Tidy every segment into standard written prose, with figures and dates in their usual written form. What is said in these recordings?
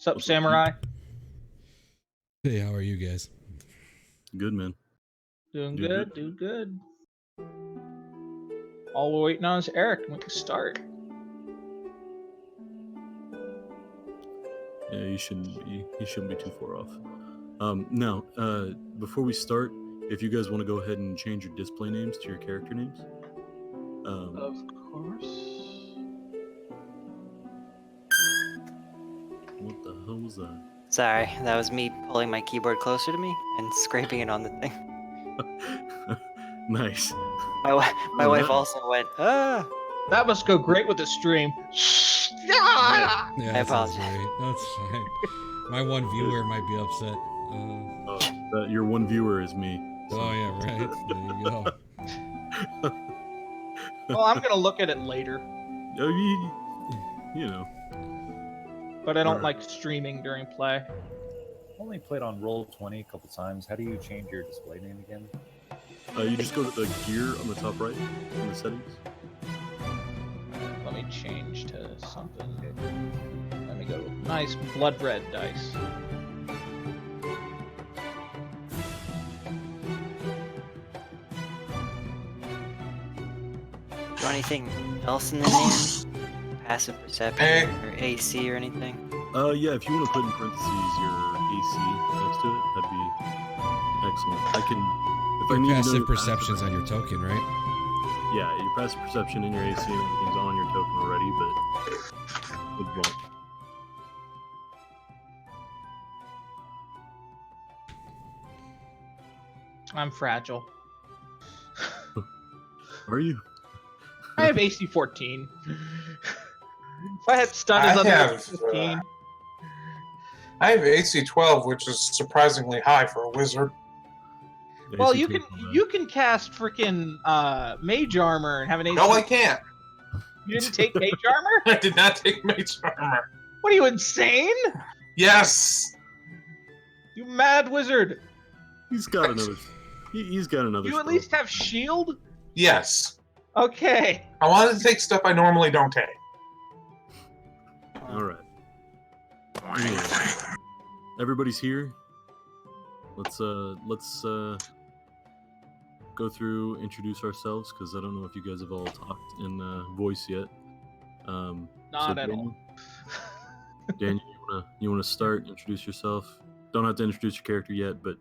Sup, Samurai? Hey, how are you guys? Good, man. Doing good, doing good. All we're waiting on is Eric. We can start. Yeah, he shouldn't be too far off. Now, before we start, if you guys want to go ahead and change your display names to your character names. Of course. What the hell was that? Sorry, that was me pulling my keyboard closer to me and scraping it on the thing. Nice. My wife also went, ah! That must go great with the stream. Yeah, I that sounds apologize. great. That's fine. My one viewer might be upset. Your one viewer is me. So. Oh yeah, right. There you go. Well, I'm gonna look at it later. You know. But I don't like streaming during play. I've only played on Roll20 a couple times. How do you change your display name again? You just go to the gear on the top right in the settings. Let me change to something. Let me go to nice blood red dice. Do you want anything else in the name? Passive perception or AC or anything? Yeah, if you want to put in parentheses your AC next to it, that'd be excellent. I can. If I Your need to know passive your perception's on your token, right? Yeah, your passive perception and your AC and everything's on your token already, but it won't. I'm fragile. Are you? I have AC 14. If I had stun as under 15. I have AC 12, which is surprisingly high for a wizard. Well, you can cast freaking mage armor and have an AC. No, I can't. You didn't take mage armor? I did not take mage armor. What are you, insane? Yes. You mad wizard. He's got another. He's got another. You at least have shield? Yes. Okay. I wanted to take stuff I normally don't take. All right. Anyway, everybody's here. Let's go through, introduce ourselves, because I don't know if you guys have all talked in voice yet. Not at all. Daniel, you wanna start? Introduce yourself. Don't have to introduce your character yet, but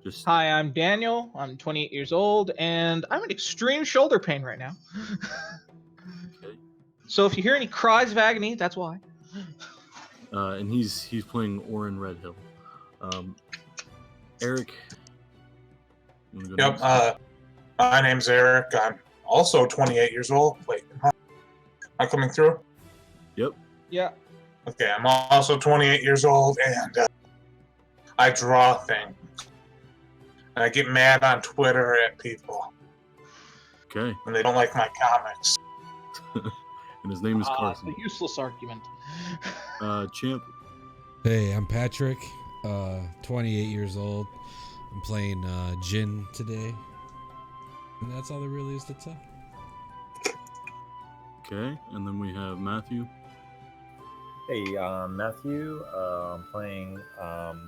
just. Hi, I'm Daniel. I'm 28 years old, and I'm in extreme shoulder pain right now. Okay. So if you hear any cries of agony, that's why. And he's playing Orin Redhill. Eric. You wanna go next? My name's Eric. I'm also 28 years old. Wait, am I coming through? Yep. Yeah. Okay, I'm also 28 years old, and I draw things. And I get mad on Twitter at people Okay. when they don't like my comics. And his name is Carson. A useless argument. Champ. Hey, I'm Patrick. 28 years old. I'm playing Jin today, and that's all there really is to tell. Okay, and then we have Matthew. Hey, I'm Matthew. I'm playing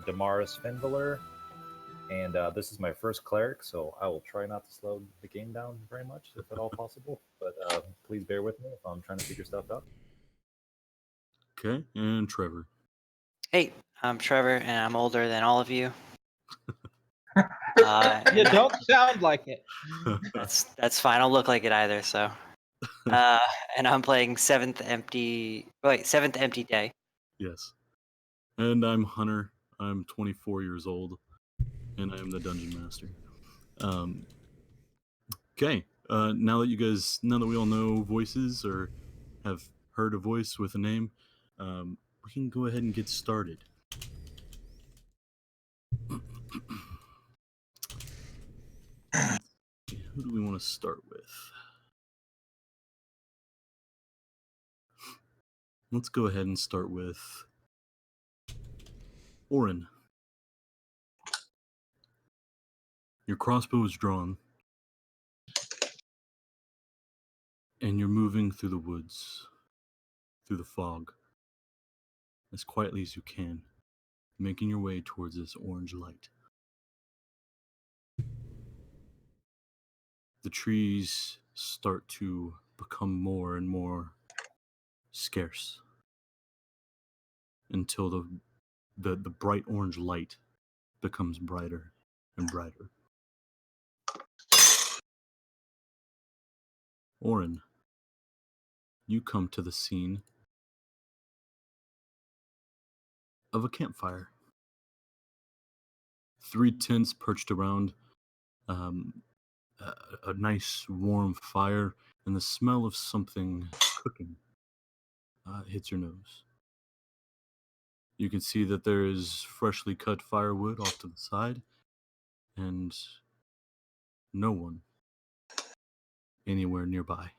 Damaris Fenveler, and this is my first cleric, so I will try not to slow the game down very much, if at all possible. But please bear with me if I'm trying to figure stuff out. Okay, and Trevor. Hey, I'm Trevor, and I'm older than all of you. You don't sound like it. That's fine. I don't look like it either. So, and I'm playing Seventh Empty Day. Yes. And I'm Hunter. I'm 24 years old, and I am the Dungeon Master. Okay. Now that we all know voices or have heard a voice with a name, we can go ahead and get started. Who do we want to start with? Let's go ahead and start with Orin. Your crossbow is drawn, and you're moving through the woods, through the fog, as quietly as you can, making your way towards this orange light. The trees start to become more and more scarce until the bright orange light becomes brighter and brighter. Orin, you come to the scene of a campfire. 3 tents perched around um, a nice warm fire, and the smell of something cooking hits your nose. You can see that there is freshly cut firewood off to the side, and no one anywhere nearby.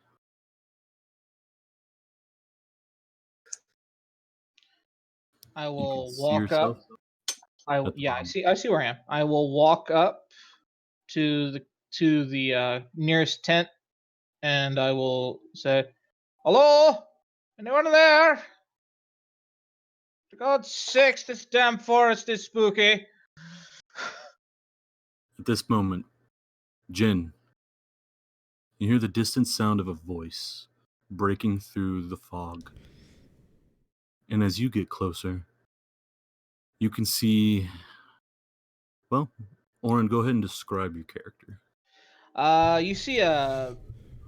I You can will see walk yourself up. at the Yeah, bottom. I see where I am. I will walk up to the nearest tent, and I will say, "Hello, anyone there? For God's sakes, this damn forest is spooky." At this moment, Jin, you hear the distant sound of a voice breaking through the fog. And as you get closer, you can see. Well, Oren, go ahead and describe your character. You see a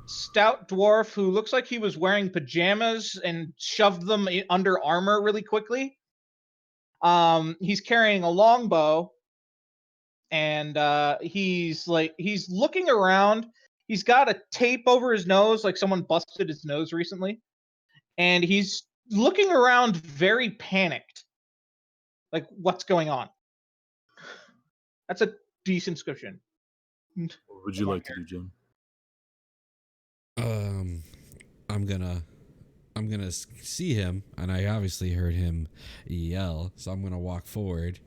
stout dwarf who looks like he was wearing pajamas and shoved them under armor really quickly. He's carrying a longbow, and he's looking around. He's got a tape over his nose, like someone busted his nose recently, and he's looking around very panicked. Like, what's going on? That's a decent description. What would you like to do, Jin? I'm gonna see him, and I obviously heard him yell, so I'm gonna walk forward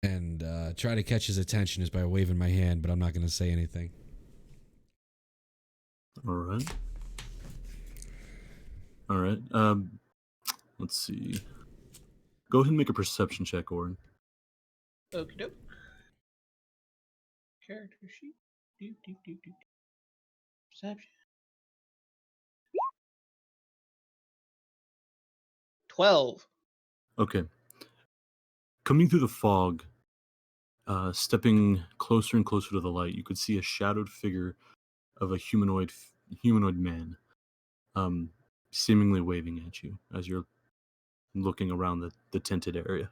and try to catch his attention just by waving my hand, but I'm not gonna say anything. All right. All right. Let's see. Go ahead and make a perception check, Oren. Okie doke. Character sheet. Do. Perception. 12. Okay. Coming through the fog, stepping closer and closer to the light, you could see a shadowed figure of a humanoid man, seemingly waving at you as you're looking around the tented area.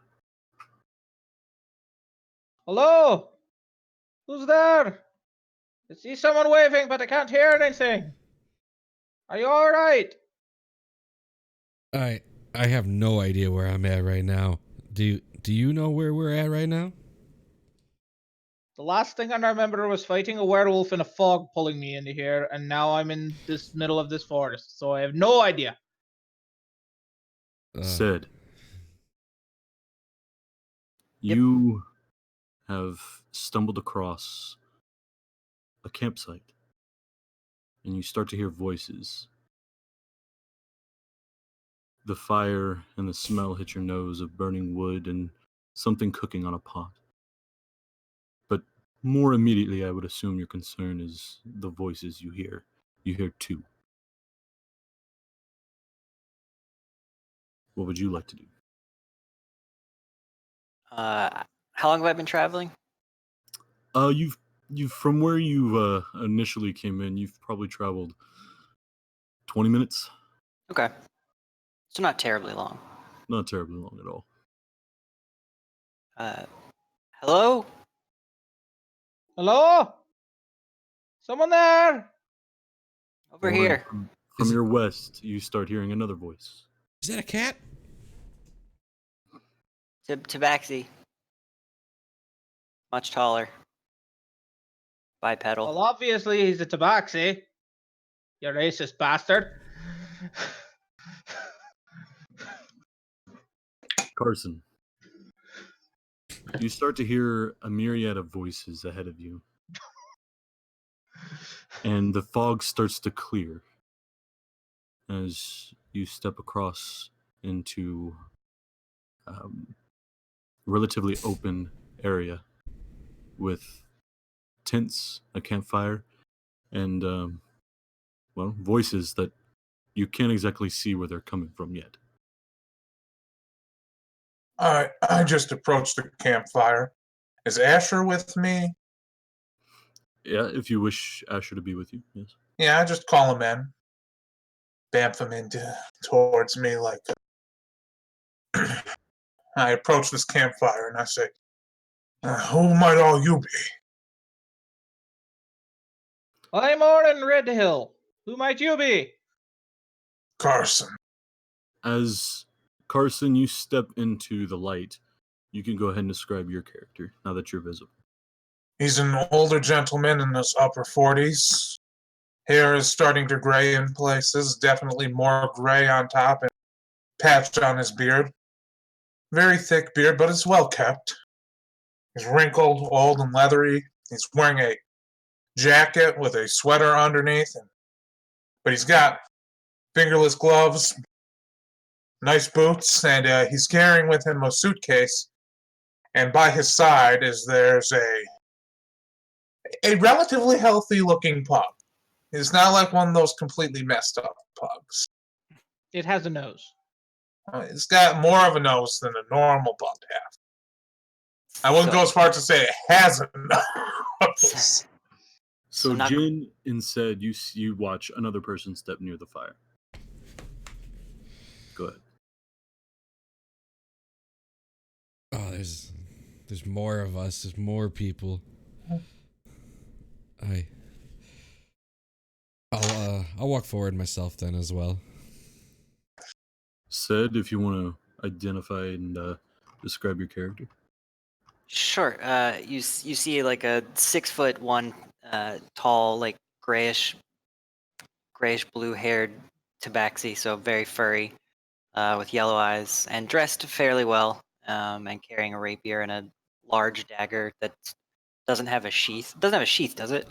Hello? Who's there? I see someone waving, but I can't hear anything. Are you alright? I have no idea where I'm at right now. Do you know where we're at right now? The last thing I remember was fighting a werewolf in a fog pulling me into here, and now I'm in this middle of this forest, so I have no idea. Said, Yep. you have stumbled across a campsite, and you start to hear voices. The fire and the smell hit your nose of burning wood and something cooking on a pot. But more immediately, I would assume your concern is the voices you hear. You hear 2. What would you like to do? How long have I been traveling? You've from where you initially came in, you've probably traveled 20 minutes. Okay. So not terribly long. Not terribly long at all. Hello? Hello? Someone there? Over Oren, here. From your west, you start hearing another voice. Is that a cat? Tabaxi. Much taller. Bipedal. Well, obviously he's a tabaxi. You racist bastard. Carson, you start to hear a myriad of voices ahead of you, and the fog starts to clear as you step across into relatively open area with tents, a campfire, and well, voices that you can't exactly see where they're coming from yet. I just approached the campfire. Is Asher with me? Yeah, if you wish Asher to be with you, yes. Yeah, I just call him in. Bamf him towards me like I approach this campfire and I say, who might all you be? I'm Orin Redhill. Who might you be? Carson. As Carson, you step into the light, you can go ahead and describe your character now that you're visible. He's an older gentleman in his upper 40s. Hair is starting to gray in places, definitely more gray on top and patched on his beard. Very thick beard, but it's well kept. He's wrinkled, old, and leathery. He's wearing a jacket with a sweater underneath, but he's got fingerless gloves, nice boots, and he's carrying with him a suitcase. And by his side there's a relatively healthy looking pug. It's not like one of those completely messed up pugs. It has a nose. It's got more of a nose than a normal pug has. I wouldn't go as far as to say it has a nose. So not- Jin, instead, you watch another person step near the fire. Go ahead. Oh, there's more of us. There's more people. I'll walk forward myself then as well. Said, if you want to identify and describe your character. Sure. You see like a 6'1" tall, like grayish blue haired tabaxi, so very furry, with yellow eyes, and dressed fairly well, and carrying a rapier and a large dagger that doesn't have a sheath. Doesn't have a sheath, does it?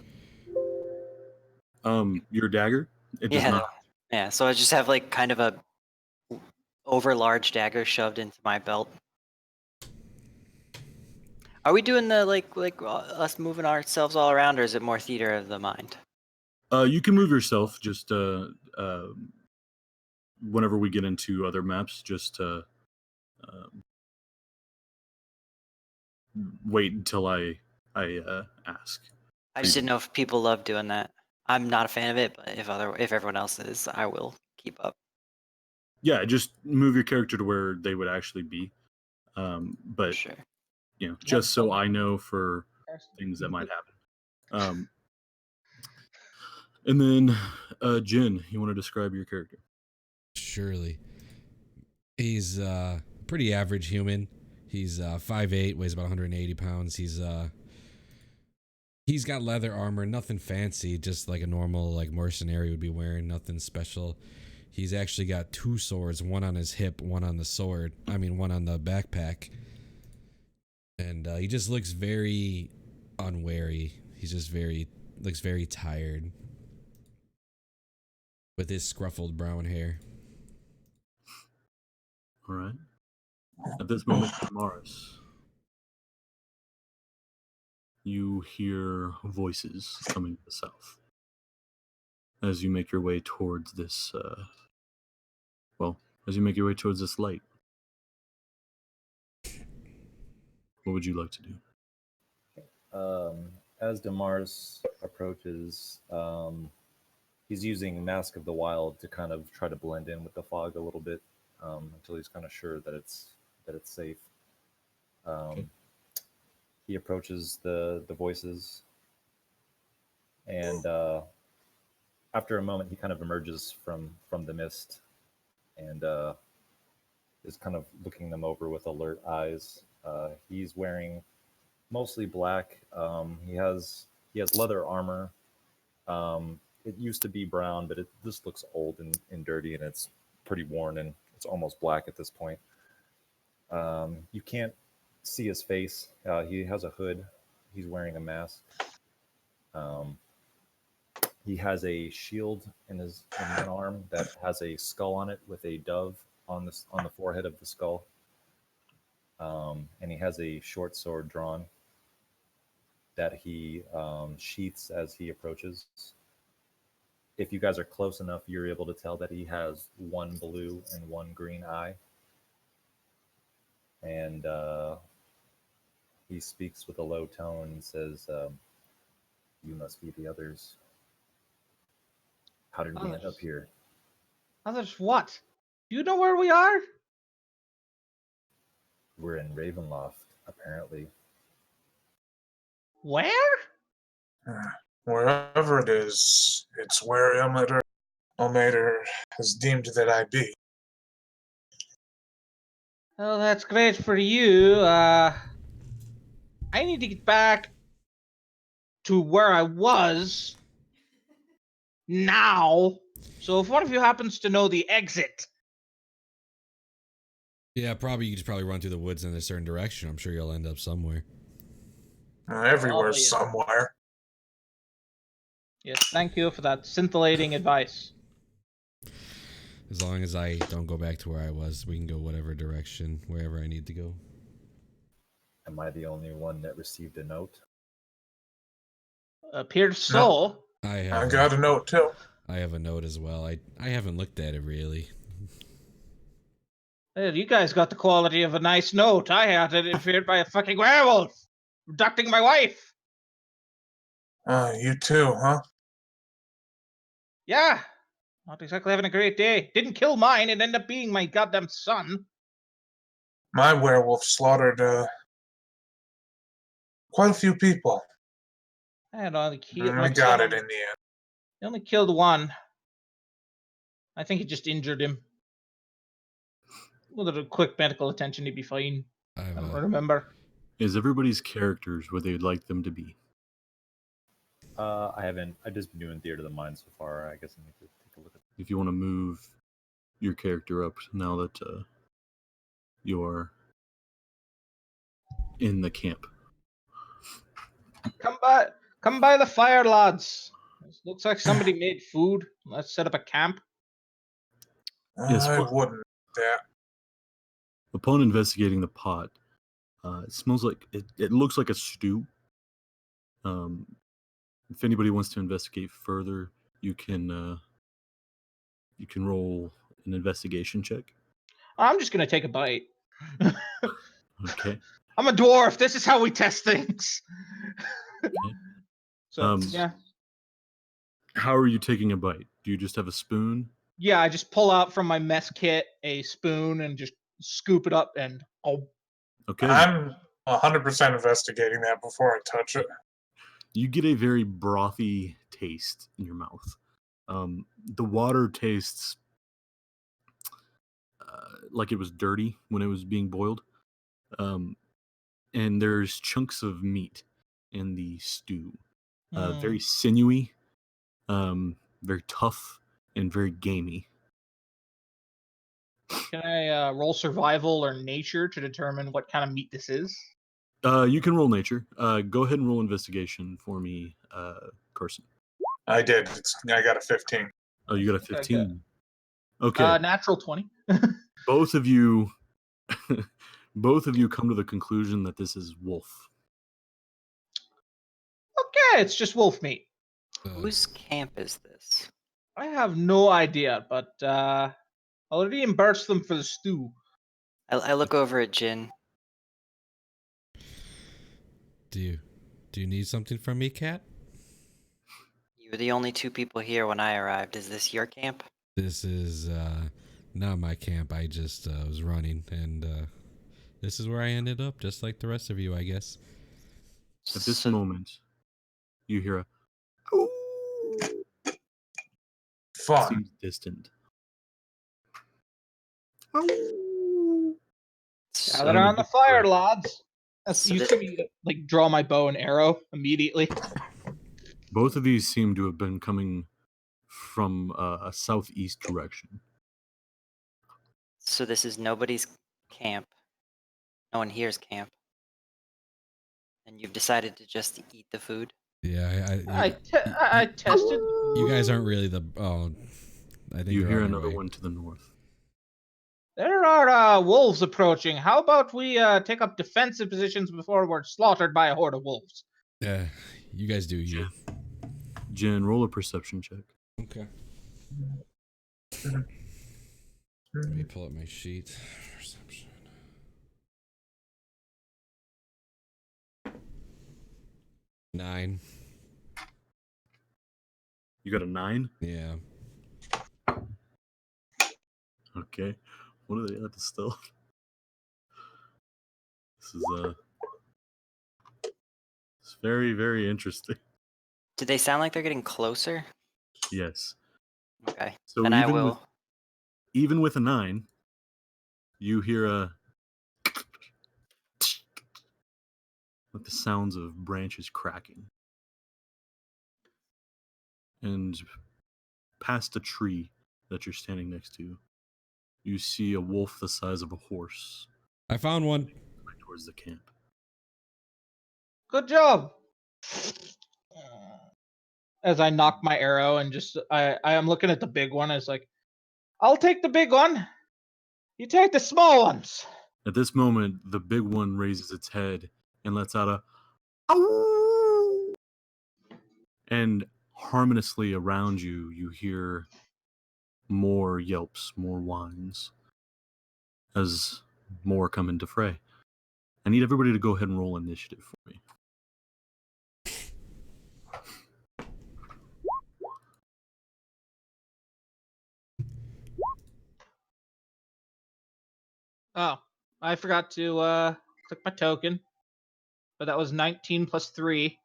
Your dagger? It does Yeah. not. Yeah. So I just have like kind of a over large dagger shoved into my belt. Are we doing the like us moving ourselves all around, or is it more theater of the mind? You can move yourself. Just whenever we get into other maps, just wait until I ask. I just didn't know if people love doing that. I'm not a fan of it, but if everyone else is, I will keep up. Yeah, just move your character to where they would actually be. But Sure. you know, just so I know for things that might happen. And then, Jin, you want to describe your character? Surely. He's pretty average human. He's 5'8", weighs about 180 pounds. He's got leather armor, nothing fancy, just like a normal like mercenary would be wearing, nothing special. He's actually got two swords, one on his hip, one on the one on the backpack. And he just looks very unwary. He's just looks very tired with his scruffled brown hair. All right. At this moment, Morris, you hear voices coming from the south as you make your way towards this. As you make your way towards this light. What would you like to do? As Damaris approaches, he's using Mask of the Wild to kind of try to blend in with the fog a little bit until he's kind of sure that it's safe. He approaches the voices, and after a moment, he kind of emerges from the mist and is kind of looking them over with alert eyes. He's wearing mostly black. He has leather armor. It used to be brown, but it just looks old and dirty, and it's pretty worn, and it's almost black at this point. You can't see his face. He has a hood. He's wearing a mask. He has a shield in one arm that has a skull on it with a dove on the forehead of the skull. and he has a short sword drawn that he sheaths as he approaches. If you guys are close enough, you're able to tell that he has one blue and one green eye. And he speaks with a low tone and says, "You must be the others. How did we end up here?" Others what? Do you know where we are? We're in Ravenloft, apparently. Where? Wherever it is, it's where Ilmater has deemed that I be. Oh, that's great for you. I need to get back to where I was now. So if one of you happens to know the exit, Yeah, probably you could just probably run through the woods in a certain direction. I'm sure you'll end up somewhere. Everywhere's yes. somewhere. Yes, thank you for that scintillating advice. As long as I don't go back to where I was, we can go whatever direction, wherever I need to go. Am I the only one that received a note? Appears so. I got a note too. I have a note as well. I haven't looked at it really. Hey, you guys got the quality of a nice note. I had it interfered by a fucking werewolf, abducting my wife. You too, huh? Yeah, not exactly having a great day. Didn't kill mine. It ended up being my goddamn son. My werewolf slaughtered quite a few people. I only killed. I got it in the end. He only killed one. I think he just injured him. With a quick medical attention, he'd be fine. I don't remember. Is everybody's characters where they'd like them to be? I haven't. I've just been doing Theater of the Mind so far. I guess I need to take a look at. If you want to move your character up now that you're in the camp. Come by the fire, lads. This looks like somebody made food. Let's set up a camp. Yes, I wouldn't. That. Upon investigating the pot, it smells like it looks like a stew. If anybody wants to investigate further, you can roll an investigation check. I'm just gonna take a bite. Okay. I'm a dwarf. This is how we test things. Okay. So yeah. How are you taking a bite? Do you just have a spoon? Yeah, I just pull out from my mess kit a spoon and just scoop it up and Okay. I'm 100% investigating that before I touch it. You get a very brothy taste in your mouth. The water tastes like it was dirty when it was being boiled. And there's chunks of meat in the stew. Very sinewy, very tough, and very gamey. Can I roll survival or nature to determine what kind of meat this is? You can roll nature. Go ahead and roll investigation for me, Carson. I did. I got a 15. Oh, you got a 15. Okay. Natural 20. Both of you come to the conclusion that this is wolf. Okay, it's just wolf meat. Whose camp is this? I have no idea, but I'll reimburse them for the stew. I look over at Jin. Do you need something from me, Cat? You were the only two people here when I arrived. Is this your camp? This is not my camp. I just was running, and this is where I ended up, just like the rest of you, I guess. At this moment, you hear a Fun. seems distant. Gather on the fire, lads. So You see me like draw my bow and arrow immediately. Both of these seem to have been coming from a southeast direction. So this is nobody's camp. No one here's camp. And you've decided to just eat the food? Yeah, I tested. You guys aren't really the. Oh, I think You you're hear on your another way. one to the north. There are wolves approaching. How about we take up defensive positions before we're slaughtered by a horde of wolves? Yeah, you guys do you. Jen, roll a perception check. Okay. Let me pull up my sheet. Perception. Nine. You got a 9? Yeah. Okay. What are they at still? This is it's very, very interesting. Do they sound like they're getting closer? Yes. Okay. So Then I will. even with a 9, you hear like the sounds of branches cracking. And past a tree that you're standing next to, you see a wolf the size of a horse I found one. coming towards the camp. Good job. As I knock my arrow and just I am looking at the big one. It's like, I'll take the big one. You take the small ones. At this moment, the big one raises its head and lets out a "Ow!" And harmoniously around you, you hear more yelps, more whines, as more come into fray. I need everybody to go ahead and roll initiative for me. Oh, I forgot to click my token, but that was 19 plus 3.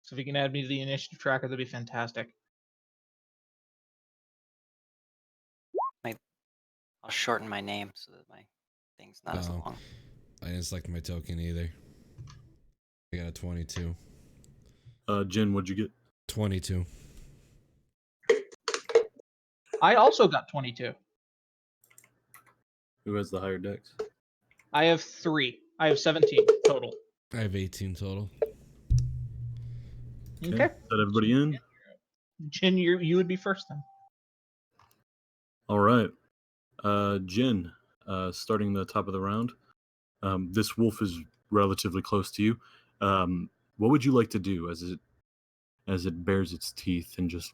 So if you can add me to the initiative tracker, that'd be fantastic. I'll shorten my name so that my thing's not as Oh. long. I didn't select my token either. I got a 22. Jen, what'd you get? 22. I also got 22. Who has the higher dex? I have 3. I have 17 total. I have 18 total. Okay. Set everybody in. Jin, you would be first then. All right. Jen, starting the top of the round. This wolf is relatively close to you. What would you like to do as it bares its teeth and just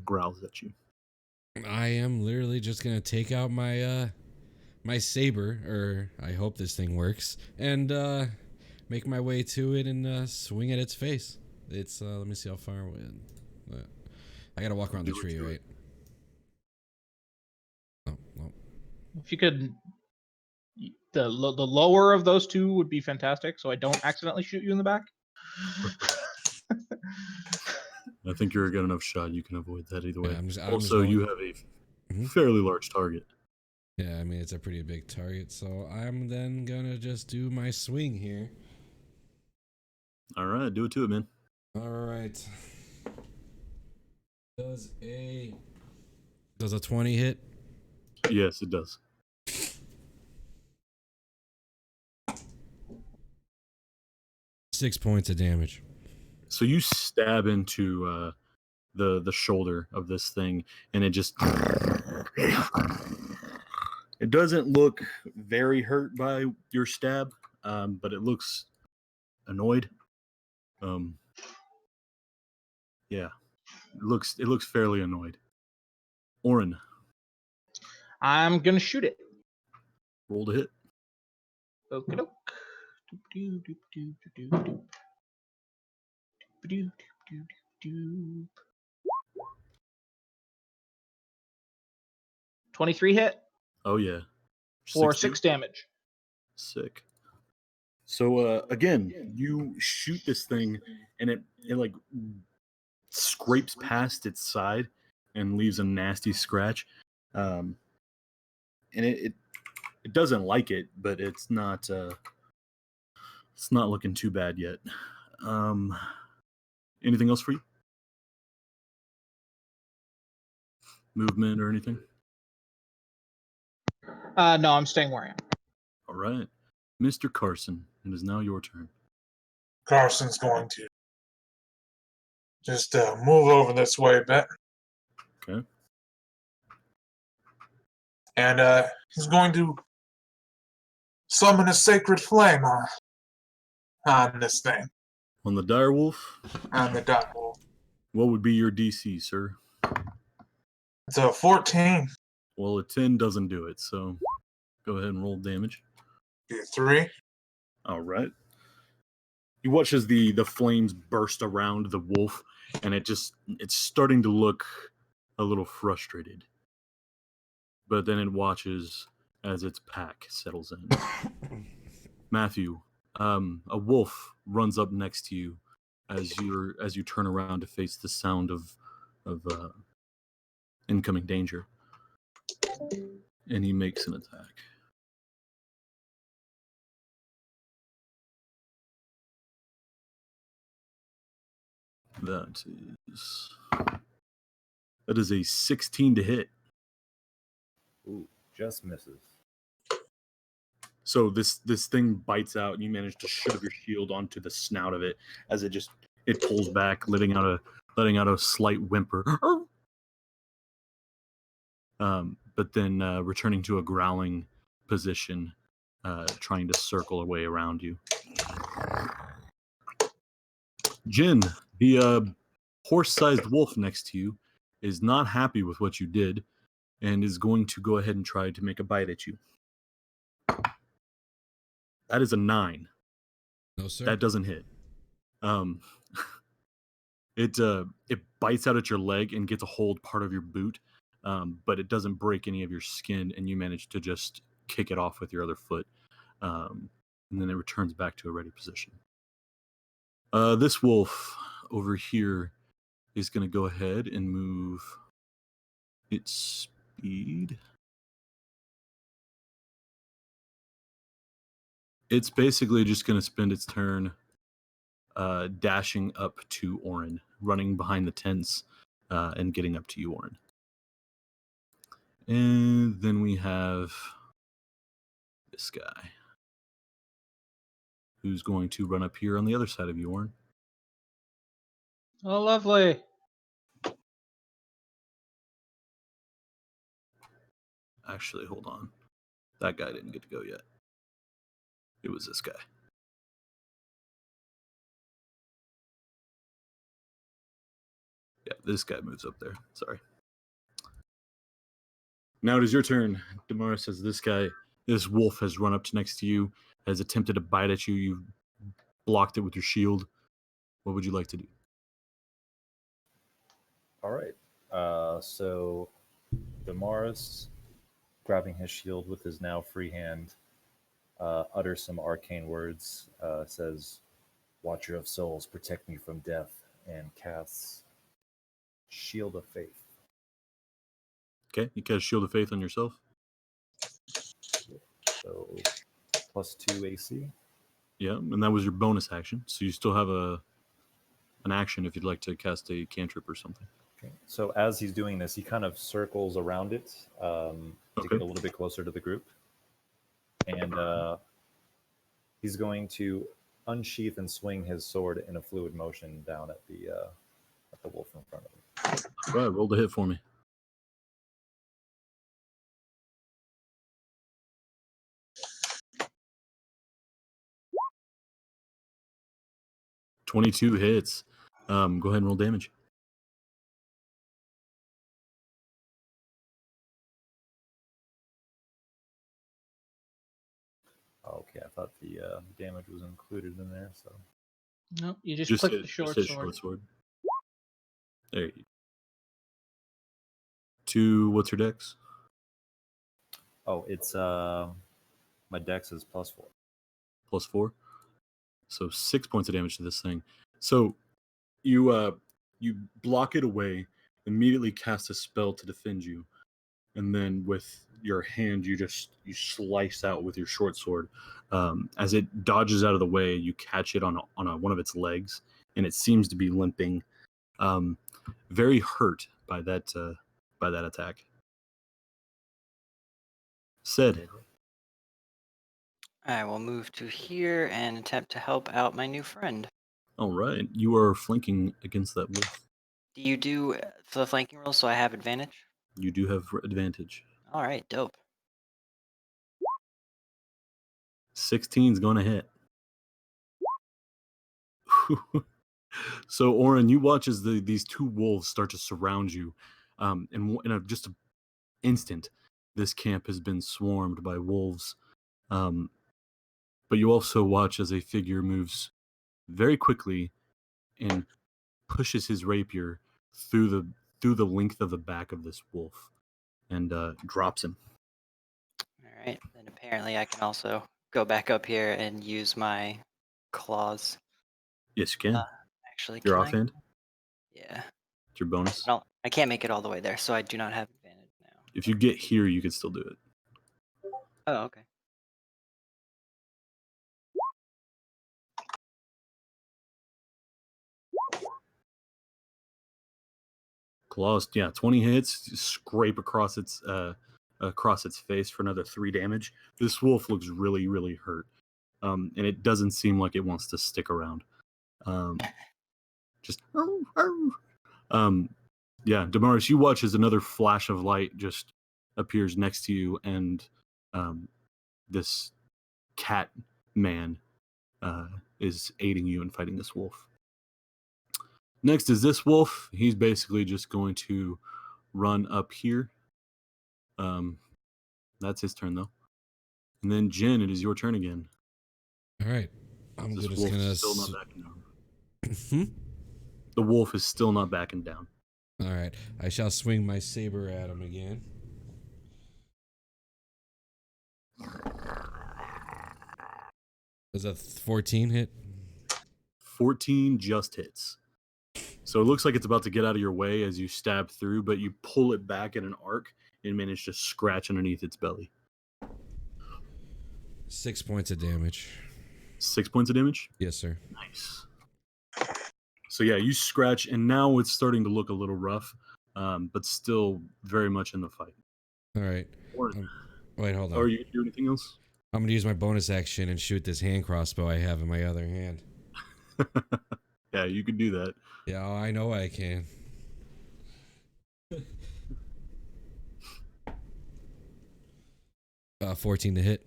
growls at you? I am literally just gonna take out my my saber, or I hope this thing works, and make my way to it and swing at its face. It's let me see how far away. I gotta walk around the tree, right? Oh, no. If you could, the lower of those two would be fantastic, so I don't accidentally shoot you in the back. I think you're a good enough shot. You can avoid that either way. Yeah, I'm just also, going- you have a Mhm. fairly large target. Yeah, I mean it's a pretty big target, so I'm then gonna just do my swing here. All right, do it to it, man. All right. Does a 20 hit? Yes, it does. Six points of damage. So you stab into the shoulder of this thing, and it just it doesn't look very hurt by your stab, but it looks annoyed. Yeah, it looks fairly annoyed. Orin, I'm gonna shoot it. roll to hit. Okie doke. Doop, doop, doop, doop, doop, doop. Doop, doop, doop, doop. 23 hit Oh yeah, for 16? 6 damage. Sick. So again, you shoot this thing, and it like scrapes past its side and leaves a nasty scratch. And it doesn't like it, but it's not looking too bad yet. Anything else for you? Movement or anything? No, I'm staying where I am. All right, Mr. Carson, it is now your turn. Carson's going to just move over this way a bit. Okay. And he's going to summon a sacred flame on this thing, On the direwolf, on the direwolf. what would be your DC, sir? It's a 14. Well, a 10 doesn't do it, so go ahead and roll damage. Be a 3. All right. You watch as the flames burst around the wolf, and it's starting to look a little frustrated. But then it watches as its pack settles in. Matthew, a wolf runs up next to you as you turn around to face the sound of incoming danger, and he makes an attack. That is a 16 to hit. Ooh, just misses. So this thing bites out, and you manage to shove your shield onto the snout of it as it pulls back, letting out a slight whimper. But then returning to a growling position, trying to circle away around you. Jin, the horse-sized wolf next to you, is not happy with what you did, and is going to go ahead and try to make a bite at you. That is a 9. No, sir. That doesn't hit. It bites out at your leg and gets a hold part of your boot, but it doesn't break any of your skin, and you manage to just kick it off with your other foot, and then it returns back to a ready position. This wolf over here is going to go ahead and move its speed. It's basically just going to spend its turn dashing up to Orin, running behind the tents, and getting up to you, Orin. And then we have this guy, who's going to run up here on the other side of you, Orin. Oh, lovely. Actually, hold on. That guy didn't get to go yet. It was this guy. Yeah, this guy moves up there. Sorry. Now it is your turn. Damaris says this wolf has run up to next to you, has attempted to bite at you. You've blocked it with your shield. What would you like to do? All right. So Damaris, grabbing his shield with his now free hand, utters some arcane words, says, "Watcher of souls, protect me from death," and casts Shield of Faith. Okay, you cast Shield of Faith on yourself. So +2 AC. Yeah, and that was your bonus action. So you still have an action if you'd like to cast a cantrip or something. Okay. So as he's doing this, he kind of circles around it to get a little bit closer to the group. And he's going to unsheath and swing his sword in a fluid motion down at the wolf in front of him. All right, roll the hit for me. "22 hits. Go ahead and roll damage." Okay, I thought the damage was included in there. So Nope, you just click the short sword. Short sword. There you go. 2, what's your dex? it's my dex is +4. +4. So 6 points of damage to this thing. So you block it away, immediately cast a spell to defend you, and then with your hand you slice out with your short sword. As it dodges out of the way, you catch it on one of its legs, and it seems to be limping, very hurt by that attack. Said. I will move to here and attempt to help out my new friend. All right, you are flanking against that wolf. Do you do the flanking roll so I have advantage? You do have advantage. All right, dope. 16's going to hit. So, Oren, you watch as these two wolves start to surround you. In just an instant, this camp has been swarmed by wolves. But you also watch as a figure moves very quickly and pushes his rapier through the length of the back of this wolf and drops him. All right. Then apparently I can also go back up here and use my claws. Yes, you can. Actually, Your can I? offhand. Yeah. It's your bonus. I can't make it all the way there, so I do not have advantage now. If you get here, you can still do it. Oh, okay. Claws, yeah, 20 hits, scrape across its face for another 3 damage. This wolf looks really, really hurt, and it doesn't seem like it wants to stick around. Just, yeah, Damaris, you watch as another flash of light just appears next to you, and this cat man is aiding you in fighting this wolf. Next is this wolf. He's basically just going to run up here. That's his turn though. And then Jin, it is your turn again. All right. I'm This just wolf gonna. is still not backing down. The wolf is still not backing down. All right. I shall swing my saber at him again. Does a 14 hit? 14 just hits. So it looks like it's about to get out of your way as you stab through, but you pull it back in an arc and manage to scratch underneath its belly. 6 points of damage. 6 points of damage? Yes, sir. Nice. So yeah, you scratch, and now it's starting to look a little rough, but still very much in the fight. All right. Wait, hold on. Are you going to do anything else? I'm gonna use my bonus action and shoot this hand crossbow I have in my other hand. Yeah, you can do that. Yeah, I know I can. 14 to hit.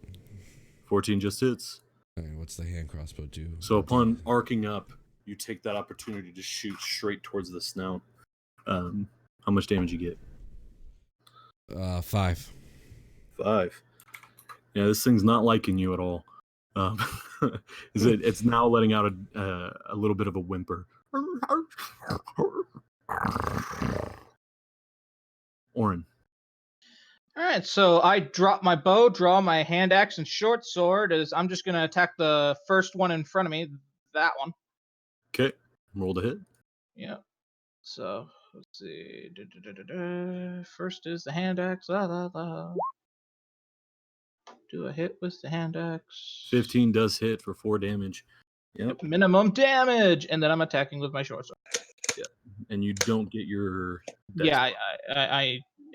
14 just hits. All right, what's the hand crossbow do? So upon arcing up, you take that opportunity to shoot straight towards the snout. How much damage you get? 5. 5. Yeah, this thing's not liking you at all. It's now letting out a little bit of a whimper. Oren. All right, so I drop my bow, draw my hand axe and short sword. As I'm just gonna attack the first one in front of me, that one. Okay, roll to hit. Yeah. So let's see. First is the hand axe. Do a hit with the hand axe. 15 does hit for 4 damage. Yep. Minimum damage, and then I'm attacking with my short sword. Yep. And you don't get your. Yeah,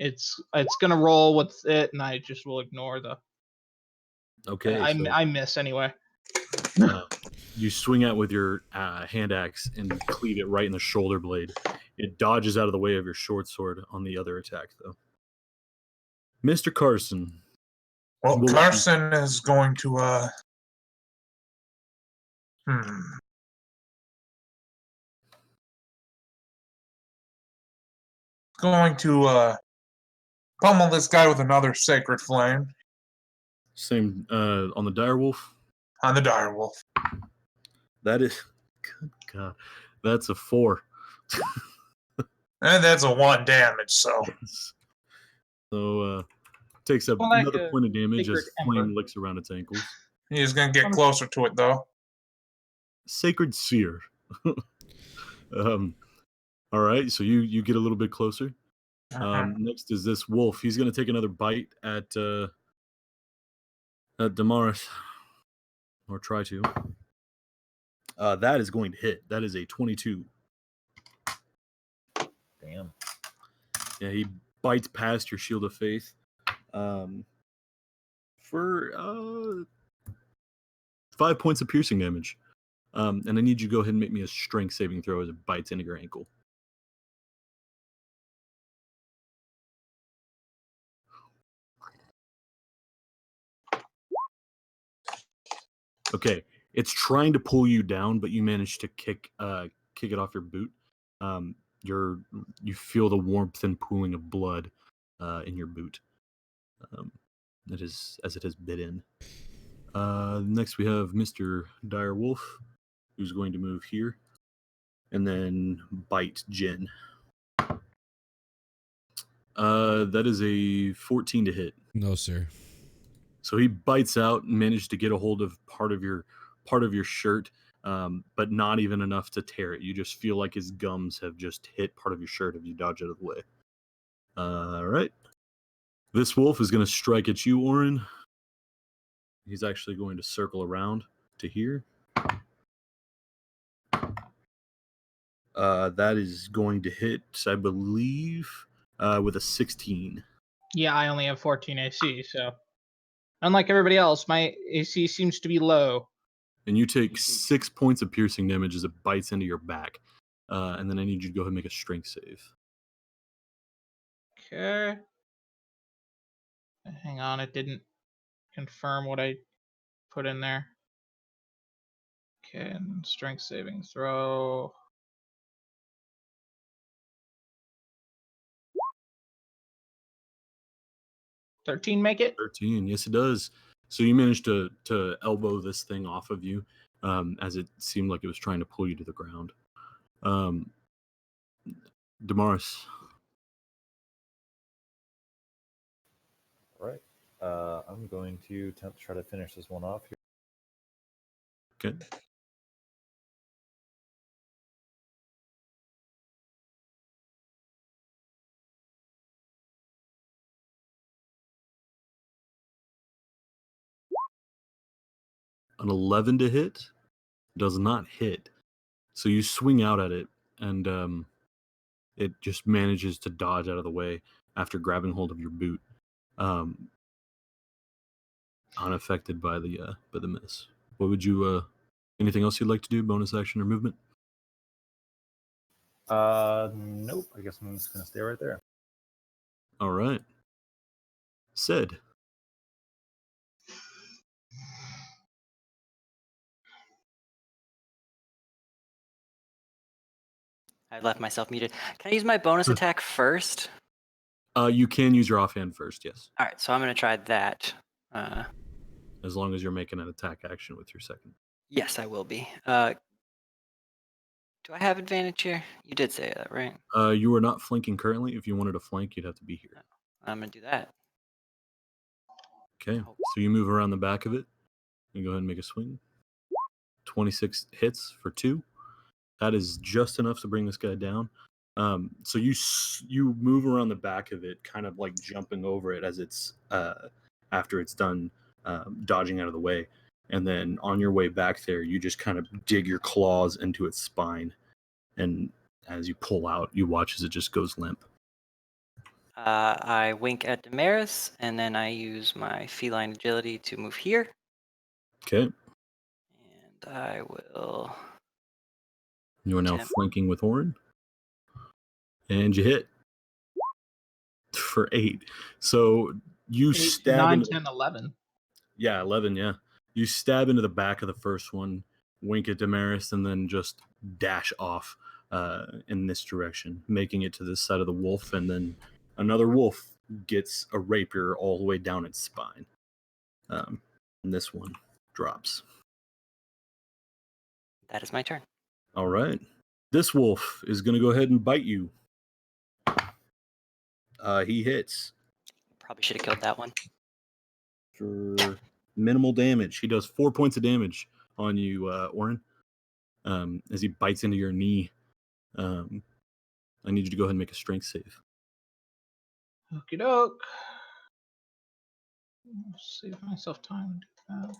it's gonna roll with it, and I just will ignore the. Okay. I miss anyway. You swing out with your hand axe and cleave it right in the shoulder blade. It dodges out of the way of your short sword on the other attack, though. Mr. Carson. Well, Carson is going to going to pummel this guy with another sacred flame. Same on the direwolf? On the direwolf. That is, good God, that's a 4. And that's a 1 damage, so. So takes another point of damage as flame licks around its ankles. He's going to get closer to it, though. Sacred Seer. All right, so you get a little bit closer. Next is this wolf. He's going to take another bite at Damaris, or try to. That is going to hit. That is a 22. Damn. Yeah, he bites past your shield of faith. For 5 points of piercing damage. And I need you to go ahead and make me a strength saving throw as it bites into your ankle. Okay, it's trying to pull you down, but you manage to kick it off your boot. You feel the warmth and pooling of blood in your boot. That is as it has bit in. Next we have Mr. Direwolf, who's going to move here, and then bite Jin. That is a 14 to hit. No, sir. So he bites out and manages to get a hold of part of your shirt, but not even enough to tear it. You just feel like his gums have just hit part of your shirt if you dodge out of the way. All right. This wolf is going to strike at you, Orin. He's actually going to circle around to here. That is going to hit, I believe, with a 16. Yeah, I only have 14 AC, so unlike everybody else, my AC seems to be low. And you take 6 points of piercing damage as it bites into your back. And then I need you to go ahead and make a strength save. Okay. Hang on, it didn't confirm what I put in there. Okay, and strength saving throw. $13 make it? 13, yes it does. So you managed to elbow this thing off of you, as it seemed like it was trying to pull you to the ground. Damaris. All right. I'm going to attempt to try to finish this one off here. Okay. An 11 to hit does not hit. So you swing out at it, and it just manages to dodge out of the way after grabbing hold of your boot, unaffected by the miss. What would you? Anything else you'd like to do? Bonus action or movement? Nope. I guess I'm just gonna stay right there. All right. Said. I left myself muted. Can I use my bonus attack first? You can use your offhand first, yes, All right, so I'm going to try that. as long as you're making an attack action with your second. Yes, I will be. Do I have advantage here? You did say that, right? You are not flanking currently. If you wanted to flank, you'd have to be here. I'm going to do that. Okay, so you move around the back of it and go ahead and make a swing. 26 hits for 2. That is just enough to bring this guy down. So you move around the back of it, kind of like jumping over it as it's after it's done dodging out of the way, and then on your way back there, you just kind of dig your claws into its spine, and as you pull out, you watch as it just goes limp. I wink at Damaris, and then I use my feline agility to move here. Okay, And I will. you are now Attempt. flanking with Orin, and you hit for 8. So you 8, stab 9, into 10, 11. Yeah, 11, yeah. You stab into the back of the first one, wink at Damaris, and then just dash off in this direction, making it to this side of the wolf, and then another wolf gets a rapier all the way down its spine. And this one drops. That is my turn. All right. This wolf is going to go ahead and bite you. He hits Probably should have killed that one. for minimal damage. He does 4 points of damage on you, Orin, as he bites into your knee. I need you to go ahead and make a strength save. Okie doke. Save myself time to do that.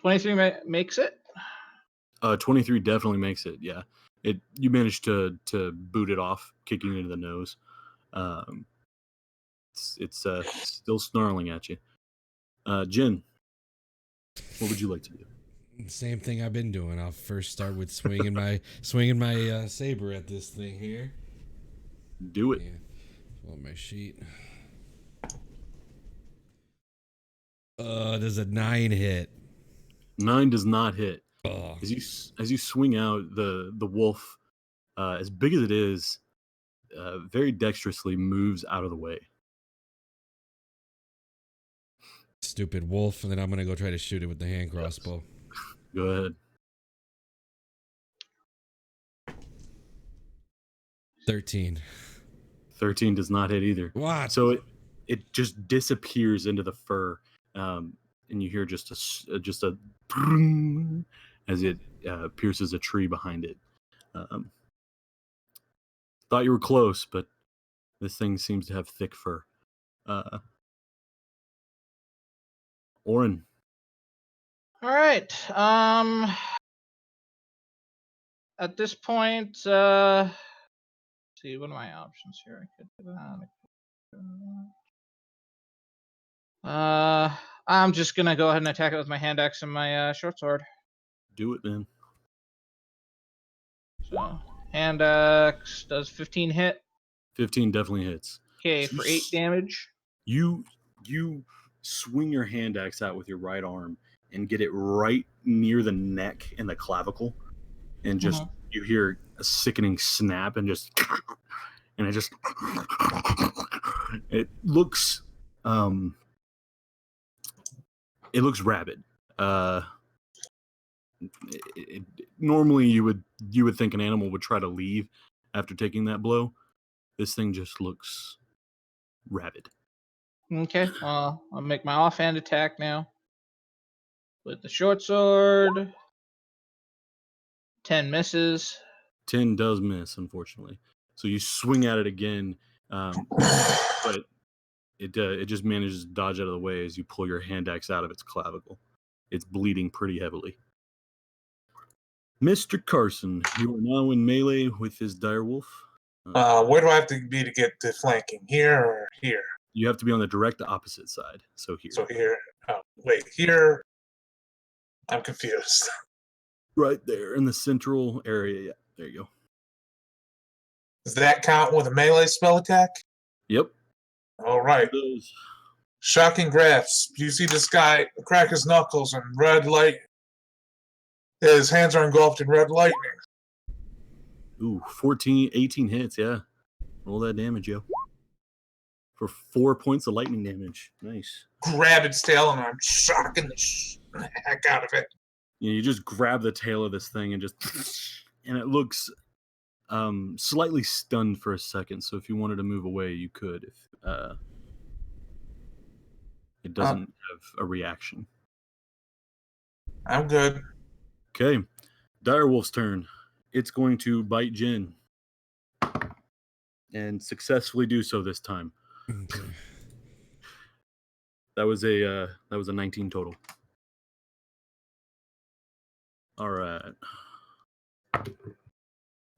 23 makes it. 23 definitely makes it. Yeah, you managed to boot it off, kicking it into the nose. It's still snarling at you. Jin, what would you like to do? Same thing I've been doing. I'll first start with swinging my saber at this thing here. Do it. Yeah. Pull up my sheet. Does a 9 hit? 9 does not hit. Oh, As you swing out, the wolf, as big as it is, very dexterously moves out of the way. stupid wolf. And then I'm going to go try to shoot it with the hand crossbow. Go ahead. 13. 13 does not hit either. What? So it just disappears into the fur, and you hear just a as it pierces a tree behind it. Thought you were close, but this thing seems to have thick fur. Oren. All right. At this point, see, what are my options here? I could do that. I'm just gonna go ahead and attack it with my hand axe and my short sword. Do it, man. So hand axe does 15 hit. 15 definitely hits. Okay, for 8 damage. You swing your hand axe out with your right arm and get it right near the neck and the clavicle, and just you hear a sickening snap and just and it just it looks rabid. Normally you would think an animal would try to leave after taking that blow. This thing just looks rabid. Okay, well, I'll make my offhand attack now. With the short sword. 10 misses. 10 does miss, unfortunately. So you swing at it again, but it just manages to dodge out of the way as you pull your hand axe out of its clavicle. It's bleeding pretty heavily. Mr. Carson, you are now in melee with this direwolf. Where do I have to be to get to flanking? Here or here? You have to be on the direct opposite side. So here. So here. Oh, wait, here. I'm confused. Right there in the central area. Yeah, there you go. Does that count with a melee spell attack? Yep. All right. Shocking grasp. You see this guy crack his knuckles and red light. His hands are engulfed in red lightning. Ooh, 18 hits, yeah. Roll that damage, yo. For 4 points of lightning damage. Nice. Grab its tail and I'm shocking the heck out of it. You just grab the tail of this thing and just and it looks slightly stunned for a second. So if you wanted to move away, you could. If it doesn't have a reaction. I'm good. Okay, Direwolf's turn. It's going to bite Jin, and successfully do so this time. Okay. That was a 19 total. All right.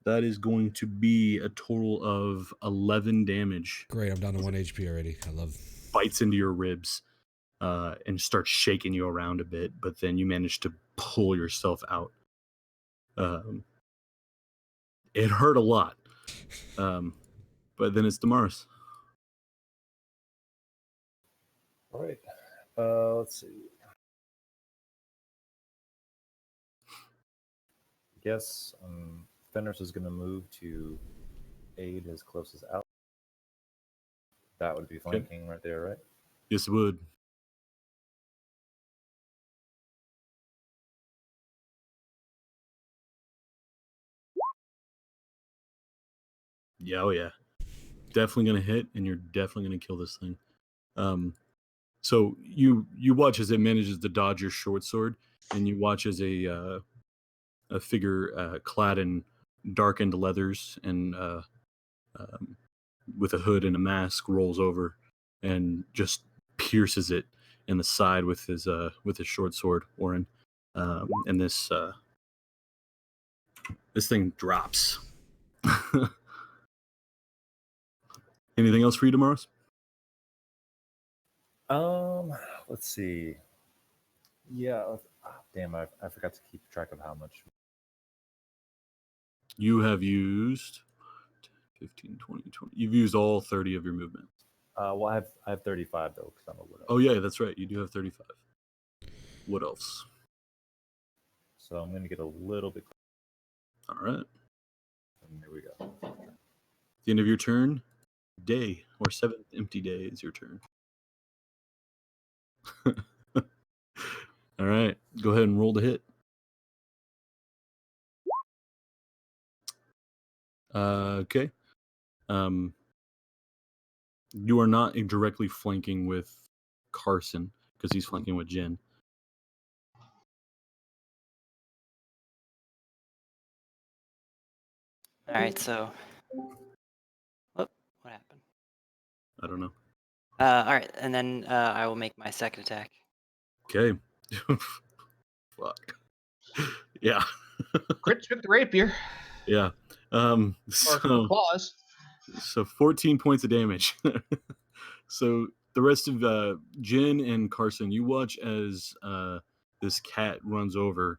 That is going to be a total of 11 damage. Great, I'm down to 1 HP already. I love. Bites into your ribs and starts shaking you around a bit, but then you manage to pull yourself out. It hurt a lot. But then it's Damaris. All right. Let's see. I guess Fenris is going to move to aid his closest ally. That would be flanking right there, right? Yes, it would. Yeah, oh yeah. Definitely going to hit, and you're definitely going to kill this thing. So you watch as it manages to dodge your short sword, and you watch as a figure clad in darkened leathers and with a hood and a mask rolls over and just pierces it in the side with his short sword, Oren. And this thing drops. Anything else for you, Damaris? Let's see. Yeah, damn, I forgot to keep track of how much. You have used 15, 20, 20. You've used all 30 of your movement. Well, I have 35 though, because I'm a widow. Oh yeah, that's right. You do have 35. What else? So I'm gonna get a little bit. All right. And there we go. The end of your turn, day or 7th empty day is your turn. All right. Go ahead and roll the hit. Okay. You are not directly flanking with Carson because he's flanking with Jen. All right, so what happened? I don't know. All right, and then I will make my second attack. Okay. Fuck. Yeah. Crits with the rapier Yeah. or So claws. 14 points of damage. So the rest of Jen and Carson, you watch as this cat runs over.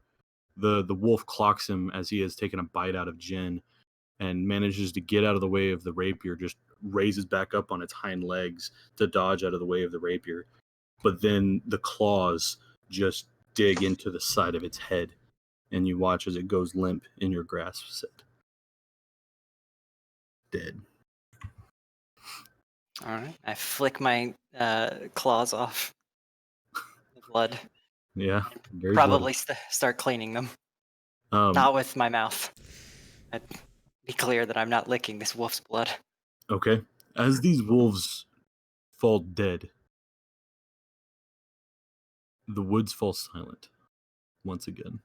The wolf clocks him as he has taken a bite out of Jen and manages to get out of the way of the rapier, just raises back up on its hind legs to dodge out of the way of the rapier. But then the claws just dig into the side of its head, and you watch as it goes limp in your grasp. Set. Dead. All right, I flick my claws off the blood. Yeah, very Probably bloody. start cleaning them. Um, Not with my mouth. I'd be clear that I'm not licking this wolf's blood. okay. As these wolves fall dead, the woods fall silent once again.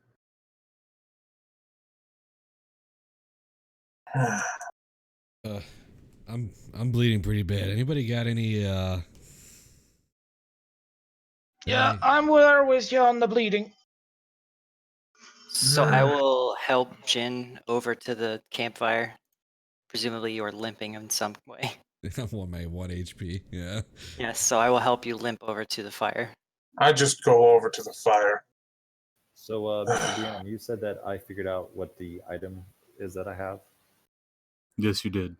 I'm bleeding pretty bad. Anybody got any Yeah, any- I'm there with you on the bleeding. So I will help Jin over to the campfire. Presumably you are limping in some way. I'm on my 1 HP. Yeah. Yes, so I will help you limp over to the fire. I just go over to the fire. So, Mr. DM, you said that I figured out what the item is that I have. Yes, you did.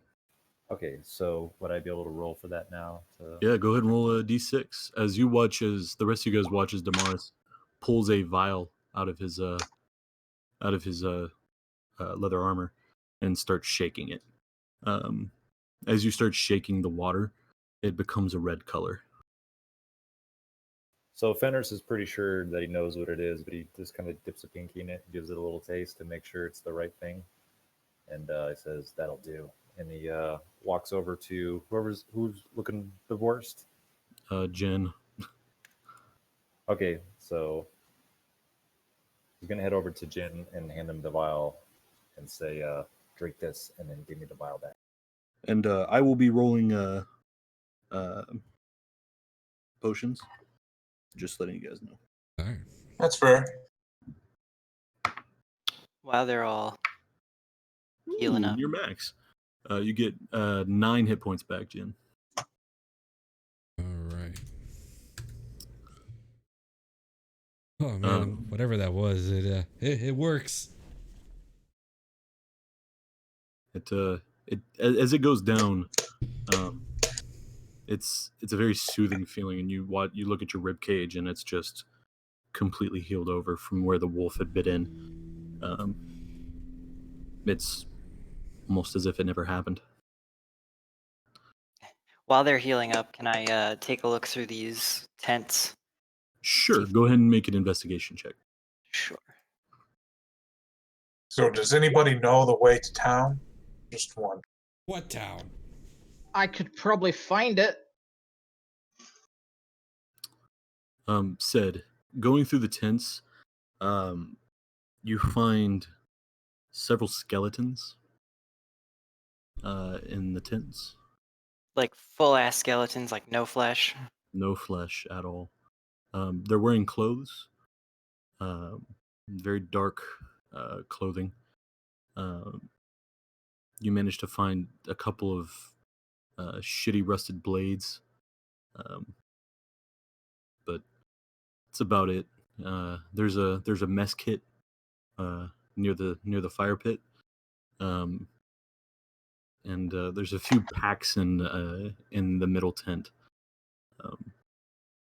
Okay, so would I be able to roll for that now? Yeah, go ahead and roll a d6 as you watch as the rest of you guys watch as Damaris pulls a vial out of his leather armor and starts shaking it. As you start shaking the water, it becomes a red color. So Fenris is pretty sure that he knows what it is, but he just kind of dips a pinky in it, gives it a little taste to make sure it's the right thing, and he says, "That'll do." And he walks over to who's looking the worst. Jen. Okay, so he's gonna head over to Jin and hand him the vial and say, "Drink this, and then give me the vial back." And I will be rolling potions. Just letting you guys know. All right. That's fair. While they're all healing up. You're max. You get 9 hit points back, Jen. All right. Oh man, whatever that was, it works. It as it goes down, it's a very soothing feeling, and you look at your rib cage, and it's just completely healed over from where the wolf had bit in. It's almost as if it never happened. While they're healing up, can I take a look through these tents? Sure, go ahead and make an investigation check. Sure. So does anybody know the way to town? Just one. What town? I could probably find it. Said, going through the tents, you find several skeletons in the tents. Like full ass skeletons, like no flesh. No flesh at all. They're wearing clothes, very dark clothing. You managed to find a couple of shitty rusted blades, but that's about it. There's a mess kit near the fire pit. and there's a few packs in the middle tent,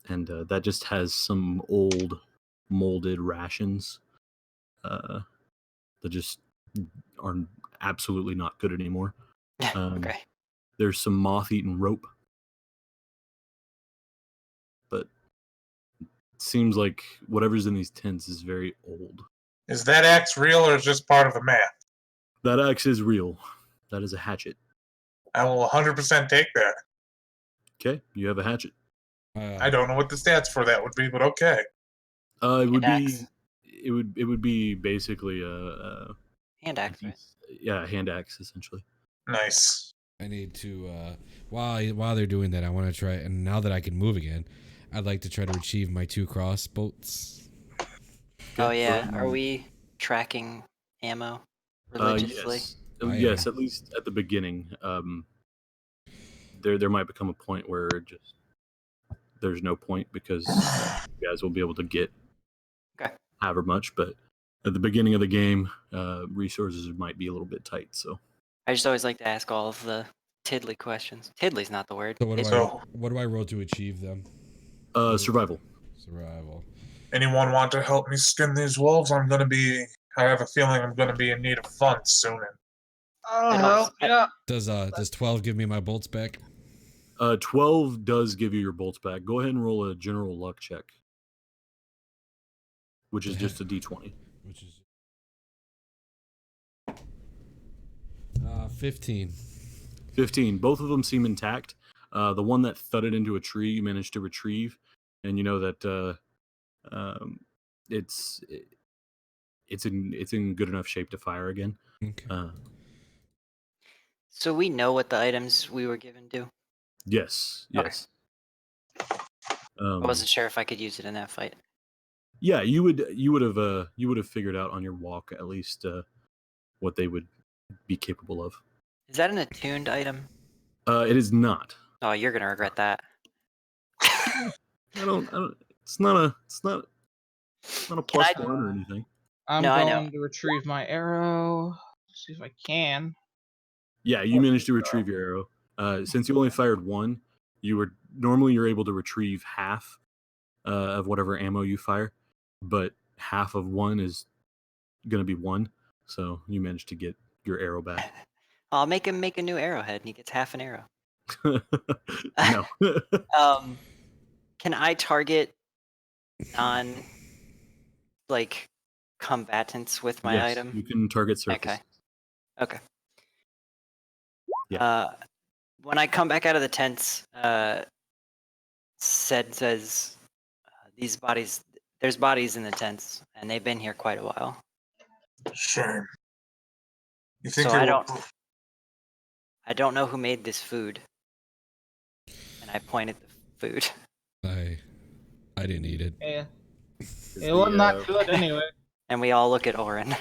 and that just has some old molded rations that just are absolutely not good anymore. Okay. There's some moth-eaten rope, but it seems like whatever's in these tents is very old. Is that axe real or is just part of the map? That axe is real. That is a hatchet. I will 100% take that. Okay, you have a hatchet. I don't know what the stats for that would be, but okay. It would Hand be axe. it would be basically a Hand axe, right? yeah, hand axe essentially. Nice. I need to while they're doing that, I want to try, and now that I can move again, I'd like to try to retrieve my 2 crossbows. Oh Okay, yeah. Are we tracking ammo religiously? Yes. I Yes, am. at least at the beginning. There might become a point where just there's no point because you guys will be able to get Okay. however much, but at the beginning of the game, resources might be a little bit tight. So I just always like to ask all of the Tiddly questions. Tiddly's not the word. So It's what do I roll to achieve them? survival. Survival. Anyone want to help me skin these wolves? I have a feeling I'm gonna be in need of funds soon. I'll It help. helps. Yeah. Does 12 give me my bolts back? 12 does give you your bolts back. Go ahead and roll a general luck check, which is just a d20. Which is 15. 15. Both of them seem intact. The one that thudded into a tree you managed to retrieve, and you know that it's in good enough shape to fire again. Okay. So we know what the items we were given do. Yes. Okay. Yes. I wasn't sure if I could use it in that fight. Yeah, you would have figured out on your walk at least what they would be capable of. Is that an attuned item? It is not. Oh, you're gonna regret that. I don't. It's not a plus I- one or anything. I'm No, I know. going to retrieve my arrow. See if I can. Yeah, you managed to retrieve your arrow. Since you only fired one, you're able to retrieve half of whatever ammo you fire, but half of one is going to be one. So you managed to get your arrow back. I'll make him make a new arrowhead, and he gets half an arrow. No. Can I target non combatants with my Yes, item? you can target surface. Okay. Yeah. When I come back out of the tents, says there's bodies in the tents, and they've been here quite a while. Shame. You think So it I don't know who made this food. And I point at the food. I didn't eat it. Yeah. Is It wasn't the, that good anyway. And we all look at Oren.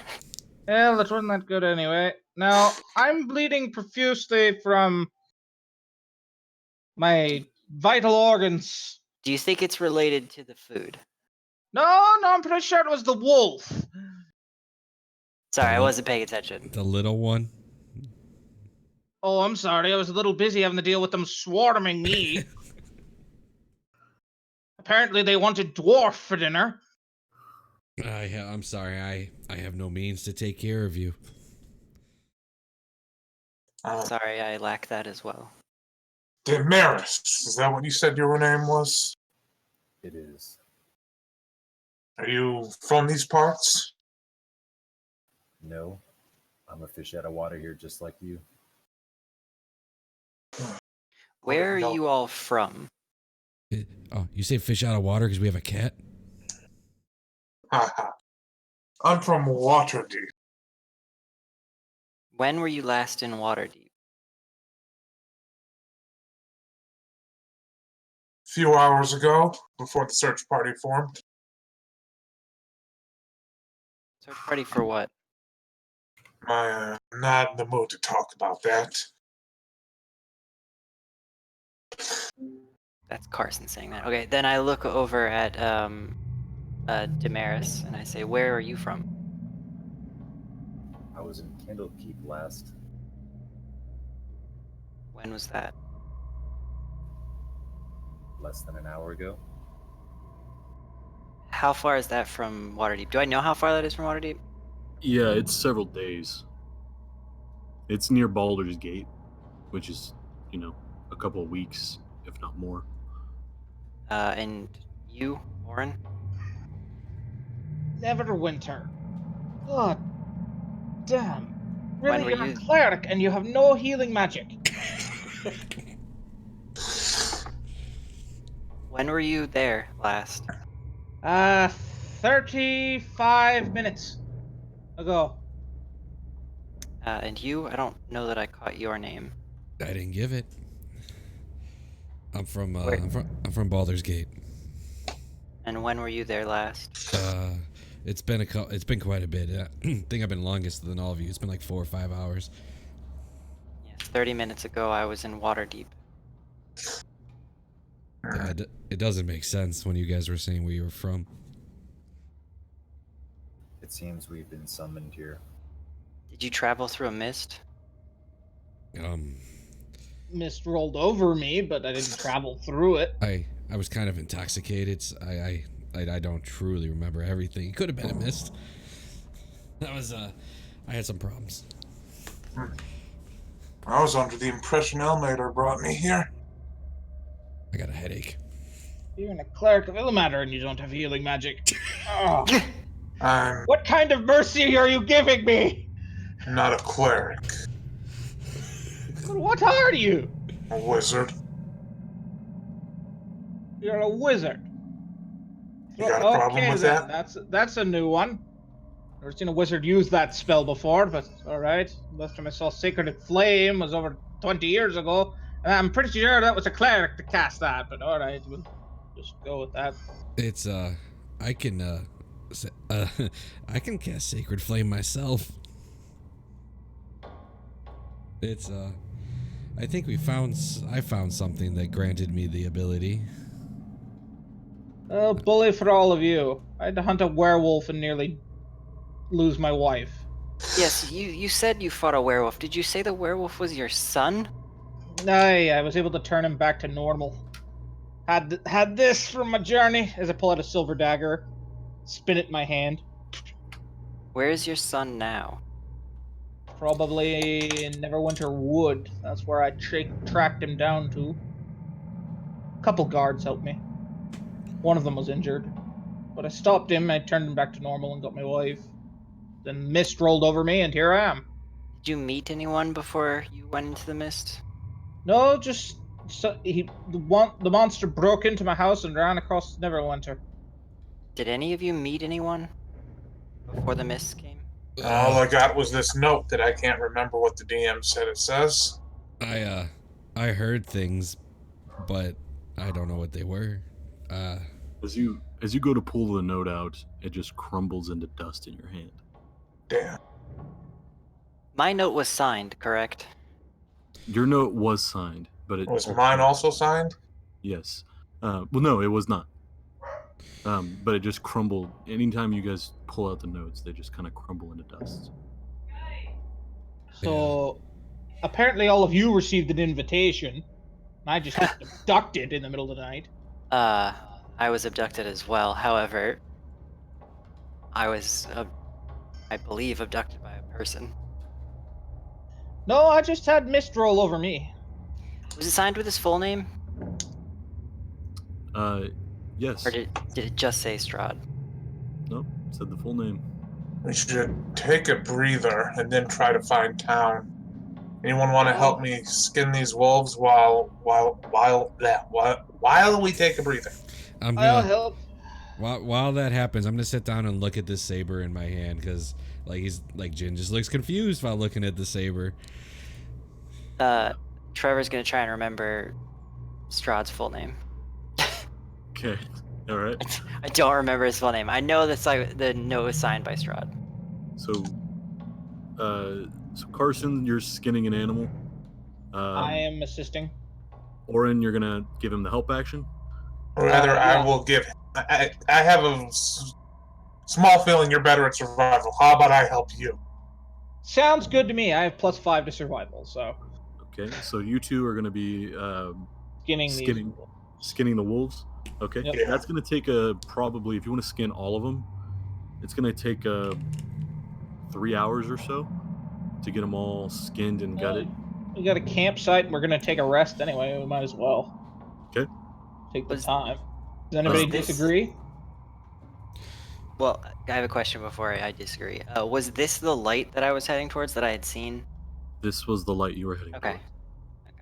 Well, it wasn't that good anyway. Now, I'm bleeding profusely from my vital organs. Do you think it's related to the food? No, I'm pretty sure it was the wolf. Sorry, I wasn't paying attention. The little one. Oh, I'm sorry. I was a little busy having to deal with them swarming me. Apparently, they wanted dwarf for dinner. I'm sorry. I have no means to take care of you. Sorry, I lack that as well. Damaris, is that what you said your name was? It is. Are you from these parts? No, I'm a fish out of water here, just like you. Where are No. you all from? Oh, you say fish out of water because we have a cat? Haha. I'm from Waterdeep. When were you last in Waterdeep? A few hours ago, before the search party formed. Search party for what? I'm not in the mood to talk about that. That's Carson saying that. Okay, then I look over at Damaris and I say, "Where are you from?" I was in Candlekeep last. When was that? Less than an hour ago. How far is that from Waterdeep? Do I know how far that is from Waterdeep? Yeah, it's several days. It's near Baldur's Gate, which is, a couple of weeks, if not more. And you, Oren? Neverwinter. God damn. When Really, were you're a you? cleric and you have no healing magic. When were you there last? 35 minutes ago. And you? I don't know that I caught your name. I didn't give it. I'm from Wait. I'm from Baldur's Gate. And when were you there last? It's been quite a bit. I think I've been longest than all of you. It's been like 4 or 5 hours. Yes, 30 minutes ago I was in Waterdeep. It doesn't make sense when you guys were saying where you were from. It seems we've been summoned here. Did you travel through a mist? Mist rolled over me, but I didn't travel through it. I was kind of intoxicated. I don't truly remember everything. It could have been a mist. That was I had some problems. I was under the impression Elmater brought me here. I got a headache. You're a cleric of Ilmater and you don't have healing magic. Oh, I'm what kind of mercy are you giving me? not a cleric, What are you? a wizard. You're a wizard. You got a problem Okay with then, that? that's a new one. Never seen a wizard use that spell before, but alright. Last time I saw Sacred Flame was over 20 years ago, and I'm pretty sure that was a cleric to cast that, but alright, we'll just go with that. It's I can I can cast Sacred Flame myself. It's I think I found something that granted me the ability. Oh, bully for all of you. I had to hunt a werewolf and nearly lose my wife. Yes, you said you fought a werewolf. Did you say the werewolf was your son? I was able to turn him back to normal. Had this from my journey as I pull out a silver dagger, spin it in my hand. Where is your son now? Probably in Neverwinter Wood. That's where I tracked him down to. A couple guards helped me. One of them was injured. But I stopped him, I turned him back to normal and got my wife. Then mist rolled over me and here I am. Did you meet anyone before you went into the mist? No, just the monster broke into my house and ran across Neverwinter. Did any of you meet anyone before the mist came? All I got was this note that I can't remember what the DM said it says. I heard things, but I don't know what they were. As you go to pull the note out, it just crumbles into dust in your hand. Damn. My note was signed, correct? Your note was signed, but it Was mine also signed? Yes. Well, no, it was not. But it just crumbled. Anytime you guys pull out the notes, they just kind of crumble into dust. So apparently all of you received an invitation. And I just got abducted in the middle of the night. I was abducted as well. However, I was, I believe, abducted by a person. No, I just had mist roll over me. Was it signed with his full name? Yes. Or did it just say Strahd? Nope. Said the full name. We should take a breather and then try to find town. Anyone want to help me skin these wolves while we take a breather? I'm I'll gonna help. while that happens, I'm gonna sit down and look at this saber in my hand because Jin just looks confused while looking at the saber. Trevor's gonna try and remember Strahd's full name. Okay. All right. I don't remember his full name. I know the note was signed by Strahd. So Carson, you're skinning an animal. I am assisting. Oren, you're gonna give him the help action. Or rather, I yeah. will give. I have a small feeling you're better at survival. How about I help you? Sounds good to me. I have +5 to survival, so. Okay, so you two are going to be Skinning these. skinning the wolves. Okay, Yep. Yeah. that's going to take probably, if you want to skin all of them, it's going to take 3 hours or so to get them all skinned and gutted. We got a campsite and we're gonna take a rest anyway. We might as well Okay. take the Was- time. Does anybody this- disagree? Well, I have a question before I disagree. Was this the light that I was heading towards that I had seen? This was the light you were heading Okay. toward. Okay.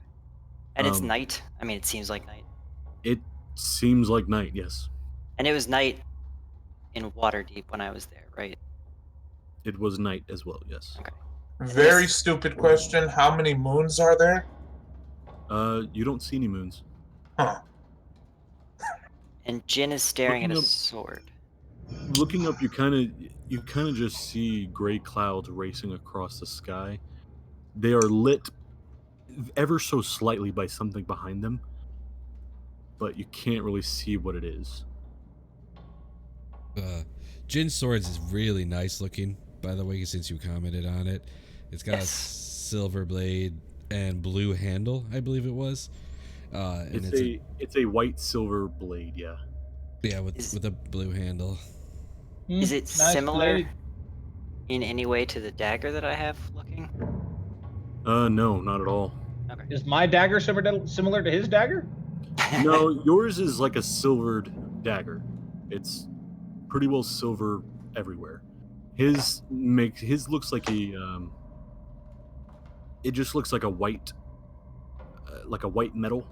And it's Um, night. I mean, it seems like night. It seems like night, yes. And it was night in Waterdeep when I was there, right? It was night as well, yes. Okay. Very stupid question. How many moons are there? You don't see any moons. Huh. And Jin is staring at a Looking up- sword. Looking up, you kind of just see gray clouds racing across the sky. They are lit ever so slightly by something behind them, but you can't really see what it is. Jin's swords is really nice looking, by the way, since you commented on it. It's got a Yes. silver blade and blue handle, I believe it was. And It's a white silver blade, yeah. with a blue handle. Is it Nice similar blade. in any way to the dagger that I have looking? No, not at all. Okay. Is my dagger similar to his dagger? No, yours is like a silvered dagger. It's pretty well silver everywhere. His looks like it just looks like a white metal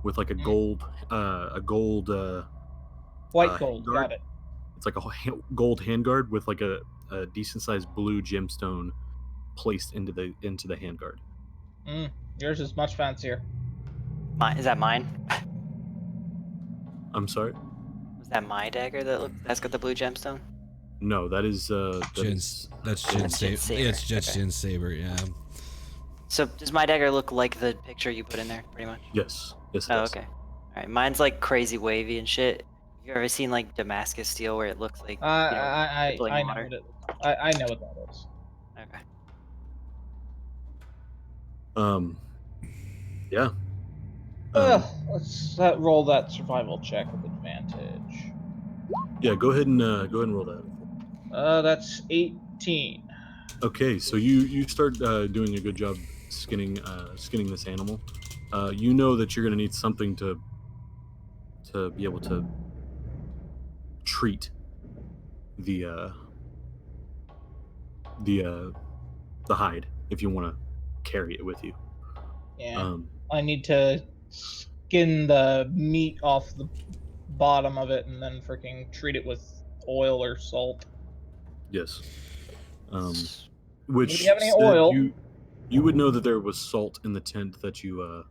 with like a gold White gold. handguard. Got it. It's like a gold handguard with like a decent sized blue gemstone placed into the handguard. Yours is much fancier. Is that mine? I'm sorry. Was that my dagger that's got the blue gemstone? No, that is Jin's. That's Jin's Jin's saber. saber, Yeah, it's just okay. Jin's saber. Yeah. So does my dagger look like the picture you put in there, pretty much? yes. Yes. It Oh, does. okay. All right, mine's like crazy wavy and shit. Have you ever seen like Damascus steel where it looks like I rippling know water? what it. I know what that is. Okay. Yeah. Let's roll that survival check with advantage. Yeah. Go ahead and roll that. That's 18. Okay, so you start doing a good job skinning this animal. You know that you're going to need something to be able to treat the hide if you want to carry it with you. Yeah. I need to skin the meat off the bottom of it and then freaking treat it with oil or salt. Yes. Do Which we have any said oil? you would know that there was salt in the tent that you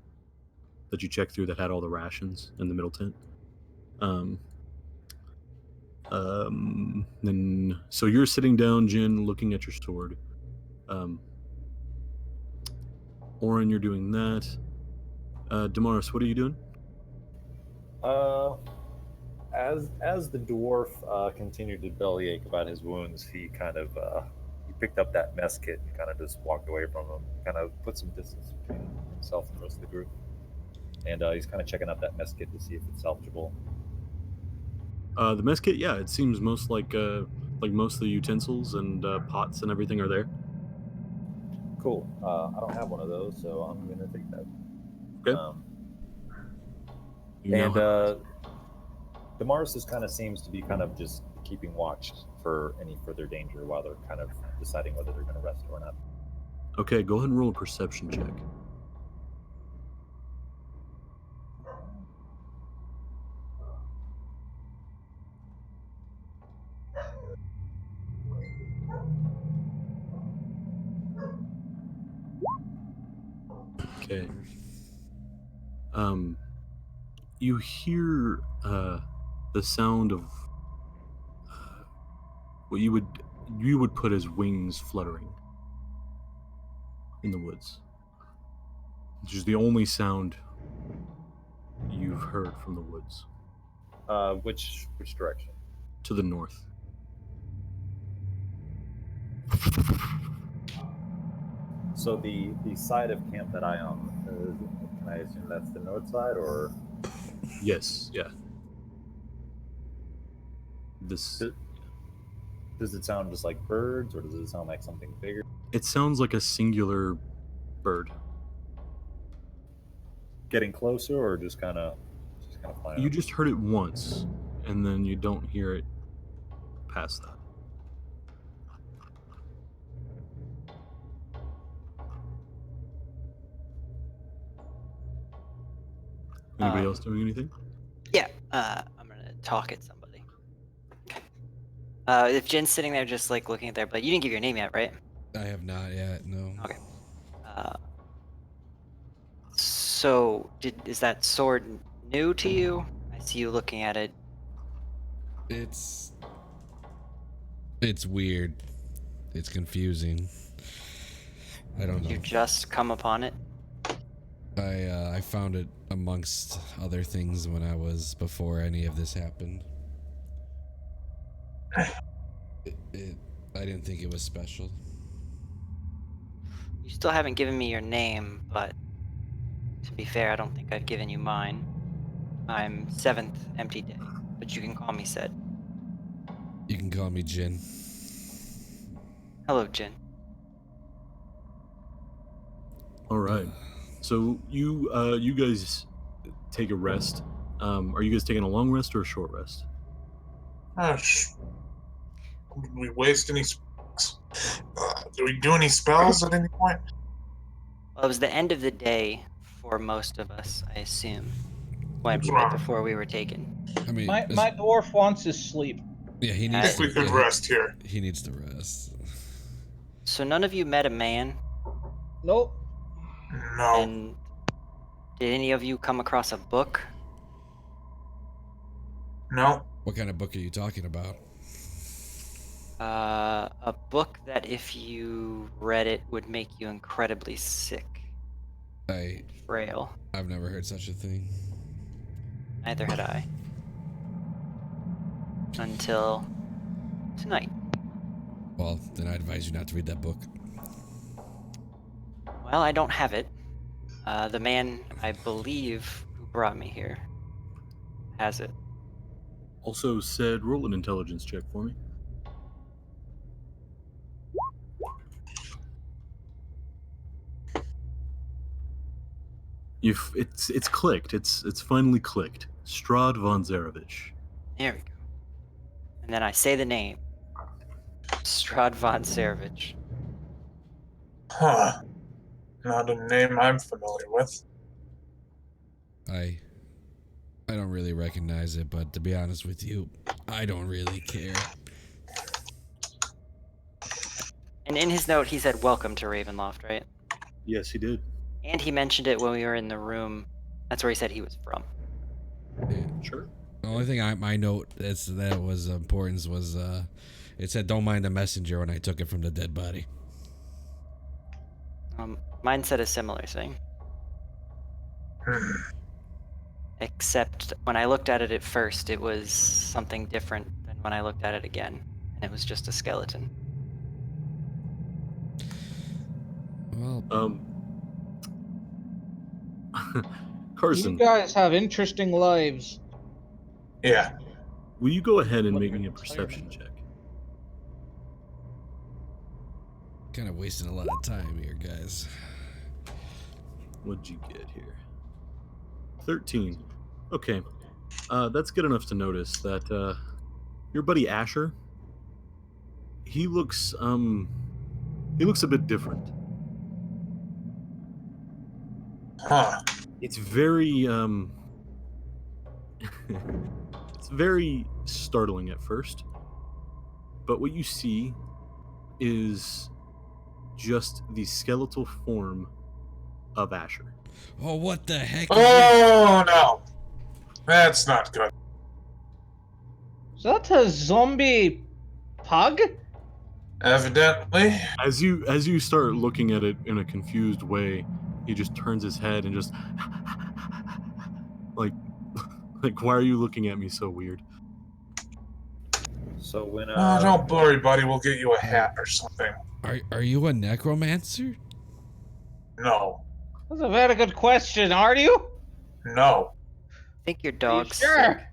checked through that had all the rations in the middle tent. Then so you're sitting down, Jin, looking at your sword. Oren, you're doing that. Damaris, what are you doing? As the dwarf continued to bellyache about his wounds, he kind of he picked up that mess kit and kind of just walked away from him, kind of put some distance between himself and the rest of the group. And he's kind of checking out that mess kit to see if it's salvageable. The mess kit, yeah, it seems most like most of the utensils and pots and everything are there. Cool. I don't have one of those, so I'm gonna take that. Okay. You now And have- Damaris just kind of seems to be kind of just keeping watch for any further danger while they're kind of deciding whether they're going to rest or not. Okay, go ahead and roll a perception check. Okay. You hear the sound of what you would put as wings fluttering in the woods, which is the only sound you've heard from the woods. Which direction? To the north. So the side of camp that I am, can I assume that's the north side, or Yes, yeah. This does it sound just like birds, or does it sound like something bigger? it sounds like a singular bird. Getting closer, or just kind of flying? You Up? just heard it once, and then you don't hear it past that. Anybody else doing anything? Yeah, I'm gonna talk at somebody. If Jin's sitting there just like looking at there, but you didn't give your name yet, right? I have not yet. No. Okay. So is that sword new to you? I see you looking at it. It's weird. It's confusing. I don't You know. just come upon it. I found it amongst other things when I was before any of this happened. I didn't think it was special. You still haven't given me your name, but to be fair, I don't think I've given you mine. I'm Seventh Empty Day, but you can call me Sid. You can call me Jin. Hello, Jin. All right. So you guys take a rest. Are you guys taking a long rest or a short rest? Gosh. Did we waste any spells? Did we do any spells at any point? Well, it was the end of the day for most of us, I assume. Right Right. before we were taken. I mean, My dwarf wants his sleep. yeah, he I needs. If we could yeah, rest here. He needs to rest. So none of you met a man, Nope. No. and did any of you come across a book? No. What kind of book are you talking about? A book that if you read it would make you incredibly sick, frail. I've never heard such a thing. Neither had I. Until tonight. Well, then I advise you not to read that book. Well, I don't have it. The man, I believe, who brought me here has it. Also said, roll an intelligence check for me. It's clicked. It's finally clicked. Strahd von Zarevich. There we go. And then I say the name. Strahd von Zarevich. Huh. Not a name I'm familiar with. I don't really recognize it, but to be honest with you, I don't really care. And in his note, he said, "Welcome to Ravenloft," right? Yes, he did. And he mentioned it when we were in the room. That's where he said he was from. Sure. The only thing my note that was importance was it said don't mind the messenger when I took it from the dead body. Mine said a similar thing. Except when I looked at it at first, it was something different than when I looked at it again. And it was just a skeleton. Well, Carson, You guys have interesting lives. Yeah. will you go ahead and What make your me a retirement? perception check? kind of wasting a lot of time here, guys. What'd you get here? 13. Okay. That's good enough to notice that your buddy Asher, he looks a bit different. Huh. It's very it's very startling at first. But what you see is just the skeletal form of Asher. Oh, what the heck? Oh, no. That's not good. Is that a zombie pug? Evidently. As you start looking at it in a confused way, he just turns his head and just like why are you looking at me so weird? So when Oh, don't worry, buddy. We'll get you a hat or something. Are you a necromancer? No. That's a very good question. Are you? No. I think your Are you dog's sure? sick.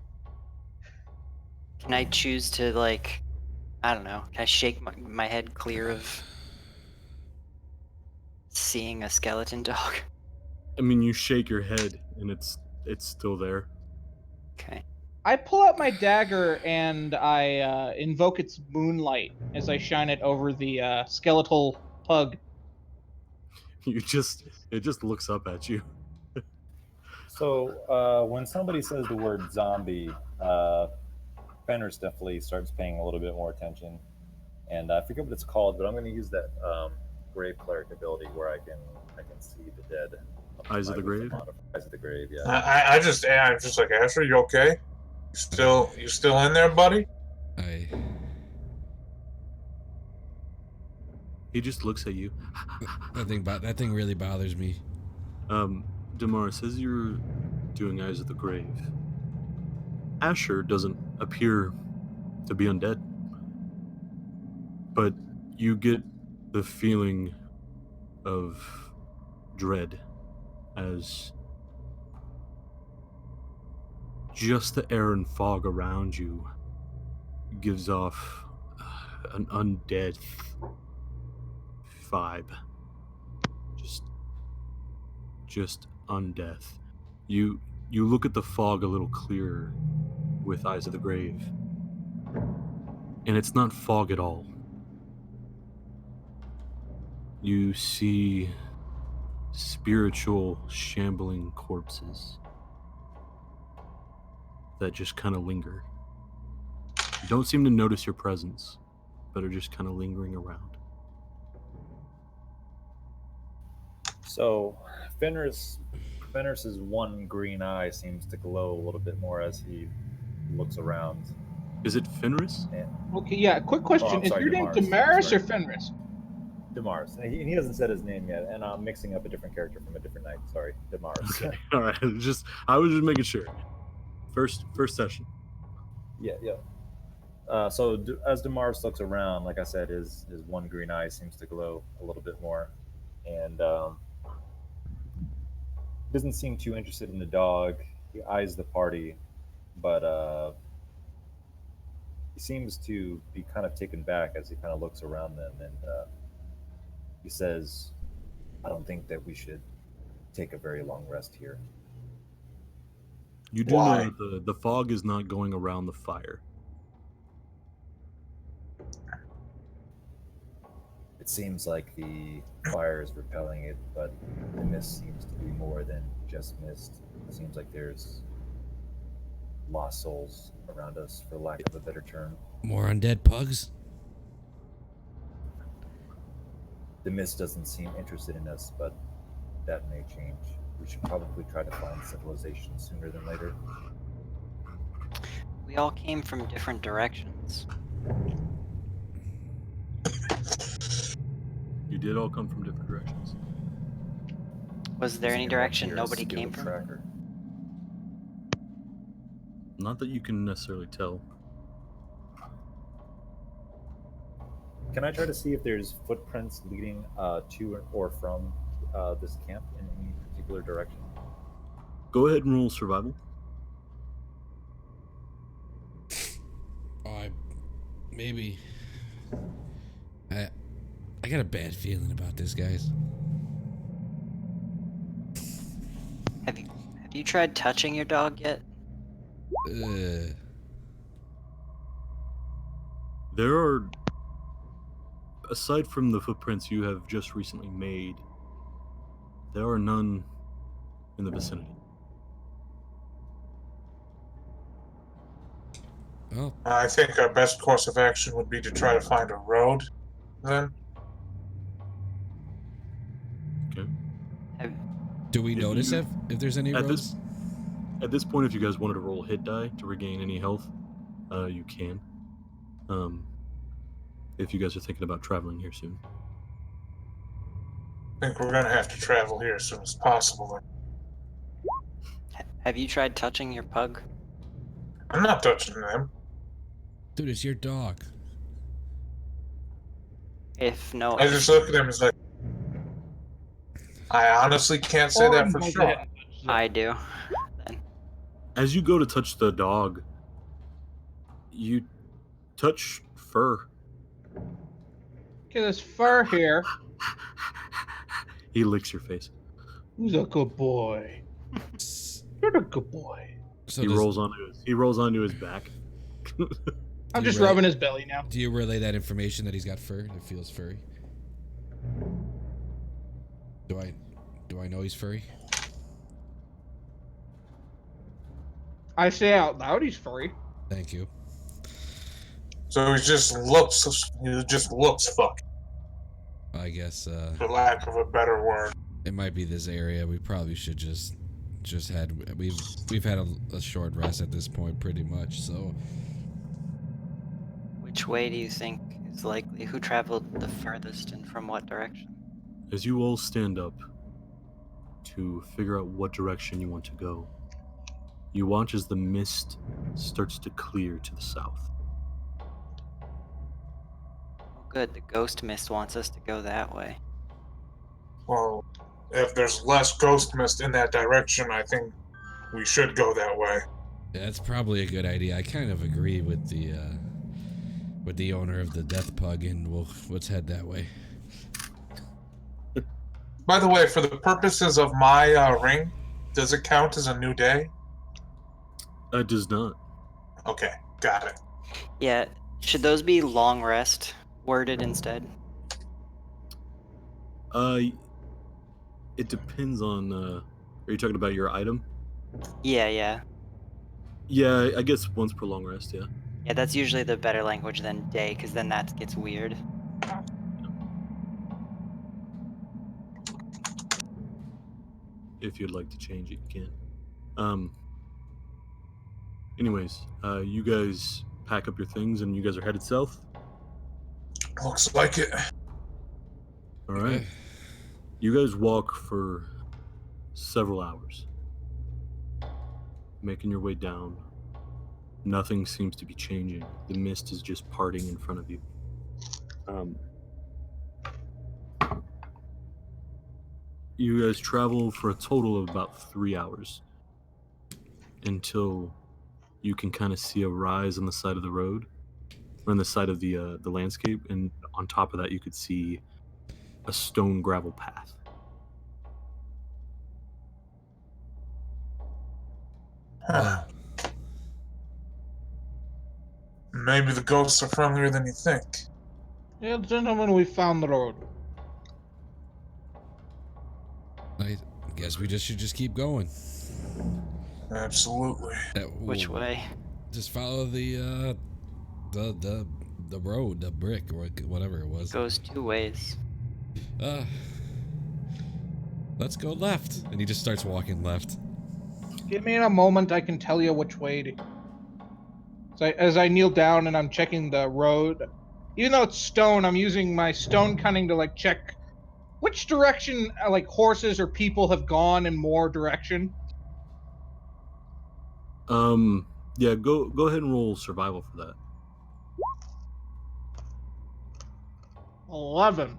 Can I choose to, like, I don't know, can I shake my head clear of seeing a skeleton dog? I mean, you shake your head, and it's still there. Okay. I pull out my dagger and I invoke its moonlight as I shine it over the skeletal pug. It just looks up at you. So when somebody says the word zombie, Fenris definitely starts paying a little bit more attention. And I forget what it's called, but I'm going to use that grave cleric ability where I can see the dead. Eyes of the grave? Eyes of the grave, yeah. I'm just like, Asher, you okay? You still in there, buddy? He just looks at you. That thing really bothers me. Damaris, as you're doing Eyes of the Grave, Asher doesn't appear to be undead, but you get the feeling of dread as just the air and fog around you gives off an undead vibe. Just undeath. You look at the fog a little clearer with Eyes of the Grave, and it's not fog at all. You see spiritual shambling corpses that just kind of linger. You don't seem to notice your presence, but are just kind of lingering around. So Fenris's one green eye seems to glow a little bit more as he looks around. Is it Fenris? Okay, yeah. Quick question: I'm is sorry, your name Damaris. Damaris Sorry. or Fenris? Damaris. He hasn't said his name yet, and I'm mixing up a different character from a different night. Sorry, Damaris. Okay, all right. I was just making sure. First session. Yeah. So as Damaris looks around, like I said, his one green eye seems to glow a little bit more, and doesn't seem too interested in the dog. He eyes the party, but he seems to be kind of taken back as he kind of looks around them, and he says, "I don't think that we should take a very long rest here." You do Why? know that the fog is not going around the fire. It seems like the fire is repelling it, but the mist seems to be more than just mist. It seems like there's lost souls around us, for lack of a better term. More undead pugs? The mist doesn't seem interested in us, but that may change. We should probably try to find civilization sooner than later. We all came from different directions. You did all come from different directions. Was there any Using a direction lucky or a nobody came skilled from? tracker. Not that you can necessarily tell. Can I try to see if there's footprints leading to or from this camp in any particular direction? Go ahead and roll survival. Maybe. I got a bad feeling about this, guys. Have you tried touching your dog yet? There are, aside from the footprints you have just recently made, there are none in the vicinity. Well, I think our best course of action would be to try to find a road, then. Okay. do we If notice you- if there's any at roads? At this point, if you guys wanted to roll a hit die to regain any health, you can. If you guys are thinking about traveling here soon. I think we're gonna have to travel here as soon as possible. Have you tried touching your pug? I'm not touching them. Dude, it's your dog. If no, I just look at him as like, I honestly can't say that for knows sure. ahead. I do. Then As you go to touch the dog, you touch fur. Okay, there's fur here. He licks your face. Who's a good boy? S- You're a good boy. So He does, rolls onto his back. I'm Do you just relay- rubbing his belly now. do you relay that information that he's got fur? It feels furry. Do I know he's furry? I say out loud he's furry. Thank you. So he just looks fucking, I guess for lack of a better word. it might be this area. We probably should just had we've had a short rest at this point, pretty much. So which way do you think is likely? Who traveled the furthest and from what direction? As you all stand up to figure out what direction you want to go, you watch as the mist starts to clear to the south. Oh, good. The ghost mist wants us to go that way. Well, if there's less ghost mist in that direction, I think we should go that way. that's probably a good idea. I kind of agree with the owner of the Death Pug, and let's head that way. By the way, for the purposes of my ring, does it count as a new day? It does not. Okay, got it. Yeah. Should those be long rest worded instead? It depends on. Are you talking about your item? Yeah. Yeah, I guess once per long rest. Yeah. Yeah, that's usually the better language than day, because then that gets weird. If you'd like to change it, you can. Anyways, you guys pack up your things and you guys are headed south. Looks like it. All right. You guys walk for several hours, making your way down. Nothing seems to be changing. The mist is just parting in front of you. You guys travel for a total of about 3 hours until you can kind of see a rise on the side of the road, or on the side of the landscape, and on top of that, you could see a stone gravel path. Well, Maybe the ghosts are friendlier than you think. Yeah, gentlemen, we found the road. I guess we should just keep going. Absolutely. Which way? Just follow the road, the brick, or whatever it was. Goes two ways. Let's go left. And he just starts walking left. Give me a moment, I can tell you which way to. So as I kneel down and I'm checking the road, even though it's stone, I'm using my stone cunning to like check which direction like horses or people have gone in more direction. Yeah, go ahead and roll survival for that. 11.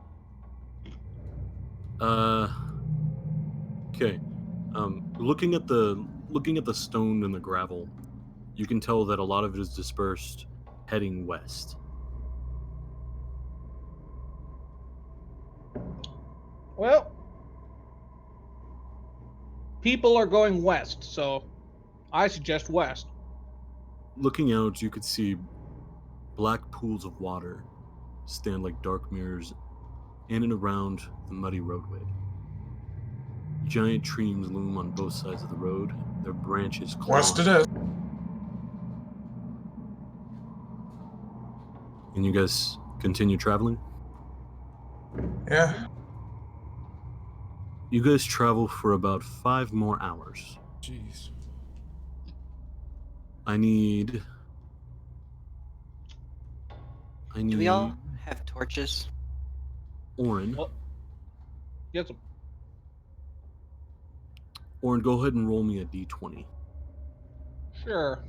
Okay. Looking at the stone and the gravel, you can tell that a lot of it is dispersed heading west. Well, people are going west, so I suggest west. Looking out, you could see black pools of water stand like dark mirrors in and around the muddy roadway. Giant trees loom on both sides of the road, their branches West it clawing. is. And you guys continue traveling? Yeah. You guys travel for about 5 more hours. Jeez. I need Do we all have torches? Orin. Well, yes. Orin, go ahead and roll me a d20. Sure.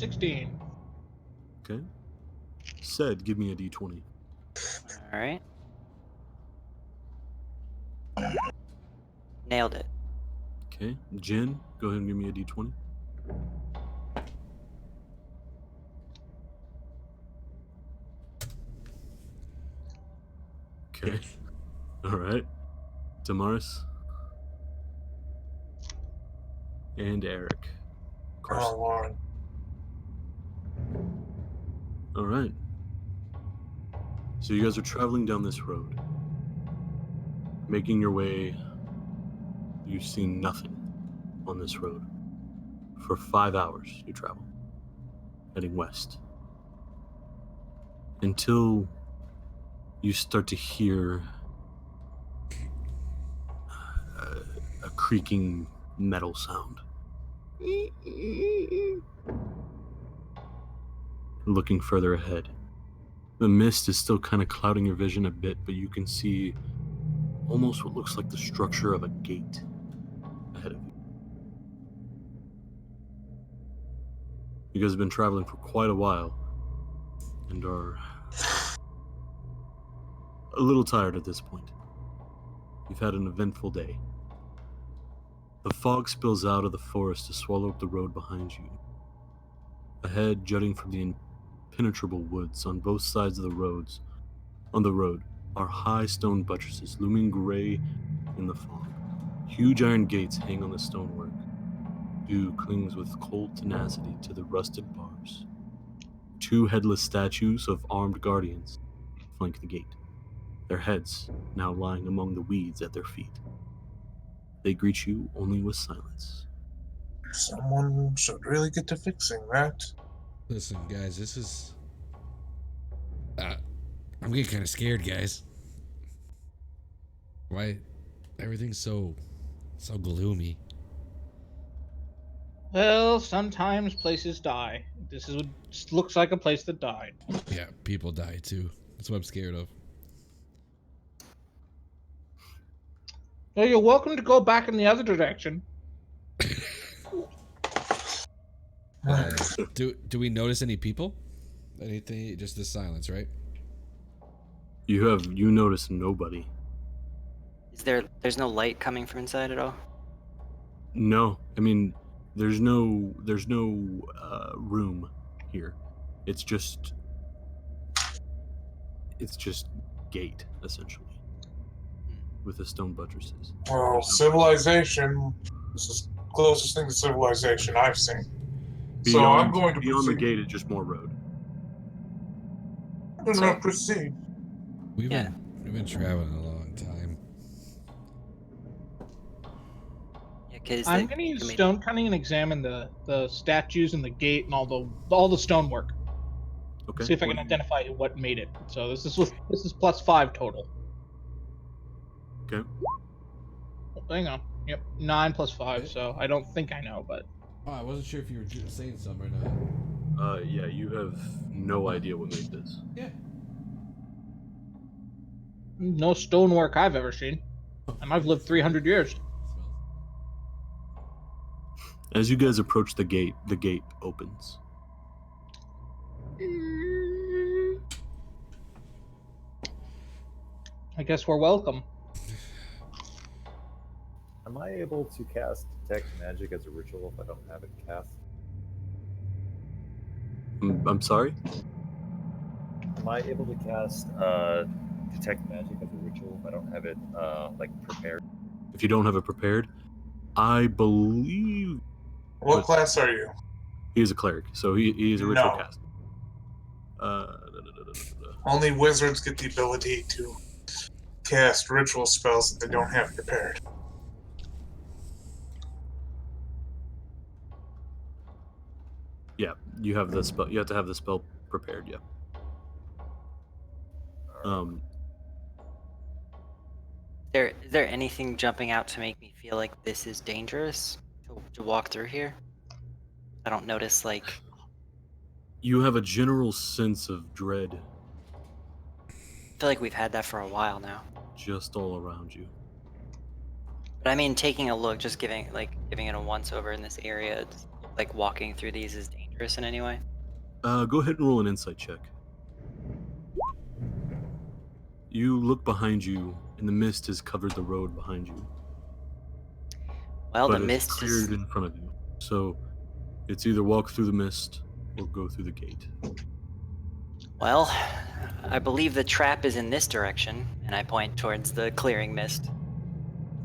16. Okay. Said, give me a d20. All right. Nailed it. Okay. Jin, go ahead and give me a d20. Okay. All right. Damaris. And Eric. Oh, Carson. Lord. All right. So you guys are traveling down this road. Making your way. You've seen nothing on this road. For 5 hours you travel. Heading west. Until you start to hear a creaking metal sound. Looking further ahead. The mist is still kind of clouding your vision a bit, but you can see almost what looks like the structure of a gate ahead of you. You guys have been traveling for quite a while and are a little tired at this point. You've had an eventful day. The fog spills out of the forest to swallow up the road behind you. Ahead, jutting from the impenetrable woods on both sides of the road, are high stone buttresses looming gray in the fog. Huge iron gates hang on the stonework. Dew clings with cold tenacity to the rusted bars. 2 headless statues of armed guardians flank the gate, their heads now lying among the weeds at their feet. They greet you only with silence. Someone should really get to fixing that. Listen, guys, this is. I'm getting kind of scared, guys. Why? Everything's so gloomy. Well, sometimes places die. This looks like a place that died. Yeah, people die too. That's what I'm scared of. Well, you're welcome to go back in the other direction. Do we notice any people? Anything? Just the silence, right? You notice nobody. There's no light coming from inside at all? No, I mean, there's no room here. It's just gate essentially, with the stone buttresses. Well, civilization. This is the closest thing to civilization I've seen. So I'm going to beyond the proceed. gate is just more road. I'm going to proceed. We've Yeah. been traveling a long time. Yeah, because I'm gonna use stone cunning and examine the statues and the gate and all the stonework. Okay. See if I can identify what made it. So this is plus 5 total. Okay. Oh, hang on. Yep, 9 plus 5. So I don't think I know, but Oh, I wasn't sure if you were saying something or not. Yeah, you have no idea what made this. Yeah. no stonework I've ever seen, and I've lived 300 years. As you guys approach the gate opens. I guess we're welcome. Am I able to cast Detect Magic as a ritual if I don't have it cast? I'm sorry? Am I able to cast Detect Magic as a ritual if I don't have it prepared? If you don't have it prepared, I believe What class are you? he is a cleric, so he is a ritual No. caster. Only wizards get the ability to cast ritual spells that they don't have prepared. Yeah, you have the spell. You have to have the spell prepared. Yeah. Is there anything jumping out to make me feel like this is dangerous to walk through here? I don't notice like. You have a general sense of dread I feel like we've had that for a while now. just all around you. But I mean, taking a look, just giving it a once over in this area, it's like walking through these is dangerous. dangerous in any way? Go ahead and roll an insight check. You look behind you, and the mist has covered the road behind you. Well, but the it's mist cleared is. in front of you. So it's either walk through the mist or go through the gate. Well, I believe the trap is in this direction, and I point towards the clearing mist.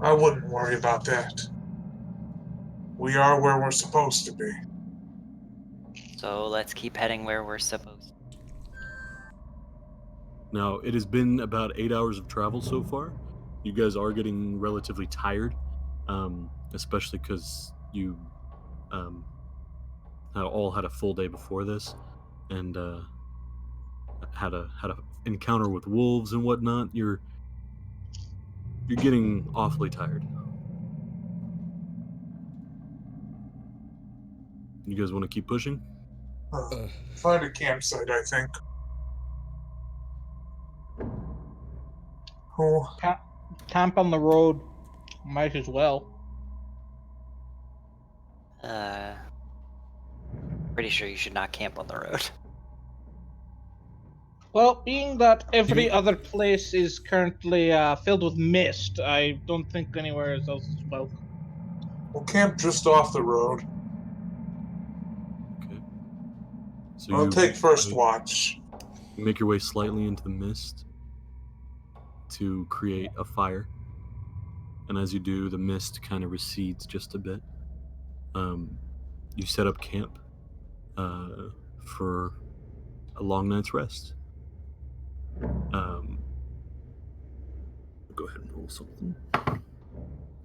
I wouldn't worry about that. We are where we're supposed to be. So let's keep heading where we're supposed to. Now, it has been about 8 hours of travel so far. You guys are getting relatively tired, especially because you all had a full day before this, and had a encounter with wolves and whatnot. You're getting awfully tired. You guys want to keep pushing? Find a campsite, I think. Oh, Camp on the road. Might as well. Pretty sure you should not camp on the road. Well, being that every You- other place is currently filled with mist, I don't think anywhere else is welcome. we'll camp just off the road. Okay. So I'll you take first watch. make your way slightly into the mist to create a fire. And as you do, the mist kind of recedes just a bit. You set up camp for a long night's rest. Go ahead and roll something.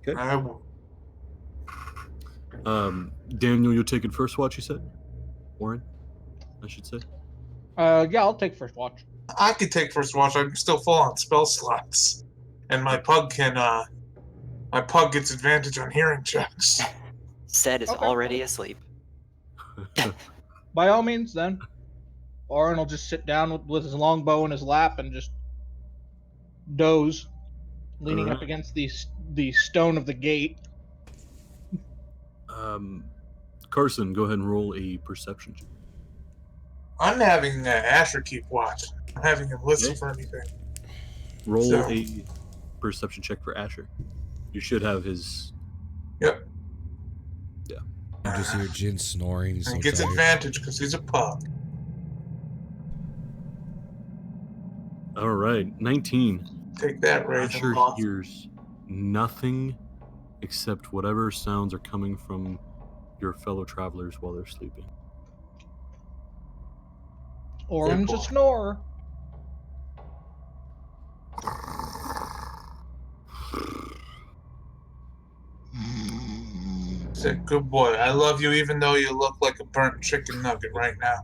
Okay. I will. Daniel, you're taking first watch, you said? Warren, I should say. Yeah, I'll take first watch. I could take first watch. I'm still full on spell slots, and my pug can. My pug gets advantage on hearing checks. Sed is Okay. already asleep. By all means, then. Orin will just sit down with his longbow in his lap and just doze, leaning up Alright. against the stone of the gate. Carson, go ahead and roll a perception check. I'm having Asher keep watch. I'm having him listen Okay. for anything. Roll So- a perception check for Asher. You should have his. Yep. You just hear Jin snoring. He's And so he gets tired. advantage because he's a pug. All right, 19. Take that, Asher Raven. hears nothing except whatever sounds are coming from your fellow travelers while they're sleeping. Orin's a boy. snorer. Said, good boy. I love you even though you look like a burnt chicken nugget right now.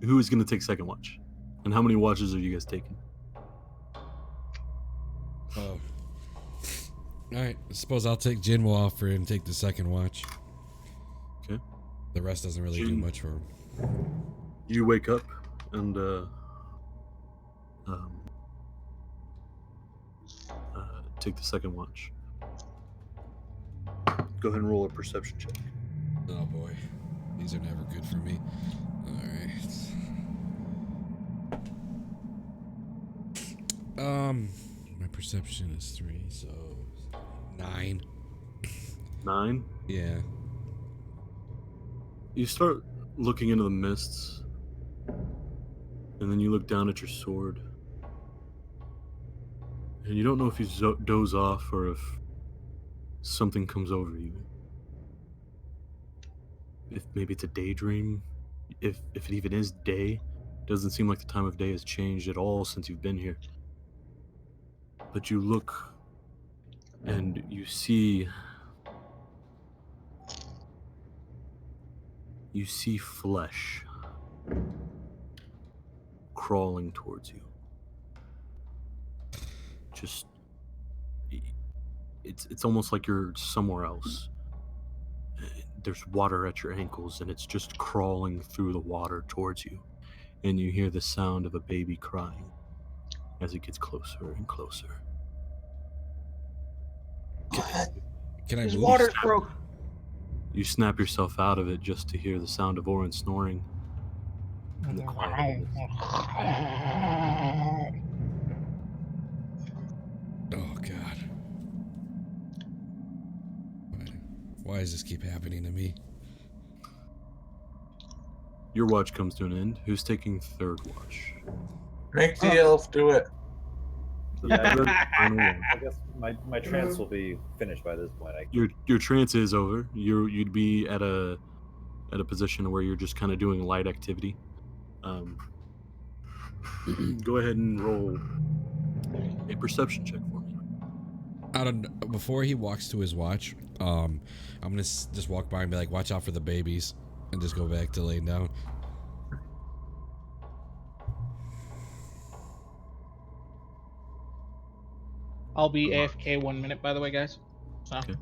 Who is going to take second watch? And how many watches are you guys taking? Oh. Alright, I suppose I'll take Jin will offer and take the second watch. Okay. The rest doesn't really do Jin. much for him. You wake up and take the second watch. Go ahead and roll a perception check. Oh boy. These are never good for me. Alright. My perception is 3, so 9. 9. Yeah. You start looking into the mists, and then you look down at your sword, and you don't know if you doze off or if something comes over you. If maybe it's a daydream, if it even is day, doesn't seem like the time of day has changed at all since you've been here. But you look, and you see flesh crawling towards you. Just, it's almost like you're somewhere else. There's water at your ankles, and it's just crawling through the water towards you. And you hear the sound of a baby crying as it gets closer and closer. Can I His move? water's broke. You snap yourself out of it just to hear the sound of Orin snoring in the quiet of this. Oh God. Why does this keep happening to me? Your watch comes to an end. Who's taking third watch? Make the elf do it. The Yeah, third and final one. I guess my trance will be finished by this point. Your trance is over. You'd be at a position where you're just kind of doing light activity. Go ahead and roll a perception check for me. Before he walks to his watch, I'm gonna just walk by and be like, "Watch out for the babies," and just go back to laying down. I'll be AFK 1 minute, by the way, guys. So. Okay.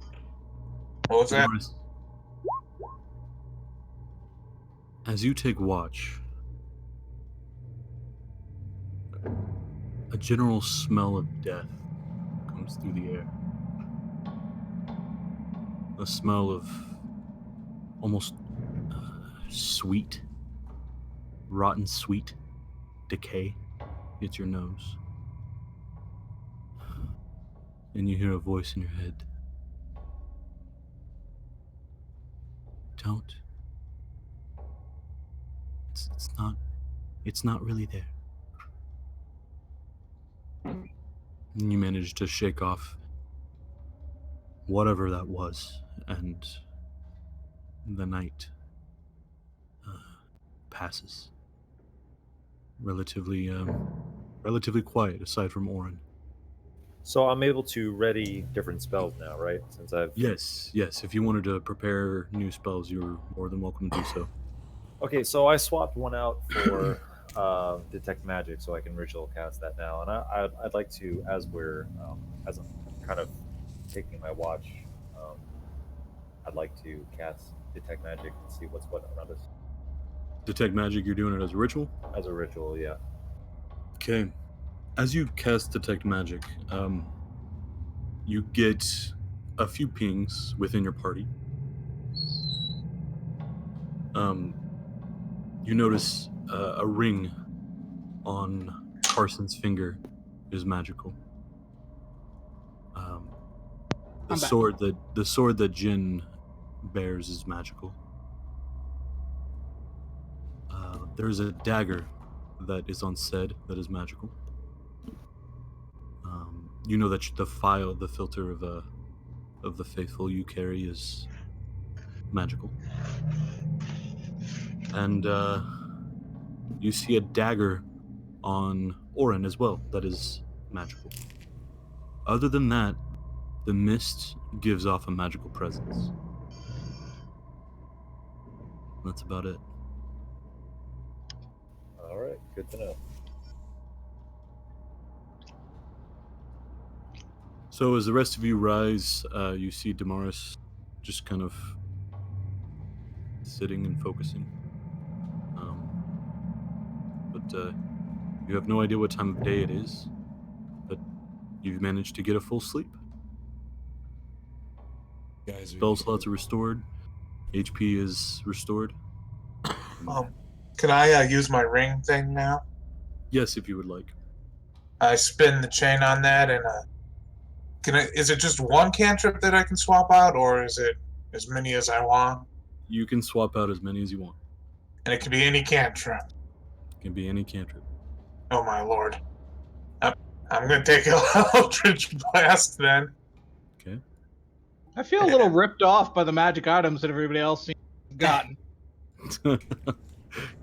What was that? Damaris, as you take watch, a general smell of death comes through the air. A smell of almost sweet, rotten sweet decay hits your nose. And you hear a voice in your head. Don't. It's not really there. And you manage to shake off whatever that was, and the night passes. Relatively quiet, aside from Orin. So I'm able to ready different spells now, right? Since I've Yes. If you wanted to prepare new spells, you're more than welcome to do so. Okay, so I swapped one out for detect magic, so I can ritual cast that now. And I'd like to, as I'm kind of taking my watch, I'd like to cast detect magic and see what's what around us. Detect magic, you're doing it as a ritual? As a ritual, yeah. Okay. As you cast detect magic, you get a few pings within your party. You notice a ring on Carson's finger is magical. The sword that Jin bears is magical. There's a dagger that is on Sed that is magical. You know that the filter of the faithful you carry is magical. And you see a dagger on Orin as well that is magical. Other than that, the mist gives off a magical presence. That's about it. All right, good to know. So as the rest of you rise, you see Damaris just kind of sitting and focusing. But you have no idea what time of day it is, but you've managed to get a full sleep. Guys, Spell slots are restored. HP is restored. Can I use my ring thing now? Yes, if you would like. I spin the chain on that, and is it just one cantrip that I can swap out, or is it as many as I want? You can swap out as many as you want. And it can be any cantrip. It can be any cantrip. Oh my lord! I'm gonna take a Eldritch Blast then. Okay. I feel a little ripped off by the magic items that everybody else seems to have gotten.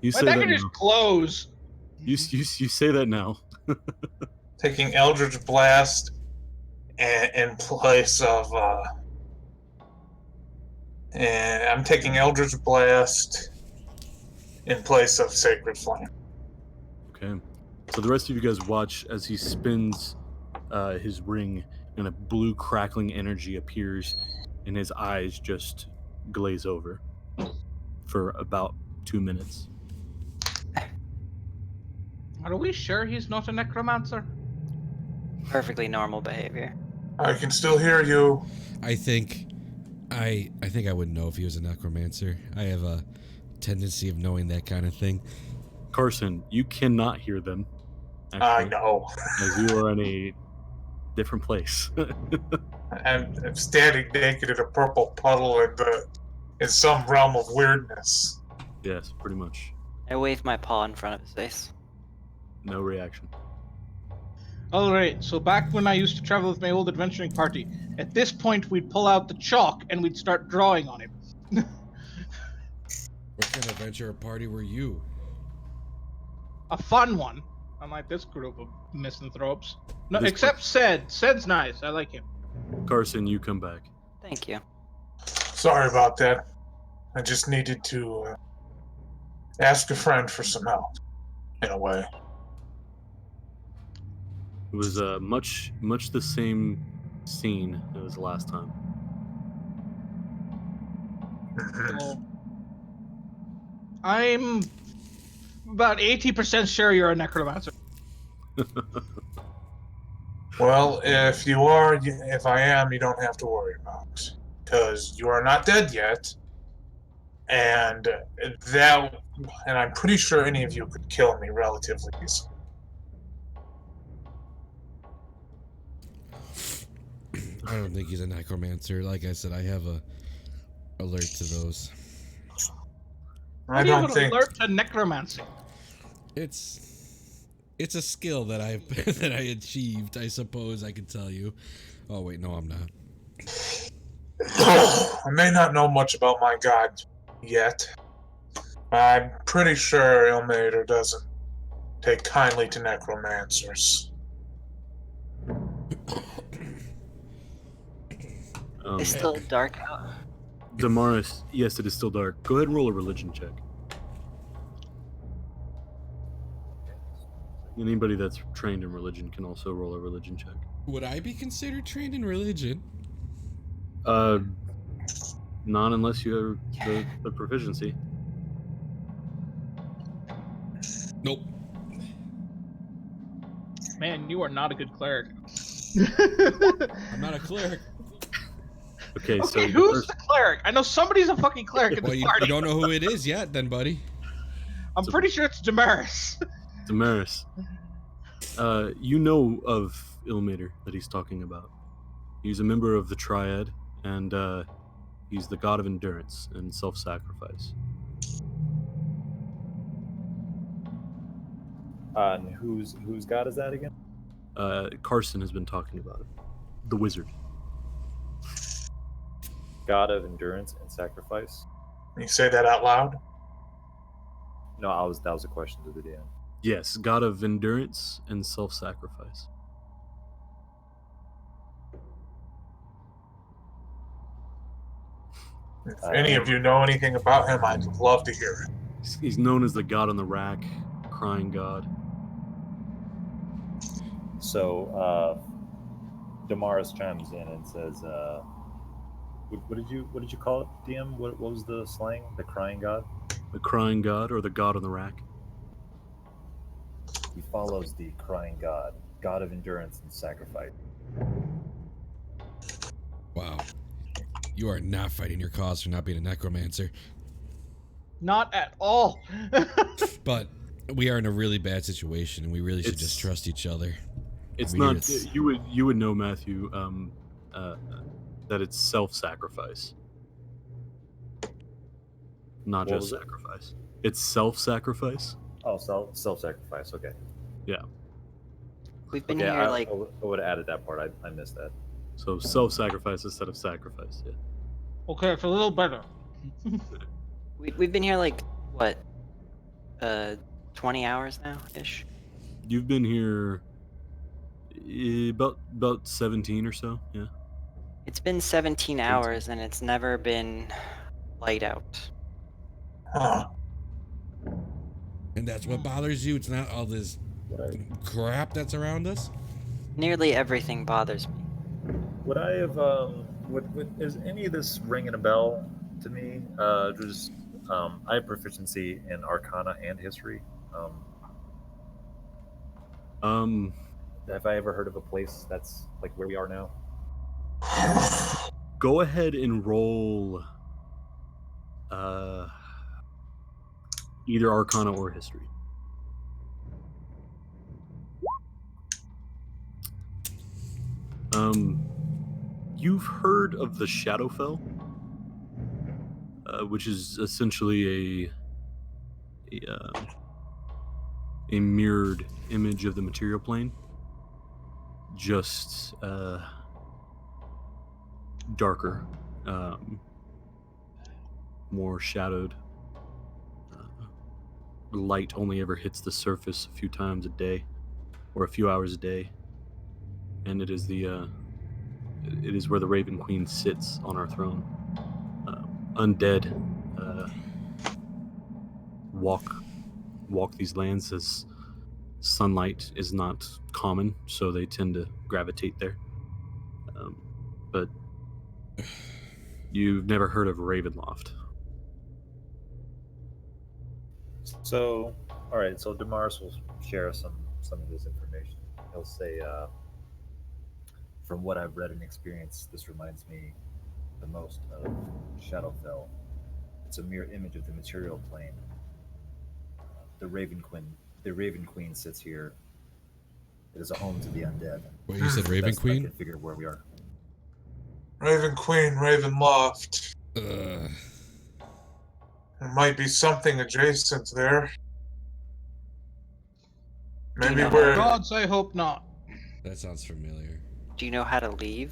You My say deck that can just now. close. You say that now. Taking Eldritch Blast in place of. And I'm taking Eldritch Blast in place of Sacred Flame. Okay. So the rest of you guys watch as he spins his ring, and a blue crackling energy appears, and his eyes just glaze over for about 2 minutes. Are we sure he's not a necromancer? Perfectly normal behavior. I can still hear you. I think I think I would know if he was a necromancer. I have a tendency of knowing that kind of thing. Carson, you cannot hear them. I know. As you are in a different place. I'm standing naked in a purple puddle in some realm of weirdness. Yes, pretty much. I wave my paw in front of his face. No reaction. All right, so back when I used to travel with my old adventuring party, at this point we'd pull out the chalk and we'd start drawing on him. What kind of adventure party were you? A fun one, unlike this group of misanthropes. No, This except Sed. Sed's nice. I like him. Carson, you come back. Thank you. Sorry about that. I just needed to ask a friend for some help, in a way. It was much the same scene as last time. So, I'm about 80% sure you're a necromancer. Well, if I am, you don't have to worry about it. Because you are not dead yet. And I'm pretty sure any of you could kill me relatively easily. I don't think he's a necromancer. Like I said, I have a alert to those. How I do you don't have an think. alert to necromancy? It's a skill that I that I achieved. I suppose I could tell you. Oh wait, no, I'm not. I may not know much about my god yet. I'm pretty sure Ilmater doesn't take kindly to necromancers. It's still dark out. Damaris, yes, it is still dark. Go ahead and roll a religion check. Anybody that's trained in religion can also roll a religion check. Would I be considered trained in religion? Not unless you have the proficiency. Nope. Man, you are not a good cleric. I'm not a cleric. Okay, so Okay, who's the cleric? I know somebody's a fucking cleric in Well, this you party. don't know who it is yet, then, buddy. I'm pretty sure it's Damaris. Damaris. You know of Ilmater that he's talking about. He's a member of the Triad, and he's the god of endurance and self-sacrifice. And whose god is that again? Carson has been talking about it. The wizard. God of endurance and sacrifice. Can you say that out loud? No, that was a question to the DM. Yes, god of endurance and self-sacrifice. If any of you know anything about him, I'd love to hear it. He's known as the god on the rack, crying god. So Damaris chimes in and says, what did you call it, DM? What was the slang? The crying god? The crying god, or the god on the rack. He follows the crying god, god of endurance and sacrifice. Wow. You are not fighting your cause for not being a necromancer. Not at all. But we are in a really bad situation, and we really should It's- just trust each other. It's I mean, not. it's- You would know, Matthew, that it's self-sacrifice, not What just was it? sacrifice. It's self-sacrifice. Oh, self-sacrifice. Okay. We've been Okay, here I like would have added that part. I missed that. So self-sacrifice instead of sacrifice. Yeah. Okay, it's a little better. we've been here like what, 20 hours now ish. You've been here about 17 or so. Yeah. It's been 17 hours and it's never been light out. Huh. And that's what bothers you? It's not all this crap that's around us? Nearly everything bothers me. Would I have is any of this ringing a bell to me? I have proficiency in Arcana and History. Have I ever heard of a place that's like where we are now? Go ahead and roll either Arcana or History. You've heard of the Shadowfell, which is essentially a mirrored image of the material plane, just darker, more shadowed. Light only ever hits the surface a few times a day, or a few hours a day, and it is where the Raven Queen sits on our throne. Undead walk these lands as sunlight is not common, so they tend to gravitate there. But you've never heard of Ravenloft. So, all right. So Damaris will share some of this information. He'll say, from what I've read and experienced, this reminds me the most of Shadowfell. It's a mirror image of the material plane. The Raven Queen sits here. It is a home to the undead. What, you said Raven Best I Queen? can figure where we are. Raven Queen, Raven Loft. Uh, There might be something adjacent there. Do you Maybe know how we're. Gods, I hope not. that sounds familiar. Do you know how to leave?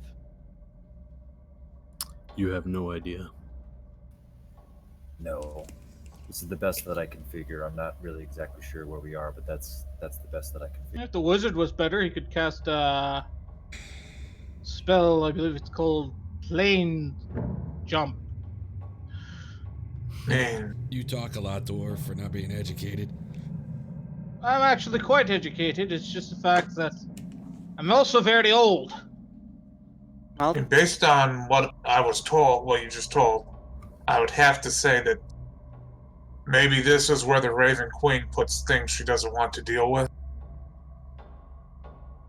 You have no idea. No, this is the best that I can figure. I'm not really exactly sure where we are, but that's the best that I can figure. If the wizard was better, he could cast a spell. I believe it's called Plane Jump. Man, You talk a lot, dwarf, for not being educated. I'm actually quite educated. It's just the fact that I'm also very old. Well, and based on what I was told, what you just told, I would have to say that maybe this is where the Raven Queen puts things she doesn't want to deal with.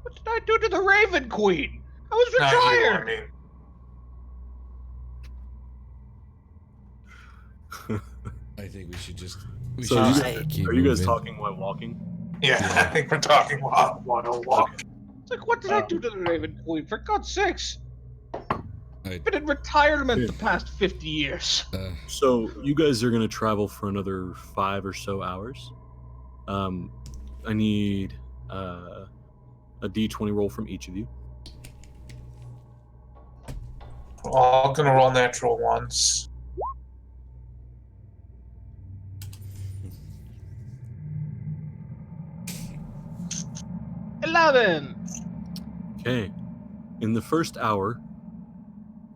What did I do to the Raven Queen? I was Not you, I retired. mean. I think we should just. So you- keep are you guys moving. talking while walking? Yeah, I think we're talking while on walk. It's like, what did I do to the Raven Queen? For God's sakes! I- I've been in retirement Yeah. the past 50 years. So you guys are going to travel for another 5 or so hours. I need a d20 roll from each of you. We're all gonna roll natural ones. $11. Okay. In the first hour,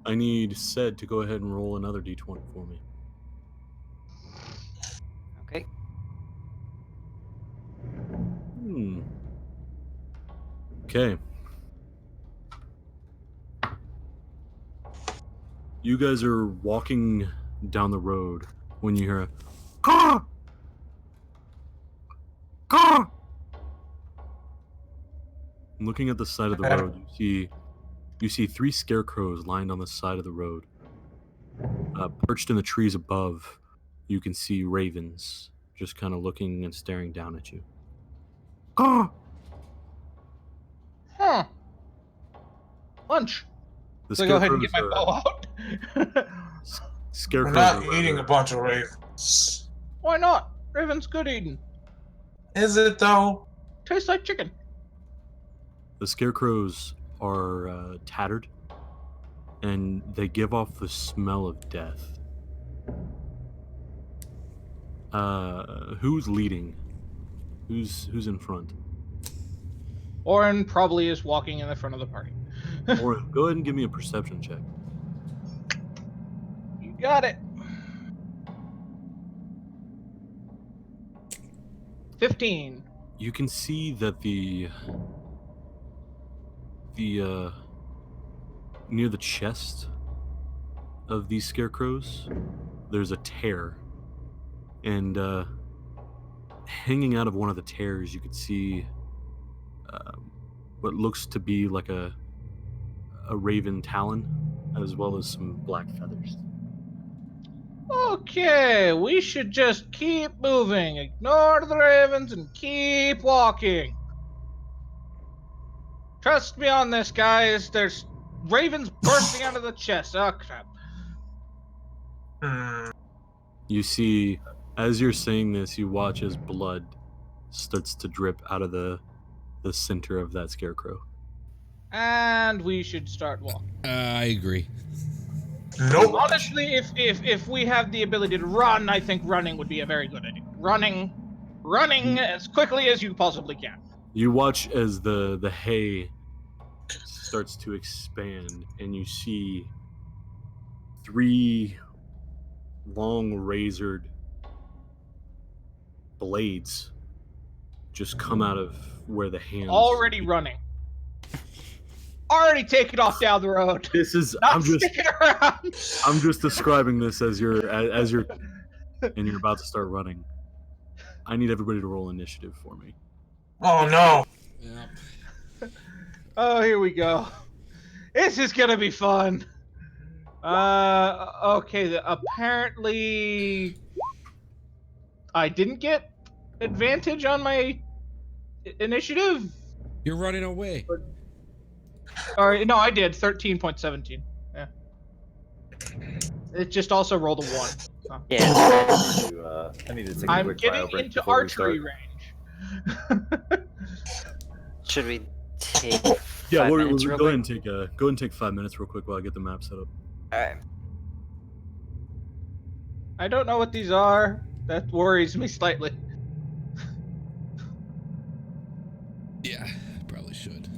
I need Sed to go ahead and roll another d20 for me. okay. Okay. You guys are walking down the road when you hear a caw! Caw! Looking at the side of the road, you see 3 scarecrows lined on the side of the road. Perched in the trees above, you can see ravens just kind of looking and staring down at you. Caw! Huh. Lunch. The So I go ahead and get my scarecrows bow out. We're scarecrows not are eating rather- a bunch of ravens. Why not? Raven's good eating. Is it though? Tastes like chicken. The scarecrows are tattered, and they give off the smell of death. Who's leading? Who's in front? Oren probably is walking in the front of the party. Or go ahead and give me a perception check. You got it. 15. You can see that the near the chest of these scarecrows, there's a tear, and hanging out of one of the tears, you could see what looks to be like a raven talon as well as some black feathers. Okay, we should just keep moving. Ignore the ravens and keep walking. Trust me on this, guys. There's ravens bursting out of the chest. Oh, crap. Hmm. You see, as you're saying this, you watch as blood starts to drip out of the center of that scarecrow. And we should start walking. I agree. Nope. Honestly, if we have the ability to run, I think running would be a very good idea. Running as quickly as you possibly can. You watch as the hay starts to expand, and you see 3 long razored blades just come out of where the hands. Already running. Already taking off down the road. This is. Not sticking around. I'm just describing this as you're and you're about to start running. I need everybody to roll initiative for me. Oh no. Yep. Oh, here we go. This is gonna be fun. Okay. Apparently, I didn't get advantage on my initiative. You're running away. Or no, I did 13.17. Yeah. It just also rolled a 1. So. Yeah. I need to take a I'm quick bio getting break into before we archery start. range. Should we take Yeah, 5 we'll minutes real go ahead quick? and take 5 minutes real quick while I get the map set up. All right. I don't know what these are. That worries me slightly. Yeah, probably should.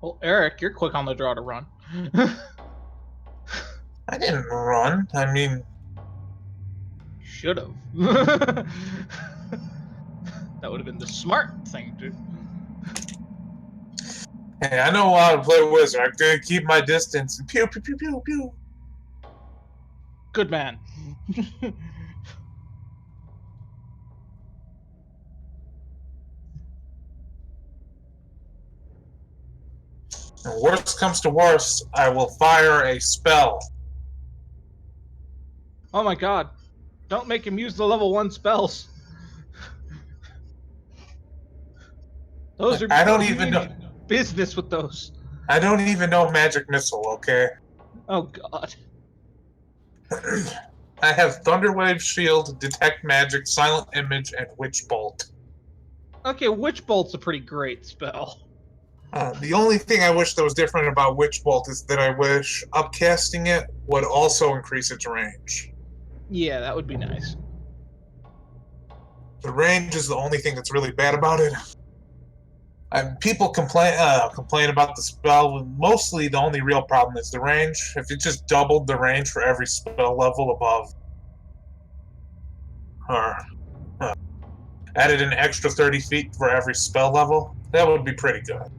Well, Eric, you're quick on the draw to run. I didn't run. I mean, Should have. That would have been the smart thing to. hey, I know how to play wizard. I'm gonna keep my distance. And pew pew pew pew pew. Good man. And worst comes to worst, I will fire a spell. Oh my god. Don't make him use the level 1 spells. Those are. I don't even know. Business with those. I don't even know magic missile. Okay. Oh god. I have Thunderwave Shield, Detect Magic, Silent Image, and Witch Bolt. Okay, Witch Bolt's a pretty great spell. The only thing I wish that was different about Witch Bolt is that I wish upcasting it would also increase its range. Yeah, that would be nice. The range is the only thing that's really bad about it. People complain about the spell. Mostly, the only real problem is the range. If it just doubled the range for every spell level above, or added an extra 30 feet for every spell level, that would be pretty good.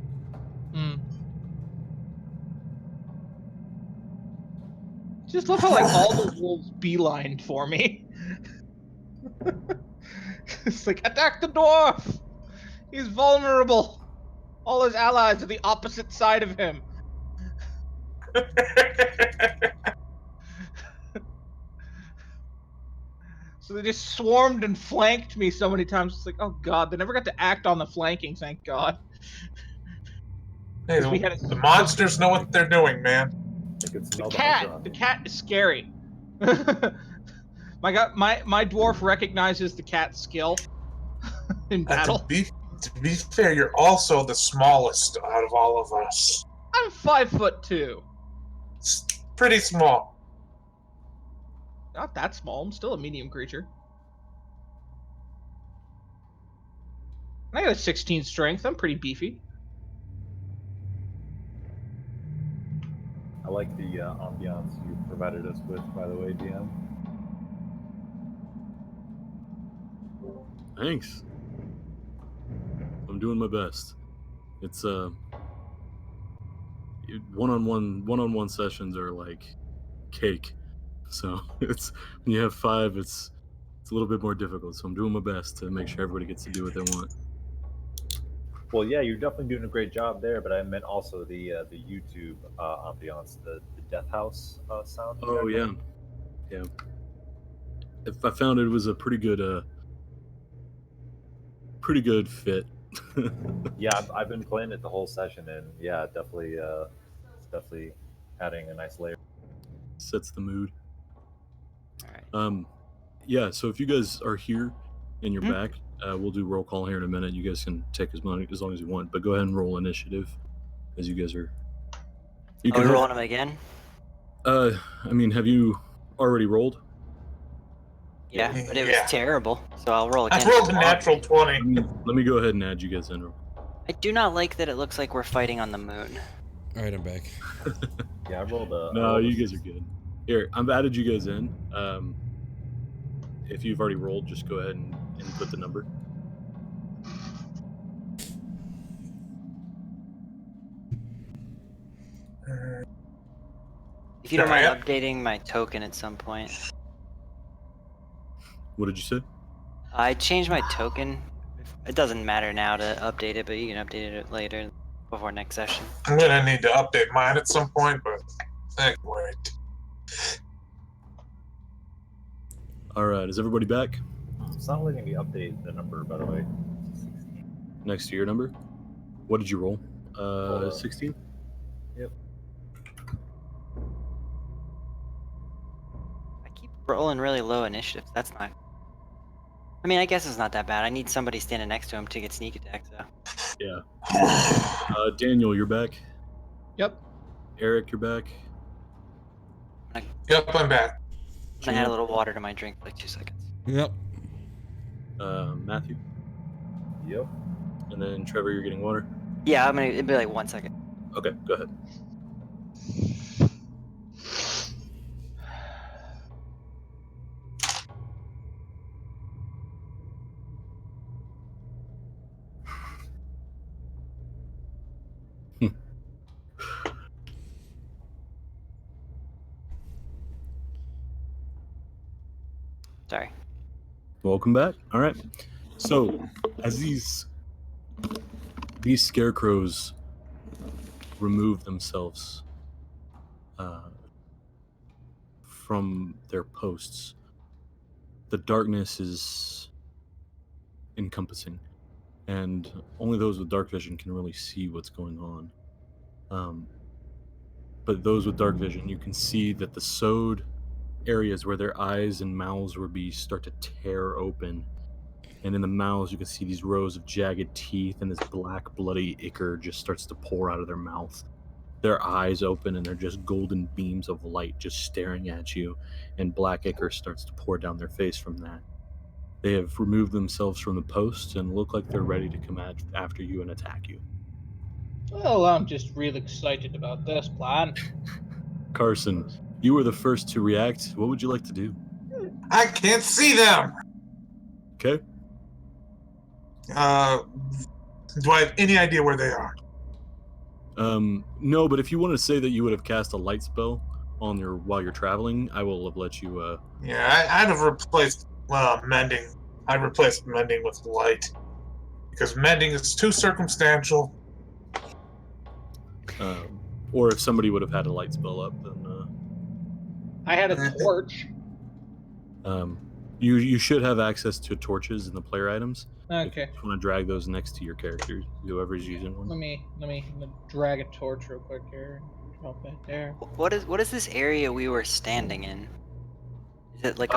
Just love how like all the wolves beelined for me. It's like, attack the dwarf! He's vulnerable. All his allies are the opposite side of him. So they just swarmed and flanked me so many times. It's like, oh god, they never got to act on the flanking, thank god. Hey, the monsters know what they're doing, man. The cat is scary. My dwarf recognizes the cat's skill in battle. To be fair, you're also the smallest out of all of us. I'm 5'2". It's pretty small. Not that small. I'm still a medium creature. I got a 16 strength. I'm pretty beefy. I like the ambiance you provided us with, by the way, DM. Thanks. I'm doing my best. It's one-on-one sessions are like cake. So it's when you have 5, it's a little bit more difficult. So I'm doing my best to make sure everybody gets to do what they want. Well, yeah, you're definitely doing a great job there, but I meant also the YouTube ambiance, the Death House sound. Oh yeah, yeah. If I found it was a pretty good fit. Yeah, I've been playing it the whole session, and yeah, definitely, it's definitely adding a nice layer. Sets the mood. All right. Yeah. So if you guys are here and you're Mhm. back, we'll do roll call here in a minute. You guys can take as long as you want, but go ahead and roll initiative as you guys are. You Are we can rolling them again? I mean, have you already rolled? Yeah, but it was Yeah. terrible. So I'll roll I again. rolled a natural 20. Let me go ahead and add you guys in. I do not like that it looks like we're fighting on the moon. All right, I'm back. Yeah, I rolled a. No, you guys are good. Here, I've added you guys in. If you've already rolled, just go ahead and input the number. If you don't mind Alright. updating my token at some point. What did you say? I changed my token. It doesn't matter now to update it, but you can update it later before next session. I'm gonna need to update mine at some point, but I can wait. All right, is everybody back? It's not letting me update the number, by the way. 16. Next to your number? What did you roll? Hold up. 16? Yep. I keep rolling really low initiatives. That's not. I mean, I guess it's not that bad. I need somebody standing next to him to get sneak attack, so. Yeah. Daniel, you're back. Yep. Eric, you're back. Yep, I'm back. I'm gonna add a little water to my drink for like 2 seconds. Yep. Matthew. Yep. And then Trevor, you're getting water. Yeah, it'll be like 1 second. Okay, go ahead. Sorry. Welcome back. All right. So, as these scarecrows remove themselves from their posts, the darkness is encompassing, and only those with dark vision can really see what's going on. But those with dark vision, you can see that the sewed areas where their eyes and mouths would be start to tear open, and in the mouths you can see these rows of jagged teeth, and this black bloody ichor just starts to pour out of their mouth. Their eyes open and they're just golden beams of light just staring at you, and black ichor starts to pour down their face from that. They have removed themselves from the post and look like they're ready to come after you and attack you. Well, I'm just real excited about this plan. Carson, you were the first to react. What would you like to do? I can't see them. Okay. Do I have any idea where they are? No, but if you want to say that you would have cast a light spell on while you're traveling, I will have let you. Yeah, I'd have replaced mending. I'd replace mending with light because mending is too circumstantial. Or if somebody would have had a light spell up, then I had a torch. you should have access to torches in the player items. Okay. If you just want to drag those next to your characters, whoever's using one. Let me drag a torch real quick here. Drop it there. What is this area we were standing in? Is it like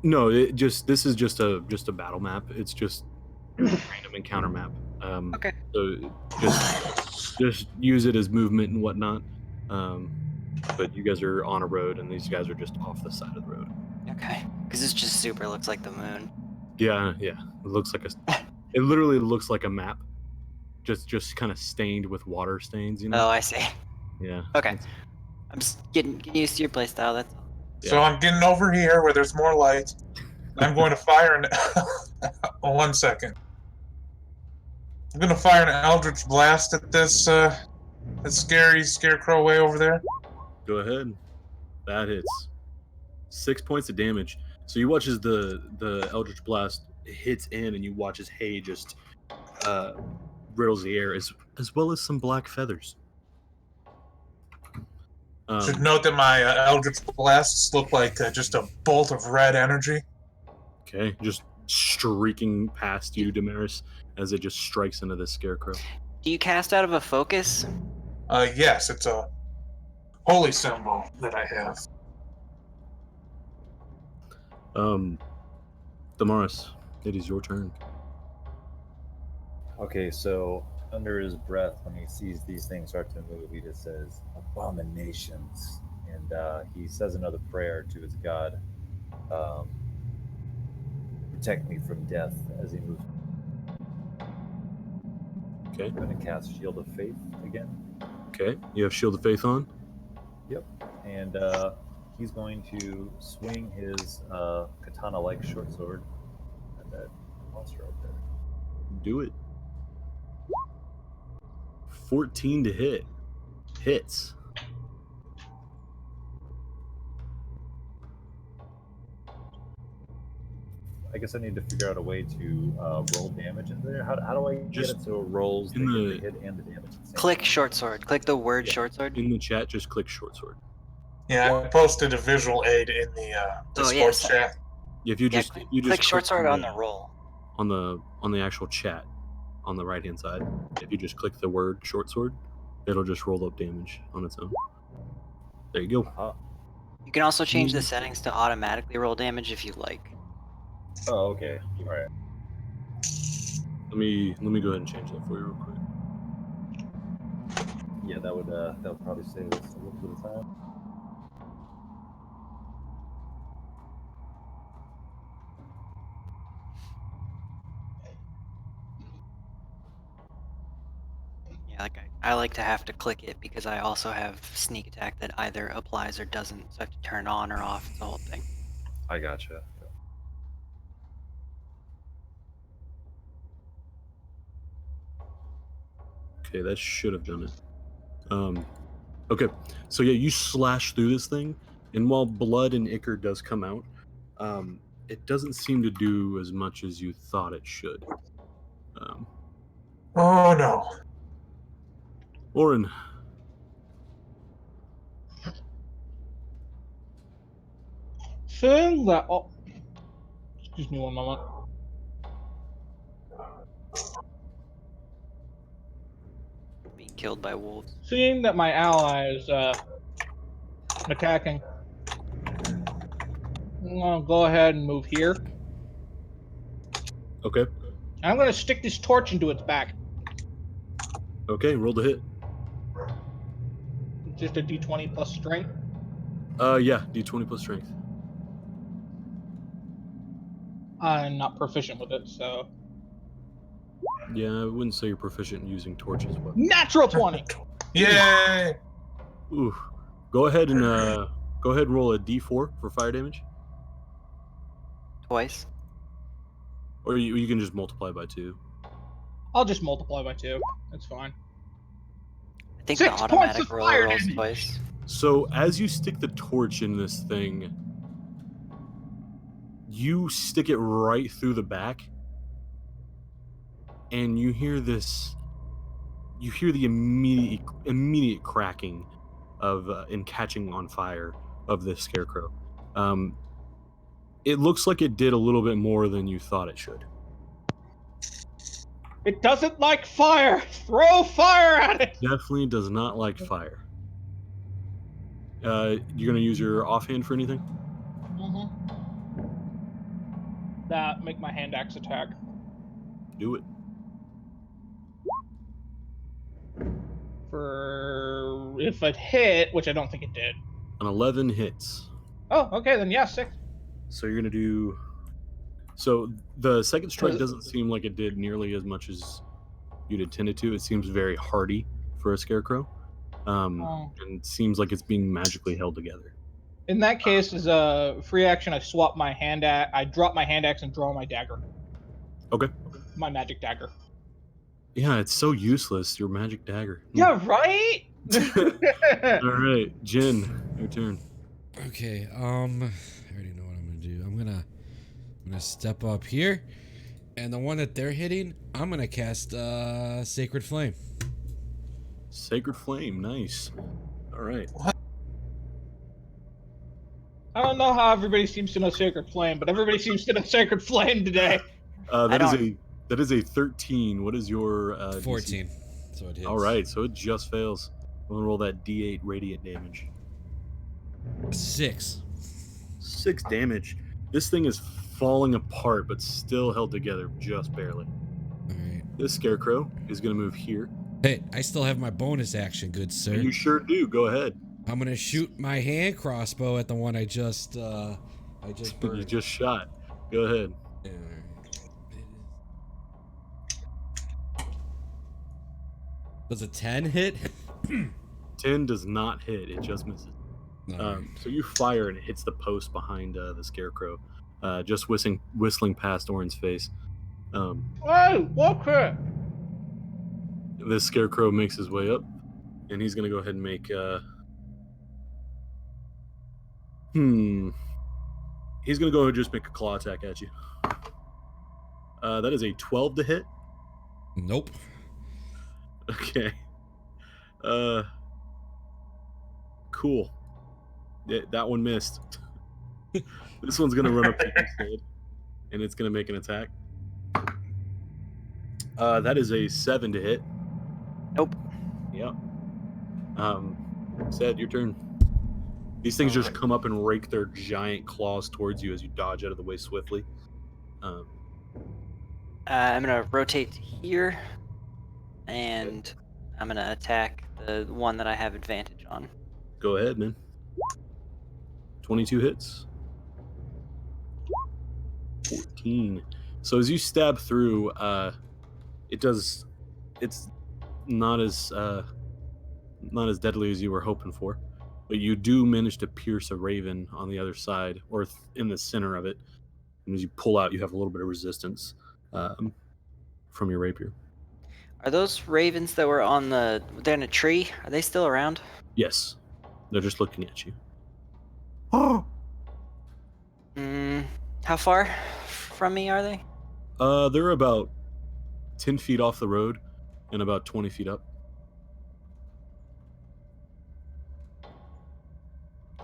No, this is just a battle map. It's just random encounter map. Okay. So just use it as movement and whatnot. But you guys are on a road, and these guys are just off the side of the road. Okay. Because this just super looks like the moon. Yeah. It looks like it literally looks like a map, just kind of stained with water stains. You know. Oh, I see. Yeah. Okay. It's- I'm just getting used to your playstyle. That's all. So I'm getting over here where there's more light. I'm going to fire an. 1 second. I'm going to fire an Eldritch Blast at this scary scarecrow way over there. Go ahead. That hits. 6 points of damage. So you watch as the Eldritch Blast hits in, and you watch as hay just riddles the air, as well as some black feathers. Should note that my Eldritch Blasts look like just a bolt of red energy. Okay, just streaking past you, Damaris, as it just strikes into this scarecrow. Do you cast out of a focus? Yes, it's a holy symbol that I have. Damaris, it is your turn. Okay, so under his breath, when he sees these things start to move, he just says, "Abominations," and he says another prayer to his god. Protect me from death as he moves. Okay. I'm going to cast Shield of Faith again. Okay, you have Shield of Faith on. Yep. And he's going to swing his katana-like short sword at that monster out there. Do it. 14 to hit. Hits. I guess I need to figure out a way to roll damage in there. How do I get Just it so it rolls the hit and the damage? At the same Click time? short sword. Click the word Yeah. short sword. In the chat, just click short sword. Yeah, I posted a visual aid in the Oh, Discord yes. chat. If you Yeah, just click short sword on the roll. on the actual chat on the right hand side, if you just click the word short sword, it'll just roll up damage on its own. There you go. Uh-huh. You can also change the settings to automatically roll damage if you like. Oh, okay. All right. Let me go ahead and change that for you real quick. Yeah, that would probably save us a little bit of time. Yeah, like I like to have to click it because I also have sneak attack that either applies or doesn't, so I have to turn on or off the whole thing. I gotcha. Okay, that should have done it. Okay, so yeah, you slash through this thing, and while blood and ichor does come out, it doesn't seem to do as much as you thought it should. Oh no. Oren, Saying that. Oh, excuse me one moment. Being killed by wolves. Seeing that my ally is attacking, I'm gonna go ahead and move here. okay, I'm gonna stick this torch into its back. roll the hit. Just a d20 plus strength. Yeah, d20 plus strength. I'm not proficient with it, so Yeah, I wouldn't say you're proficient in using torches, but natural 20. Yay! ooh, go ahead and roll a d4 for fire damage, Twice. or you can just multiply by 2. I'll just multiply by 2. That's fine. I think 6 the points automatic of roller fire rolls damage. twice. So as you stick the torch in this thing, you stick it right through the back, and you hear this. You hear the immediate cracking of and catching on fire of this scarecrow. It looks like it did a little bit more than you thought it should. It doesn't like fire. Throw fire at it. Definitely does not like fire. You're gonna use your offhand for anything? That make my hand axe attack. Do it. For if it hit, which I don't think it did. An 11 hits. Oh, okay, then yeah, 6. So you're gonna do. So the second strike doesn't seem like it did nearly as much as you'd intended to. It seems very hardy for a scarecrow, Oh. and seems like it's being magically held together. In that case, as a free action, I swap my hand axe. I drop my hand axe and draw my dagger. Okay. My magic dagger. Yeah, it's so useless. Your magic dagger. Yeah, right. All right, Jin, your turn. Okay, I already know what I'm gonna do. I'm gonna step up here, and the one that they're hitting, I'm gonna cast Sacred Flame. Sacred Flame, nice. All right. I don't know how everybody seems to know Sacred Flame, but everybody seems to know Sacred Flame today. That is a 13. What is your 14. DC? So it hits. All right, so it just fails. I'm gonna roll that D8 radiant damage. 6. 6 damage. This thing is falling apart, but still held together just barely. All right. This scarecrow is gonna move here. Hey, I still have my bonus action, good sir. You sure do. Go ahead. I'm gonna shoot my hand crossbow at the one I just burned. You just shot. Go ahead. Does a 10 hit? 10 does not hit. It just misses. Alright. So you fire and it hits the post behind the scarecrow, just whistling past Orin's face. Oh, Walker! This scarecrow makes his way up, and he's gonna go ahead and make. He's gonna go ahead and just make a claw attack at you. That is a 12 to hit. Nope. Okay. Cool. That one missed. This one's gonna run up to you instead, and it's gonna make an attack. That is a 7 to hit. Nope. Yep. Sad, your turn. These things just come up and rake their giant claws towards you as you dodge out of the way swiftly. I'm gonna rotate here, and I'm gonna attack the one that I have advantage on. Go ahead, man. 22 hits. 14. So as you stab through, it's not as deadly as you were hoping for, but you do manage to pierce a raven on the other side, or in the center of it. And as you pull out, you have a little bit of resistance from your rapier. Are those ravens that were they're in a tree? Are they still around? Yes, they're just looking at you. How far from me are they? They're about 10 feet off the road and about 20 feet up.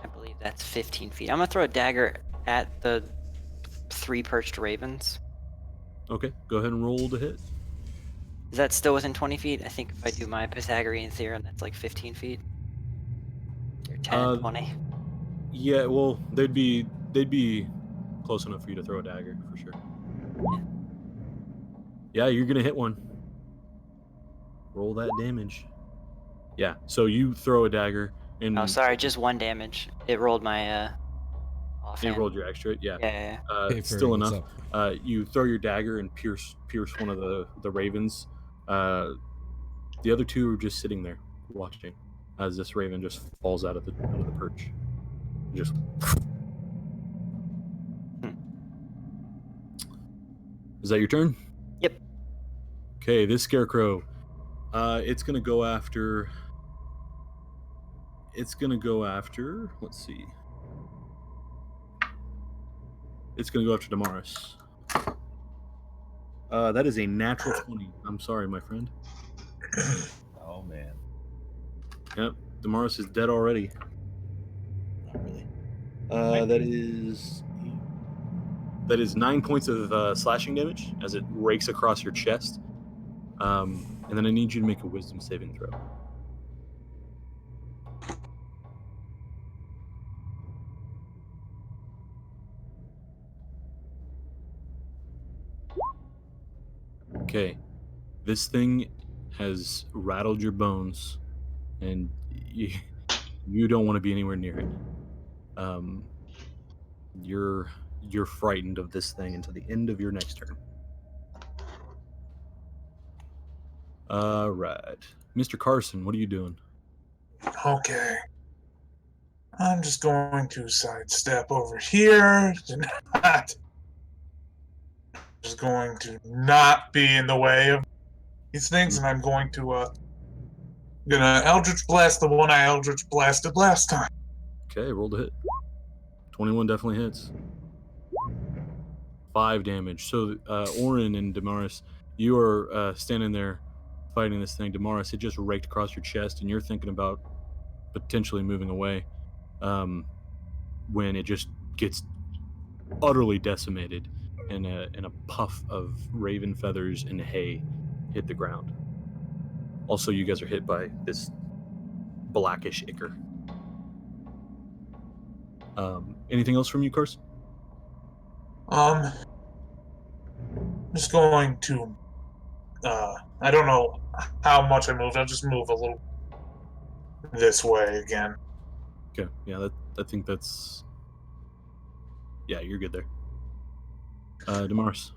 I believe that's 15 feet. I'm gonna throw a dagger at the 3 perched ravens. Okay, go ahead and roll to hit. Is that still within 20 feet? I think if I do my Pythagorean theorem, that's like 15 feet. Or 10, 20. Yeah, well, they'd be close enough for you to throw a dagger for sure. Yeah, you're gonna hit one. Roll that damage. Yeah, so you throw a dagger and Oh, sorry, just 1 damage. It rolled my offhand. you rolled your extra. Yeah. Yeah. Hey, Still Furry, what's enough. up? You throw your dagger and pierce one of the ravens. The other 2 are just sitting there watching as this raven just falls out of the perch. Just. Is that your turn? Yep. Okay, this scarecrow. It's gonna go after. Let's see. It's gonna go after Damaris. That is a natural 20. I'm sorry, my friend. Oh man. Yep, Damaris is dead already. Not really. That is 9 points of slashing damage as it rakes across your chest. And then I need you to make a wisdom saving throw. Okay. This thing has rattled your bones, and you don't want to be anywhere near it. You're frightened of this thing until the end of your next turn. All right, Mr. Carson, what are you doing? Okay. I'm just going to sidestep over here. Just going to not be in the way of these things, and I'm going to gonna Eldritch Blast the one I Eldritch Blasted last time. Okay, roll to hit. 21 definitely hits. 5 damage. So, Orin and Damaris, you are standing there fighting this thing. Damaris, it just raked across your chest, and you're thinking about potentially moving away when it just gets utterly decimated, and a puff of raven feathers and hay hit the ground. Also, you guys are hit by this blackish ichor. Anything else from you, Carson? Just going to I don't know how much I moved. I'll just move a little this way again. Okay, yeah, I think that's... Yeah, you're good there. Damaris.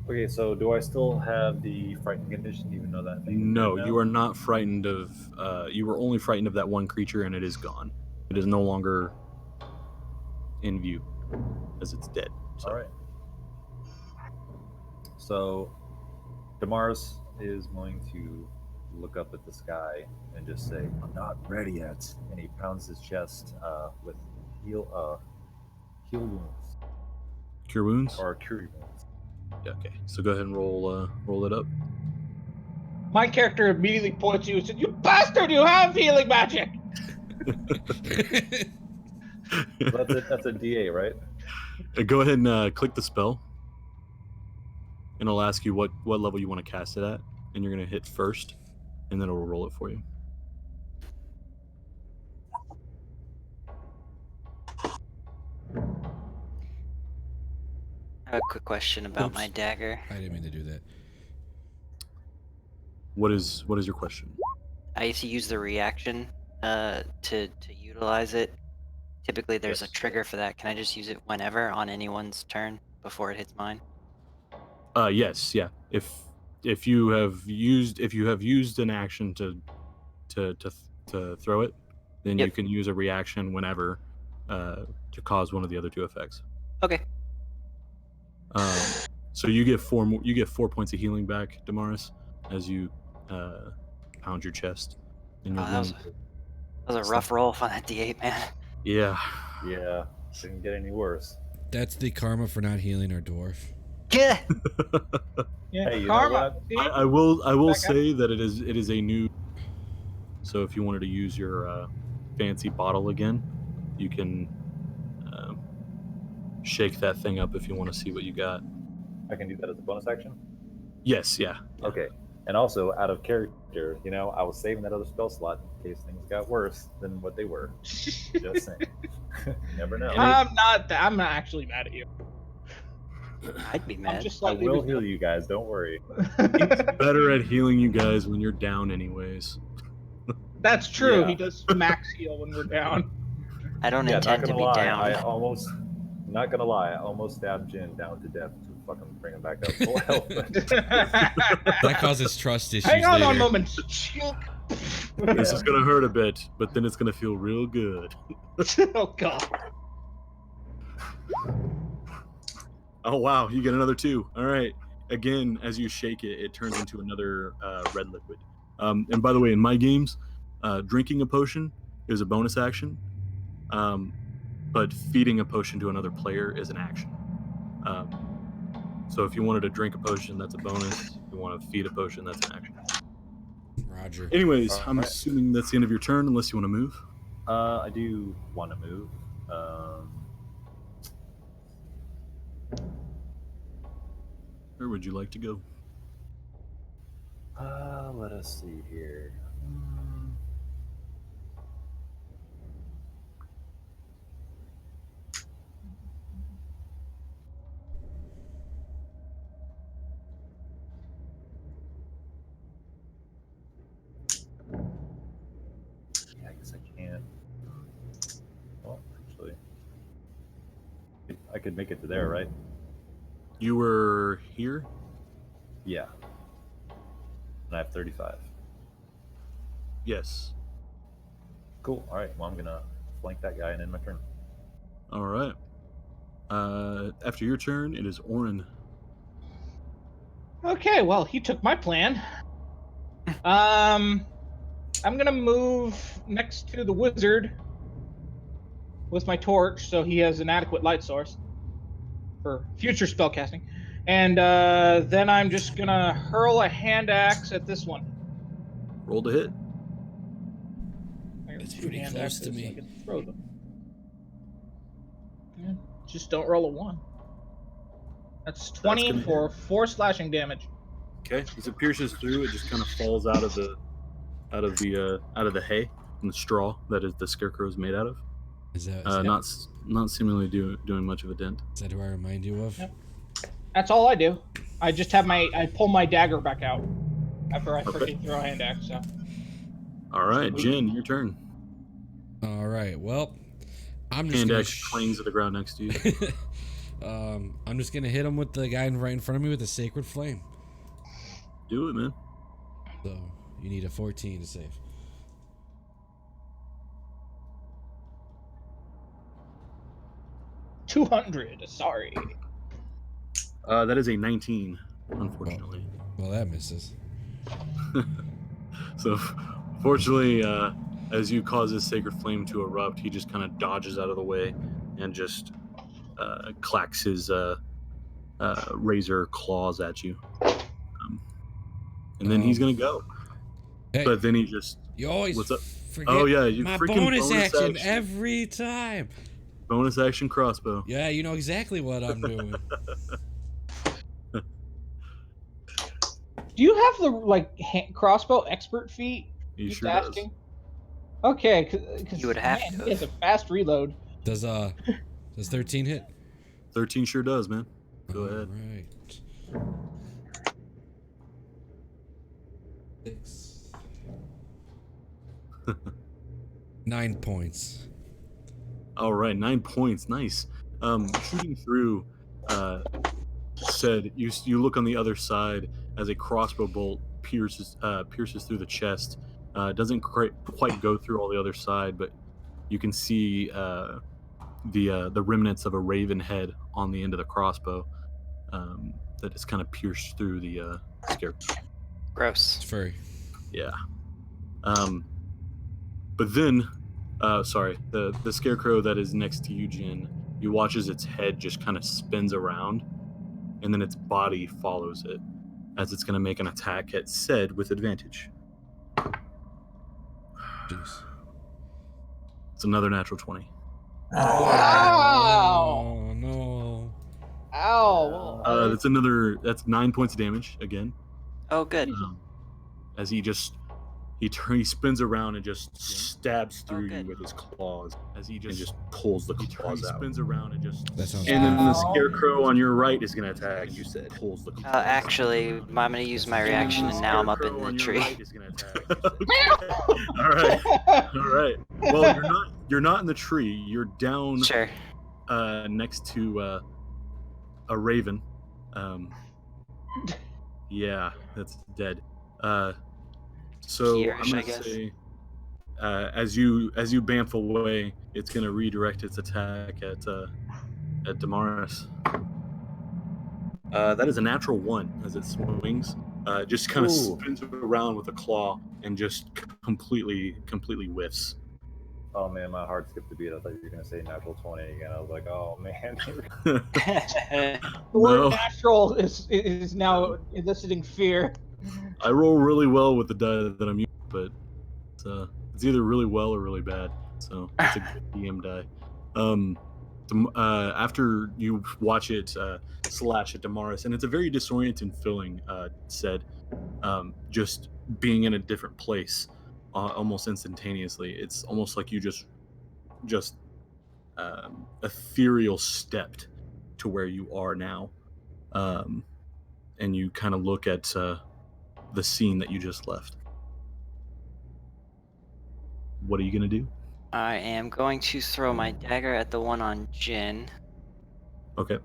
Okay, so do I still have the frightened condition, even though that thing is No, dead now? you are not frightened of... you were only frightened of that one creature, and it is gone. It is no longer in view, as it's dead. So. All right. So Damaris is going to look up at the sky and just say, "I'm not ready yet." And he pounds his chest with heal wounds Cure wounds? or cure wounds. Yeah, okay. So go ahead and roll it up. My character immediately points to you and said, "You bastard! You have healing magic." So that's a DA, right? Go ahead and click the spell, and it'll ask you what level you want to cast it at, and you're going to hit first, and then it'll roll it for you. I have a quick question about my Oops. dagger. I didn't mean to do that. What is your question? I used to use the reaction to utilize it. Typically, there's a Yes. trigger for that. Can I just use it whenever on anyone's turn before it hits mine? Yes, yeah. If you have used an action to throw it, then Yep. you can use a reaction whenever to cause one of the other two effects. Okay. So you get 4 points of healing back, Damaris, as you pound your chest. And your That was wound. a rough roll on that D8, man. Yeah. Yeah, didn't get any worse. That's the karma for not healing our dwarf. Yeah. Yeah, Hey, you know karma. what? See? I will Back up. say that it is a new. So if you wanted to use your fancy bottle again, you can shake that thing up if you want to see what you got. I can do that as a bonus action. Yes, yeah. Okay. And also, out of character, I was saving that other spell slot in case things got worse than what they were. Just saying. You never know. I'm not actually mad at you. I'd be I'm mad. just I slightly will heal resentful. you guys. Don't worry. He's better at healing you guys when you're down, anyways. That's true. Yeah. He does max heal when we're down. I don't Yeah, not intend to gonna be lie. down. Not gonna lie. I almost stabbed Jin down to death to fucking bring him back up full health. That causes trust issues Hang on later. one moment. This is gonna hurt a bit, but then it's gonna feel real good. Oh god. Oh wow, you get another 2. All right. Again, as you shake it, it turns into another red liquid. And by the way, in my games, drinking a potion is a bonus action, but feeding a potion to another player is an action. So if you wanted to drink a potion, that's a bonus. If you want to feed a potion, that's an action. Roger. Anyways, I'm Alright. assuming that's the end of your turn, unless you want to move. I do want to move. Where would you like to go? Let us see here. I could make it to there, right? You were here? Yeah. And I have 35. Yes. Cool. All right. Well, I'm gonna flank that guy and end my turn. All right. After your turn, it is Orin. Okay, well, he took my plan. I'm gonna move next to the wizard with my torch, so he has an adequate light source for future spellcasting. And then I'm just gonna hurl a hand axe at this one. Roll to hit. I got That's two pretty hand close to axes, so I me. can throw them. Yeah, just don't roll a 1. That's 20 gonna for 4 slashing damage. Okay. As it pierces through, it just kind of falls out of the hay and the straw that is the scarecrow is made out of. Is that Not seemingly doing much of a dent. is that who I remind you of? Yep. That's all I do. I just have I pull my dagger back out after I freaking throw a hand axe. So. All right, Jen, your turn. All right. Well, I'm just Hand gonna axe clings to the ground next to you. I'm just gonna hit him with the guy right in front of me with the sacred flame. Do it, man. So you need a 14 to save. $200. Sorry. That is a 19, unfortunately. Well, that misses. So, fortunately, as you cause this sacred flame to erupt, he just kind of dodges out of the way and just clacks his razor claws at you. And then he's gonna go. Hey, But then he just you always what's up? forget Oh yeah, you my freaking bonus action every time. Bonus action crossbow. Yeah, you know exactly what I'm doing. Do you have the crossbow expert feat? He Just sure does. asking. Okay, because You would have man, to he has a have. fast reload. Does 13 hit? 13 sure does, man. Go ahead. Right. 6. 9 points. All right, 9 points. Nice. Shooting through, said you look on the other side as a crossbow bolt pierces through the chest. Doesn't quite go through all the other side, but you can see the remnants of a raven head on the end of the crossbow that is kind of pierced through the scarecrow. Gross. It's furry. Yeah. But then, sorry, the scarecrow that is next to you, Jin, you watch as its head just kind of spins around, and then its body follows it as it's going to make an attack at Sed with advantage. Jeez. It's another natural 20. Wow! Oh no. Ow! Well, That's 9 points of damage again. Oh, good. As he spins around and just stabs through you good. with his claws as he just pulls the claws out. Spins around and just. That sounds And then the Wow. scarecrow on your right is going to attack. You said pulls the claws. Actually, I'm gonna use my reaction, and now I'm up in the tree. All right. All right. Well, you're not in the tree. You're down Sure. next to a raven. Yeah, that's dead. So Here-ish, I'm I gonna guess. say, as you bamf away, it's gonna redirect its attack at Damaris. That is a natural 1 as it swings. Just kind of Ooh. spins around with a claw and just completely whiffs. Oh man, my heart skipped a beat. I thought you were gonna say natural 20 again. I was like, oh man. The word natural is now eliciting fear. I roll really well with the die that I'm using, but it's either really well or really bad. So it's a good DM die. After you watch it slash at Damaris, and it's a very disorienting feeling, said, just being in a different place almost instantaneously. It's almost like you just ethereal stepped to where you are now, and you kind of look at the scene that you just left. What are you gonna do? I am going to throw my dagger at the one on Jin. Okay.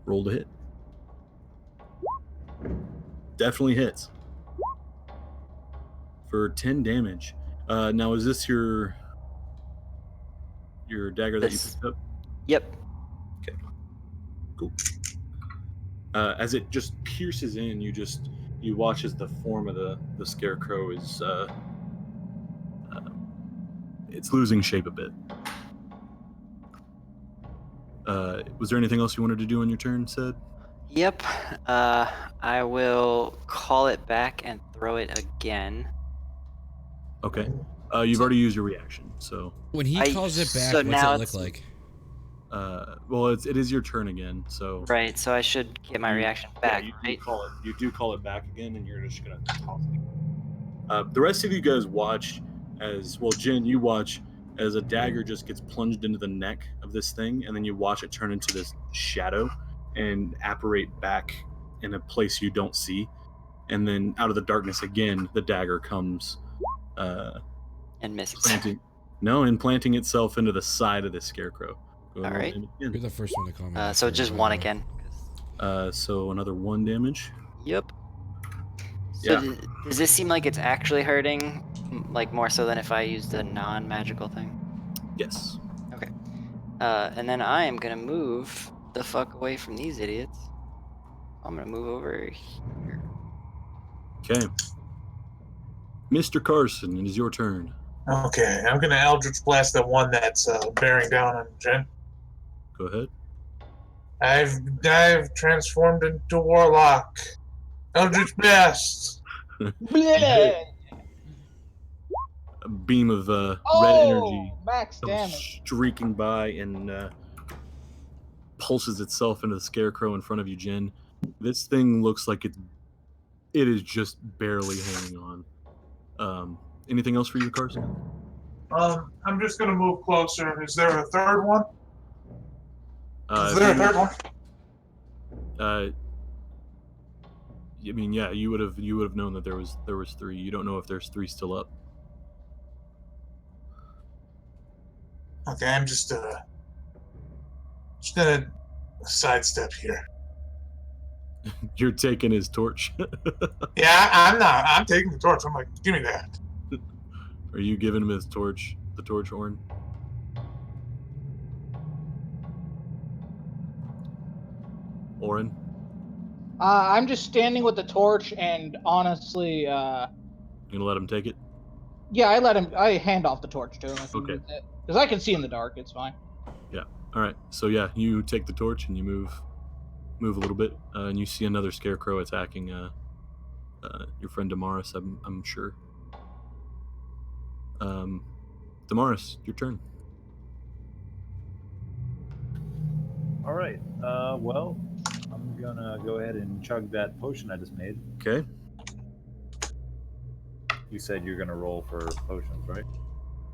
Roll to hit. Definitely hits. For 10 damage. Now, is this your dagger that you This- picked up? Yep. Cool. As it just pierces in, you watch as the form of the scarecrow is it's losing shape a bit. Was there anything else you wanted to do on your turn, Sid? Yep. I will call it back and throw it again. Okay. You've already used your reaction, so When he calls it back, so what's now it look it's- like? well, it is your turn again, so Right, so I should get my reaction back, you right? do call it back again, and you're just gonna toss it. The rest of you guys watch as well. Jen, you watch as a dagger just gets plunged into the neck of this thing, and then you watch it turn into this shadow and apparate back in a place you don't see, and then out of the darkness again, the dagger comes. And misses. Implanting itself into the side of the scarecrow. Go ahead and roll Alright. damage You're again. the first one to call me. So just one again. So another 1 damage. Yep. So Yeah. does this seem like it's actually hurting, like more so than if I used a non-magical thing? Yes. Okay. And then I am gonna move the fuck away from these idiots. I'm gonna move over here. Okay. Mr. Carson, it is your turn. Okay, I'm gonna Eldritch Blast the one that's bearing down on Jen. Go ahead. I've transformed into Warlock. Eldritch Blast. Bleh! A beam of red energy Max comes damage. streaking by and pulses itself into the scarecrow in front of you, Jen. This thing looks like it is just barely hanging on. Anything else for you, Carson? I'm just gonna move closer. Is there a third one? Is If there a you- third one? I mean, yeah, you would have known that there was 3. You don't know if there's 3 still up. Okay, I'm just gonna sidestep here. You're taking his torch. Yeah, I'm not. I'm taking the torch. I'm like, give me that. Are you giving him his torch? The torch horn? Orin? I'm just standing with the torch, and honestly, You gonna let him take it? yeah, I hand off the torch to him if he Okay. needs it. Because I can see in the dark, it's fine. Yeah. All right. So yeah, you take the torch and you move a little bit, and you see another scarecrow attacking your friend Damaris. I'm sure. Damaris, your turn. All right. Well, I'm gonna go ahead and chug that potion I just made. Okay. You said you're gonna roll for potions, right?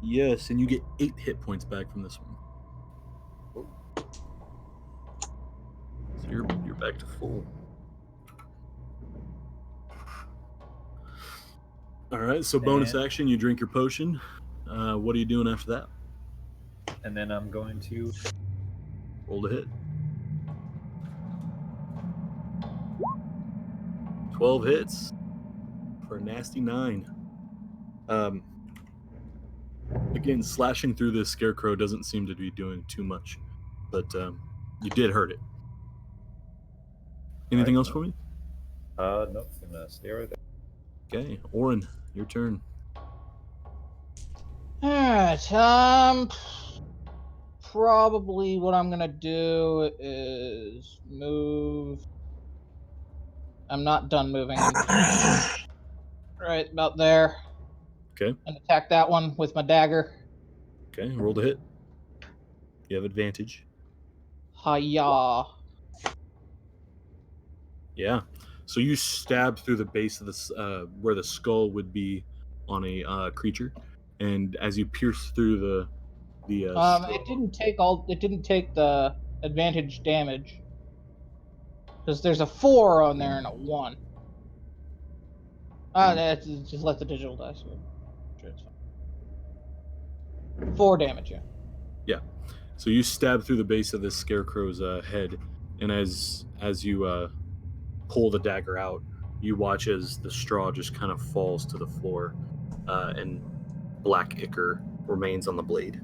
Yes, and you get 8 hit points back from this one. So you're back to full. All right. So bonus And- action, you drink your potion. What are you doing after that? And then I'm going to Roll to hit. 12 hits for a nasty 9. Again, slashing through this scarecrow doesn't seem to be doing too much, but you did hurt it. Anything else for me? nope, I'm gonna stay right there. Okay, Orin, your turn. Alright, probably what I'm gonna do is move. I'm not done moving. I'm right about there. Okay, And attack that one with my dagger. okay, roll to hit. You have advantage. Hiya. Yeah. So you stab through the base of this, where the skull would be on a creature, and as you pierce through the It didn't take the advantage damage. Because there's a 4 on there and a 1. That's just let the digital dice. Sure, it's fine. 4 damage, yeah. Yeah. So you stab through the base of this scarecrow's head, and as you pull the dagger out, you watch as the straw just kind of falls to the floor, and black ichor remains on the blade.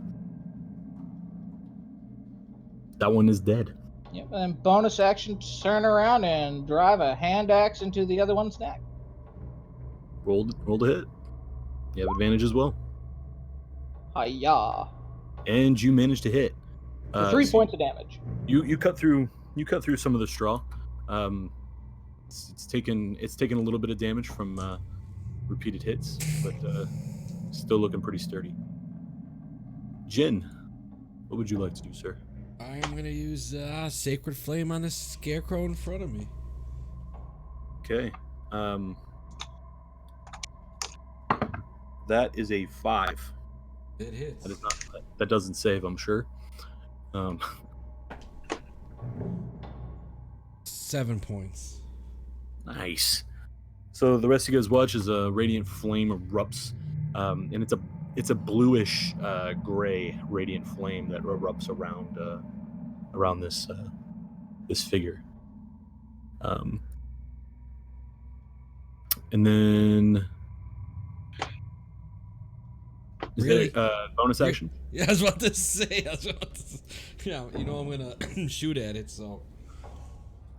That one is dead. Yep, and bonus action, turn around and drive a hand axe into the other one's neck. Roll to hit. You have advantage as well, Hiya. and you manage to hit. For 3 so points of damage. You cut through some of the straw. It's taken a little bit of damage from repeated hits, but still looking pretty sturdy. Jin, what would you like to do, sir? I'm gonna use Sacred Flame on this scarecrow in front of me. Okay. That is a 5. It hits. That is not. That doesn't save, I'm sure. 7 points. Nice. So the rest of you guys watch as a radiant flame erupts, and it's a bluish gray radiant flame that erupts around this figure. And then is Really? there bonus action? Yeah, I was about to say. Yeah, you know I'm gonna shoot at it. So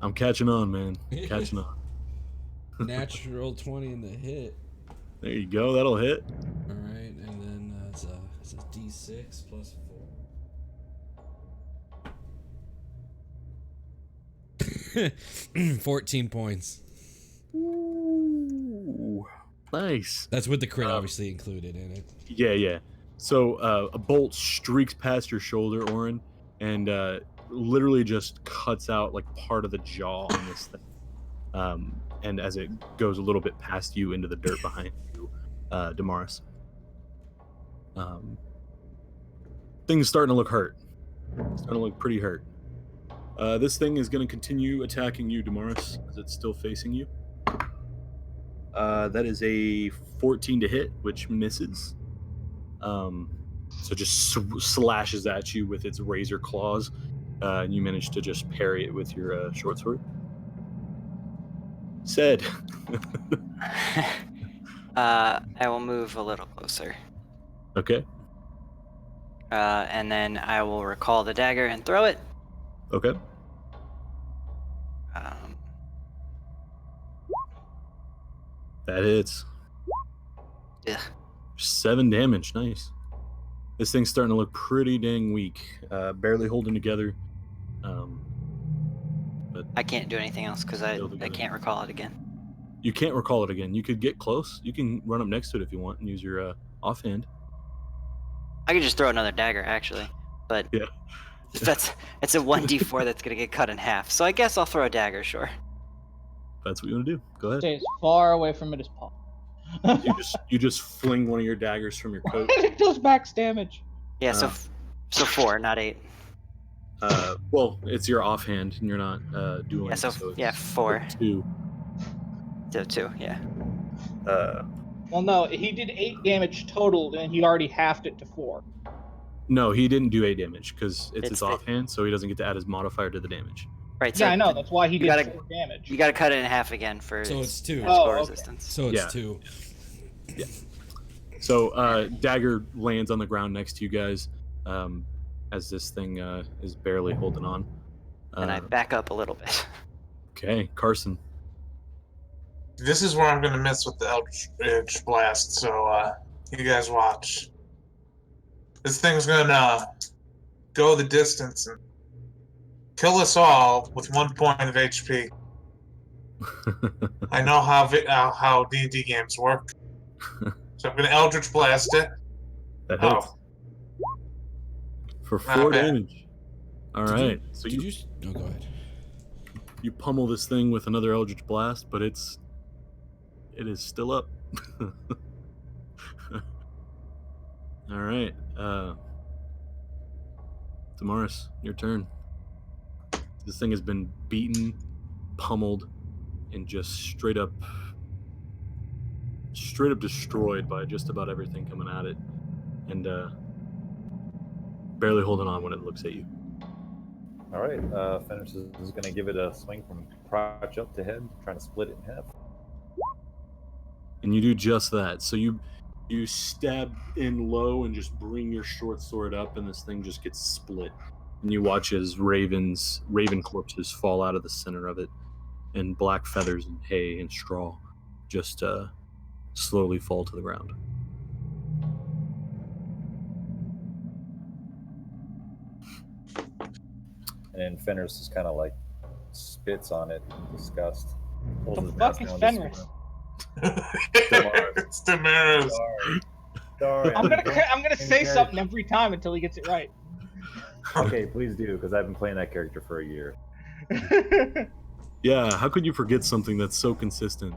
I'm catching on, man. Catching on. natural 20 in the hit. There you go. That'll hit. All right, and then it's a D6 plus 4. 14 points. Ooh, nice. That's with the crit obviously included in it. Yeah. So a bolt streaks past your shoulder, Orin, and literally just cuts out like part of the jaw on this thing. And as it goes a little bit past you into the dirt behind you, Damaris. Things starting to look hurt. Starting to look pretty hurt. This thing is going to continue attacking you, Damaris, as it's still facing you. That is a 14 to hit, which misses. So just slashes at you with its razor claws, and you manage to just parry it with your short sword. Said. I will move a little closer. Okay. And then I will recall the dagger and throw it. Okay. That hits. Yeah. 7 damage. Nice. This thing's starting to look pretty dang weak. Barely holding together. But I can't do anything else because I can't recall it again. you can't recall it again. You could get close. You can run up next to it if you want and use your offhand. I could just throw another dagger, actually, but Yeah. it's a 1d4 that's gonna get cut in half. So I guess I'll throw a dagger, sure. That's what you want to do. Go ahead. Stay as far away from it as possible. You just fling one of your daggers from your coat. It does max damage. Yeah, so 4, not 8. Well, it's your offhand, and you're not dueling. Yeah, so it's yeah, 4. 2. So 2, yeah. Well, no, he did 8 damage total, and he already halved it to 4. No, he didn't do 8 damage because it's his the- offhand, so he doesn't get to add his modifier to the damage. Right. So Yeah, I know. That's why he did gotta- 4 damage. You got to cut it in half again for So it's 2. Oh, score okay. resistance. So it's Yeah. 2. So dagger lands on the ground next to you guys, as this thing is barely holding on. And I back up a little bit. Okay, Carson. This is where I'm going to miss with the Eldritch Blast, so you guys watch. This thing's going to go the distance and kill us all with 1 point of HP. I know how D&D games work. So I'm going to Eldritch Blast it. That hits. Oh, For Not 4 bad. damage. All right. So Did you you? No, go ahead. you pummel this thing with another Eldritch Blast, but it is still up. All right. Damaris, your turn. This thing has been beaten, pummeled, and just straight up destroyed by just about everything coming at it. And barely holding on when it looks at you. All right, Fenris is going to give it a swing from crotch up to head, trying to split it in half. And you do just that. So you stab in low and just bring your short sword up, and this thing just gets split. And you watch as raven corpses fall out of the center of it, and black feathers and hay and straw just slowly fall to the ground. And then Fenris is kind of like spits on it in disgust. Pulls The his fuck mask is down, Fenris? It's Damaris. Sorry, I'm gonna playing say character. something every time until he gets it right. Okay, please do, because I've been playing that character for a year. Yeah, how could you forget something that's so consistent?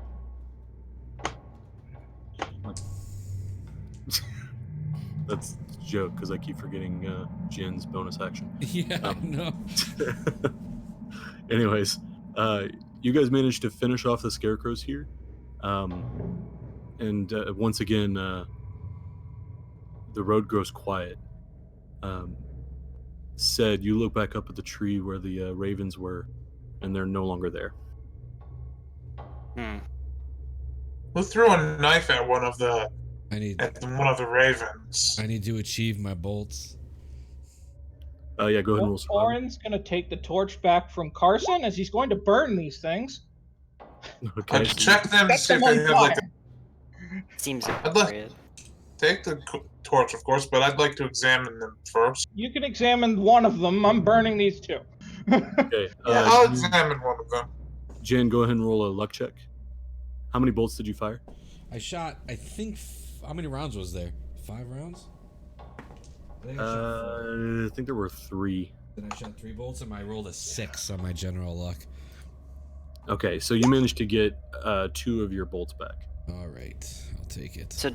That's a joke, because I keep forgetting Jin's bonus action. Yeah, no. Anyways, you guys managed to finish off the scarecrows here. And once again, the road grows quiet. Said, you look back up at the tree where the ravens were, and they're no longer there. Who threw a knife at one of the ravens? I need to achieve my bolts. Yeah, go ahead and roll survival. Oren's gonna take the torch back from Carson as he's going to burn these things. Okay. I'd check them to Set see if them they on have like fire. Seems like- appropriate. take the torch, of course, but I'd like to examine them first. You can examine one of them. I'm burning these two. Okay. Yeah, I'll examine one of them. Jen, go ahead and roll a luck check. How many bolts did you fire? I shot, I think, how many rounds was there? 5 rounds? I think there were 3. Then I shot 3 bolts and I rolled a 6 on my general luck. Okay, so you managed to get 2 of your bolts back. All right, I'll take it. So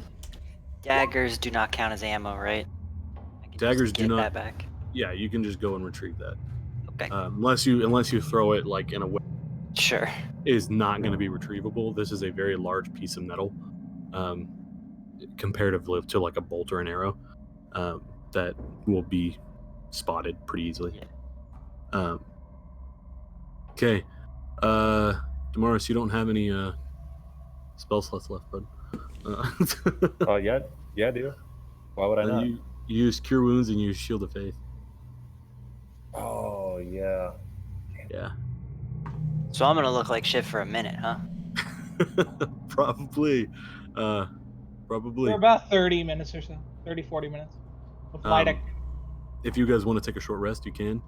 daggers do not count as ammo, right? I can Daggers just do get not. that back. Yeah, you can just go and retrieve that. Okay. Unless you throw it like in a way Sure. it is not going to be retrievable. This is a very large piece of metal, comparatively to like a bolt or an arrow, that will be spotted pretty easily. Yeah. Okay, Damaris, you don't have any spell slots left, bud. Yeah, I do. Why would I not? You use Cure Wounds and you use Shield of Faith. Oh, yeah. Yeah. So I'm gonna look like shit for a minute, huh? Probably. For about 30 minutes or so. 30, 40 minutes. Of light If you guys want to take a short rest, you can.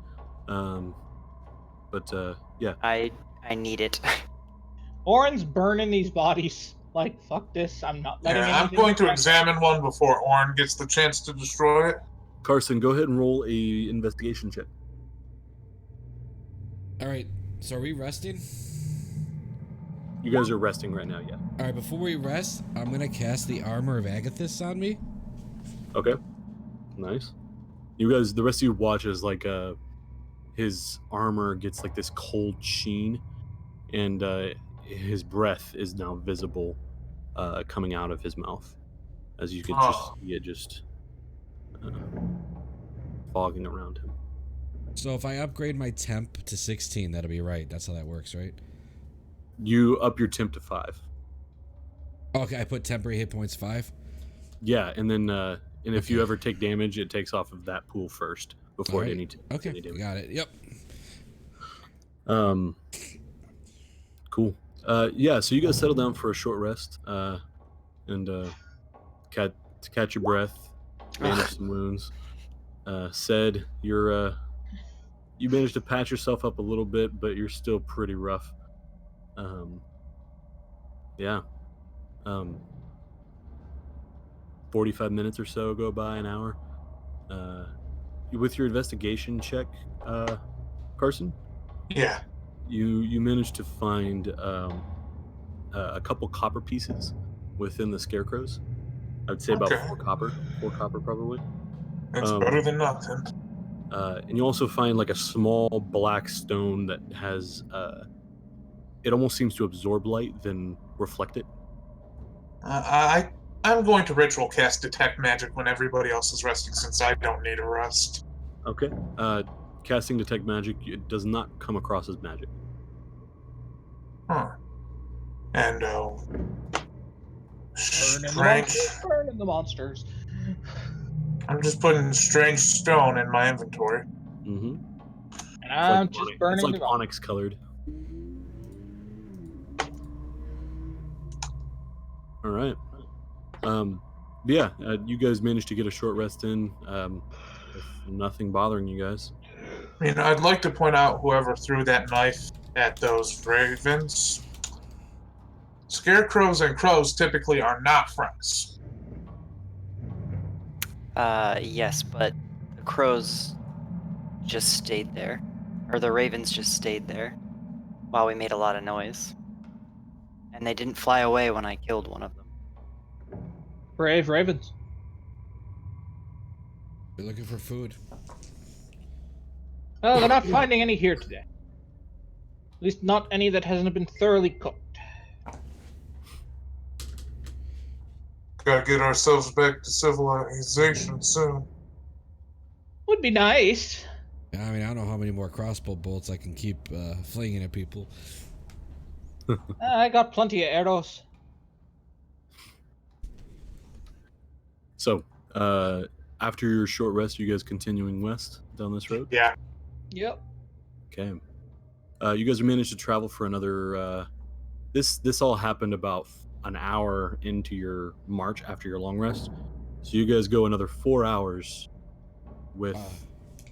Yeah. I need it. Oren's burning these bodies. Like, fuck this. I'm not letting Yeah, I'm anything going to get examine one before Oren gets the chance to destroy it. Carson, go ahead and roll a investigation check. All right, so are we resting? You guys are resting right now, yeah. All right, before we rest, I'm going to cast the Armor of Agathis on me. Okay. Nice. You guys, the rest of you watch as like his armor gets like this cold sheen, and his breath is now visible coming out of his mouth, as you can just see it just fogging around him. So if I upgrade my temp to 16, that'll be right. That's how that works, right? You up your temp to 5. Okay, I put temporary hit points 5. Yeah, and then and if you ever take damage, it takes off of that pool first before any damage. Got it. Yep. Cool. Yeah, so you guys settle down for a short rest, and to catch your breath, manage some wounds. Said you managed to patch yourself up a little bit, but you're still pretty rough. Yeah. 45 minutes or so go by, an hour. With your investigation check, Carson? Yeah. You managed to find a couple copper pieces within the scarecrows. I'd say about 4 copper. 4 copper, probably. That's better than nothing. And you also find like a small black stone that has it almost seems to absorb light then reflect it. I'm going to ritual cast detect magic when everybody else is resting, since I don't need a rest. Okay. Casting detect magic, it does not come across as magic. Huh. And Burn in the strange. monsters. Burn in the monsters. I'm just putting strange stone in my inventory. Mm-hmm. And I'm just It's burning like it all. onyx colored. All right. Yeah, you guys managed to get a short rest in with nothing bothering you guys. I mean, I'd like to point out whoever threw that knife at those ravens. Scarecrows and crows typically are not friends. Yes, but the crows just stayed there. Or the ravens just stayed there while we made a lot of noise. And they didn't fly away when I killed one of them. Brave ravens. We're looking for food. Oh, they're not finding any here today. At least not any that hasn't been thoroughly cooked. Gotta get ourselves back to civilization soon. Would be nice. I mean, I don't know how many more crossbow bolts I can keep flinging at people. I got plenty of arrows. So, after your short rest, you guys continuing west down this road? Yeah. Yep. Okay. You guys managed to travel for another. This all happened about an hour into your march after your long rest. So you guys go another 4 hours with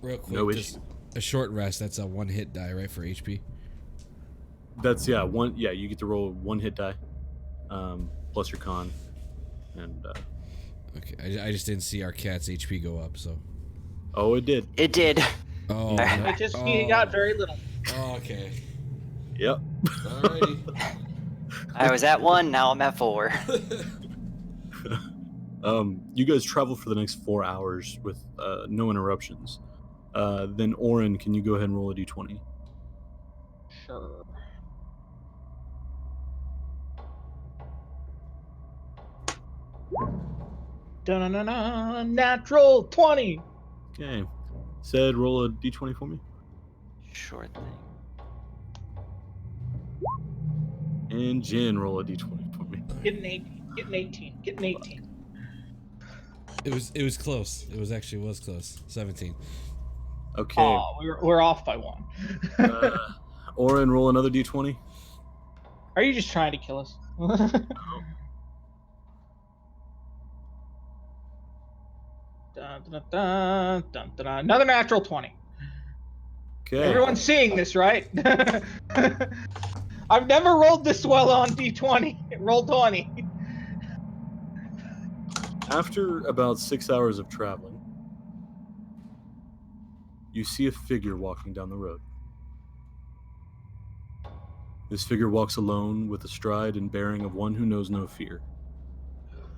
Real quick, no just issue. a short rest. That's a 1-hit die, right, for HP? That's one. Yeah, you get to roll 1 hit die, plus your con, and Okay, I just didn't see our cat's HP go up, so. oh, it did. It did. Oh, It just he got very little. Oh, okay. Yep. Alrighty. I was at 1, now I'm at 4. You guys travel for the next 4 hours with no interruptions. Then Orin, can you go ahead and roll a d20? Sure. Da-na-na-na, natural 20. Okay. Said roll a d20 for me. Sure thing. And Jen, roll a d20 for me. Get an 18. Get an 18. Get an 18. It was close. It was actually was close. 17. Okay. Oh, we're off by 1. Orin, roll another d20. Are you just trying to kill us? Dun, dun, dun, dun, dun, dun. Another natural 20. Okay. Everyone's seeing this, right? I've never rolled this well on D20. Roll 20. After about 6 hours of traveling, you see a figure walking down the road. This figure walks alone with the stride and bearing of one who knows no fear.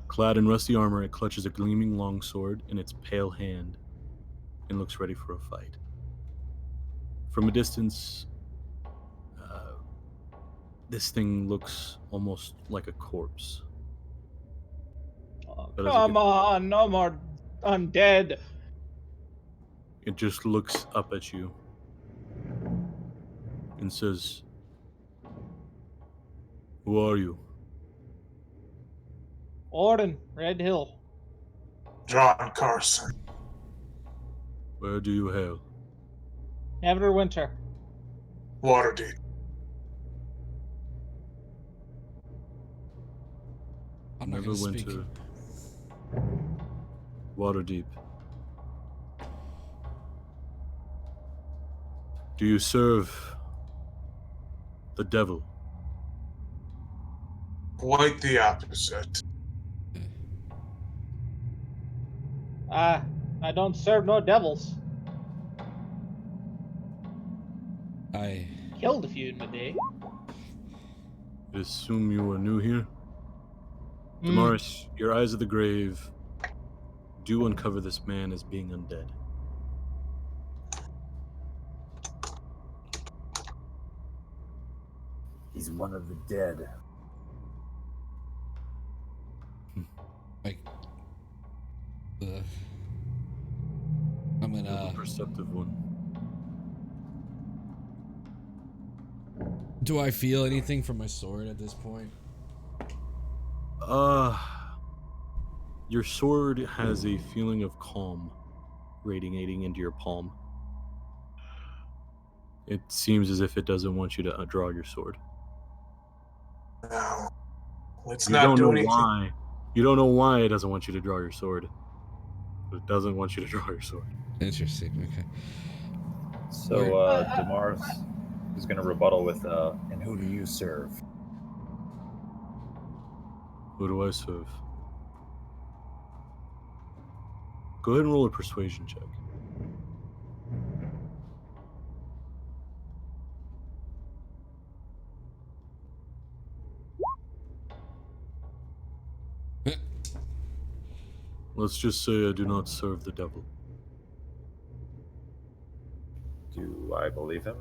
Clad in rusty armor, it clutches a gleaming longsword in its pale hand and looks ready for a fight. From a distance, this thing looks almost like a corpse. Oh, But as it come gets- on, no more undead. It just looks up at you and says, "Who are you?" Orden, Red Hill. John Carson. "Where do you hail?" Neverwinter. Waterdeep. I'm not gonna speak. Neverwinter. Waterdeep. Do you serve the devil? Quite the opposite. I don't serve no devils. I Killed a few in my day. I assume you are new here? Mm. Damaris, your eyes of the grave do uncover this man as being undead. He's one of the dead. like. I'm You have a gonna. perceptive one. Do I feel anything from my sword at this point? Your sword has a feeling of calm radiating into your palm. It seems as if it doesn't want you to draw your sword. No. Let's You not don't do know anything. why. You don't know why it doesn't want you to draw your sword. But it doesn't want you to draw your sword. Interesting. Okay. So Damaris is going to rebuttal with, "And who do you serve?" Who do I serve? Go ahead and roll a persuasion check. Let's just say I do not serve the devil. Do I believe him?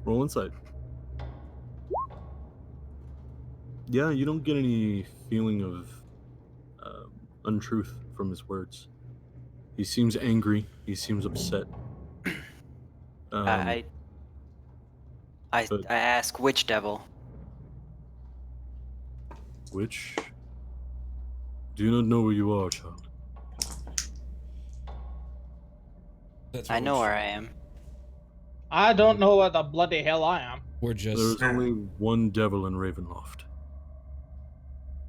Roll insight. Yeah, you don't get any feeling of untruth from his words. He seems angry. He seems upset. I but ask which devil. which? Do you not know where you are, child? That's I what know where I am. I don't know what the bloody hell I am. we're just. There is only one devil in Ravenloft.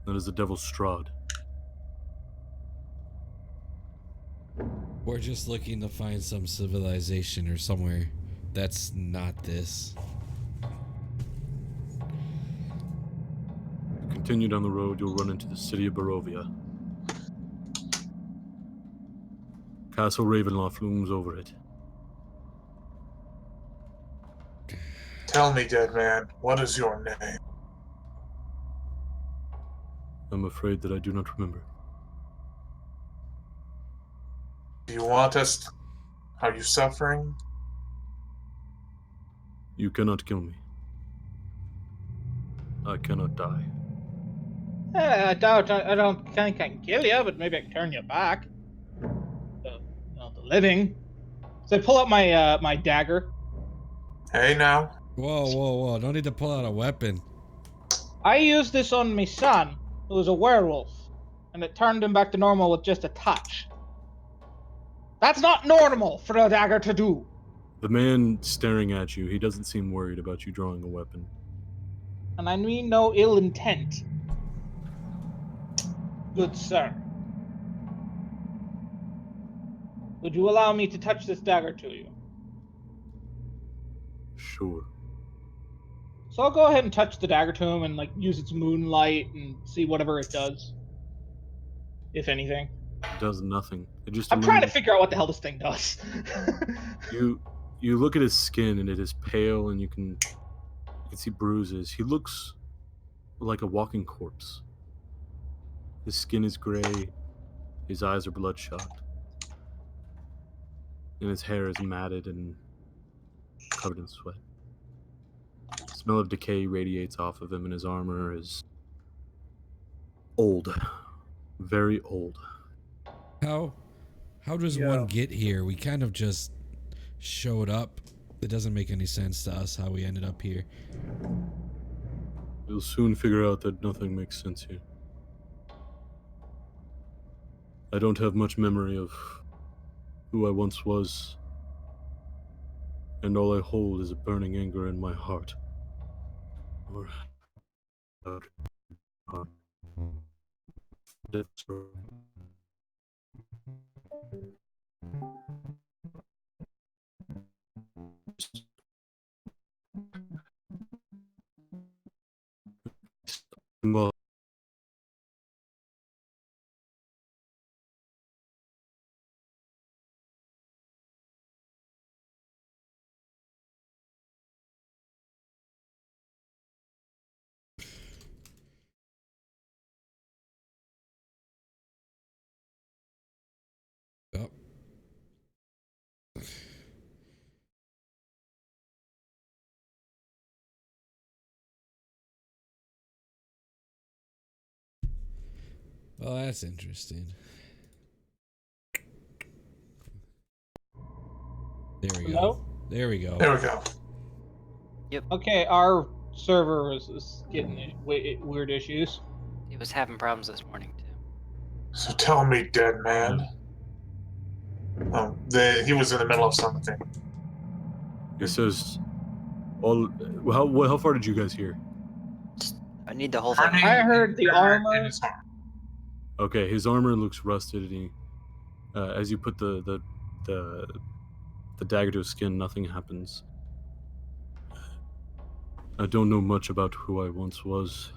That is the devil Strahd. We're just looking to find some civilization or somewhere that's not this. Continue down the road, you'll run into the city of Barovia. Castle Ravenloft looms over it. Tell me, dead man, what is your name? I'm afraid that I do not remember. Do you want us? Are you suffering? You cannot kill me. I cannot die. I doubt. I don't think I can kill you, but maybe I can turn you back. The living. So I pull out my dagger. Hey, now. Whoa. Don't need to pull out a weapon. I used this on my son, who was a werewolf, and it turned him back to normal with just a touch. That's not normal for a dagger to do. The man staring at you, he doesn't seem worried about you drawing a weapon. And I mean no ill intent. Good sir. Would you allow me to touch this dagger to you? Sure. So I'll go ahead and touch the dagger to him and like use its moonlight and see whatever it does. If anything. It does nothing. It just I'm trying to illuminates. figure out what the hell this thing does. You look at his skin and it is pale and you can see bruises. He looks like a walking corpse. His skin is gray, his eyes are bloodshot, and his hair is matted and covered in sweat. The smell of decay radiates off of him, and his armor is old. Very old. How does Yeah. one get here? We kind of just showed up. It doesn't make any sense to us how we ended up here. You'll soon figure out that nothing makes sense here. I don't have much memory of who I once was, and all I hold is a burning anger in my heart. Or that's well, Oh. Well, that's interesting. There we Hello? go. There we go. There we go. Okay, our server is getting weird issues. It was having problems this morning too. So tell me, dead man. Oh, he was in the middle of something. He says, "All. How far did you guys hear?" I need the whole thing. Burning I heard the in armor. his arm. Okay, his armor looks rusted, and he, as you put the dagger to his skin, nothing happens. I don't know much about who I once was.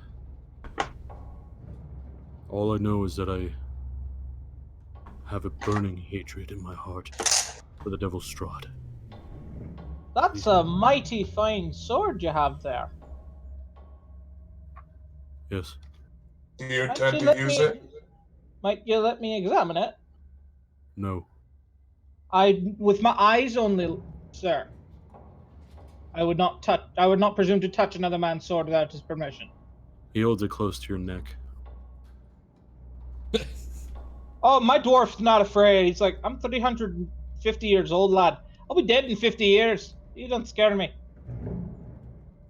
All I know is that I have a burning hatred in my heart for the Devil Strahd. That's a mighty fine sword you have there. Yes, Do you Might intend you to let use me? it? Might you let me examine it? no. With my eyes only, sir. I would not touch. I would not presume to touch another man's sword without his permission. He holds it close to your neck. Oh, my dwarf's not afraid. He's like, I'm 350 years old, lad. I'll be dead in 50 years. You don't scare me.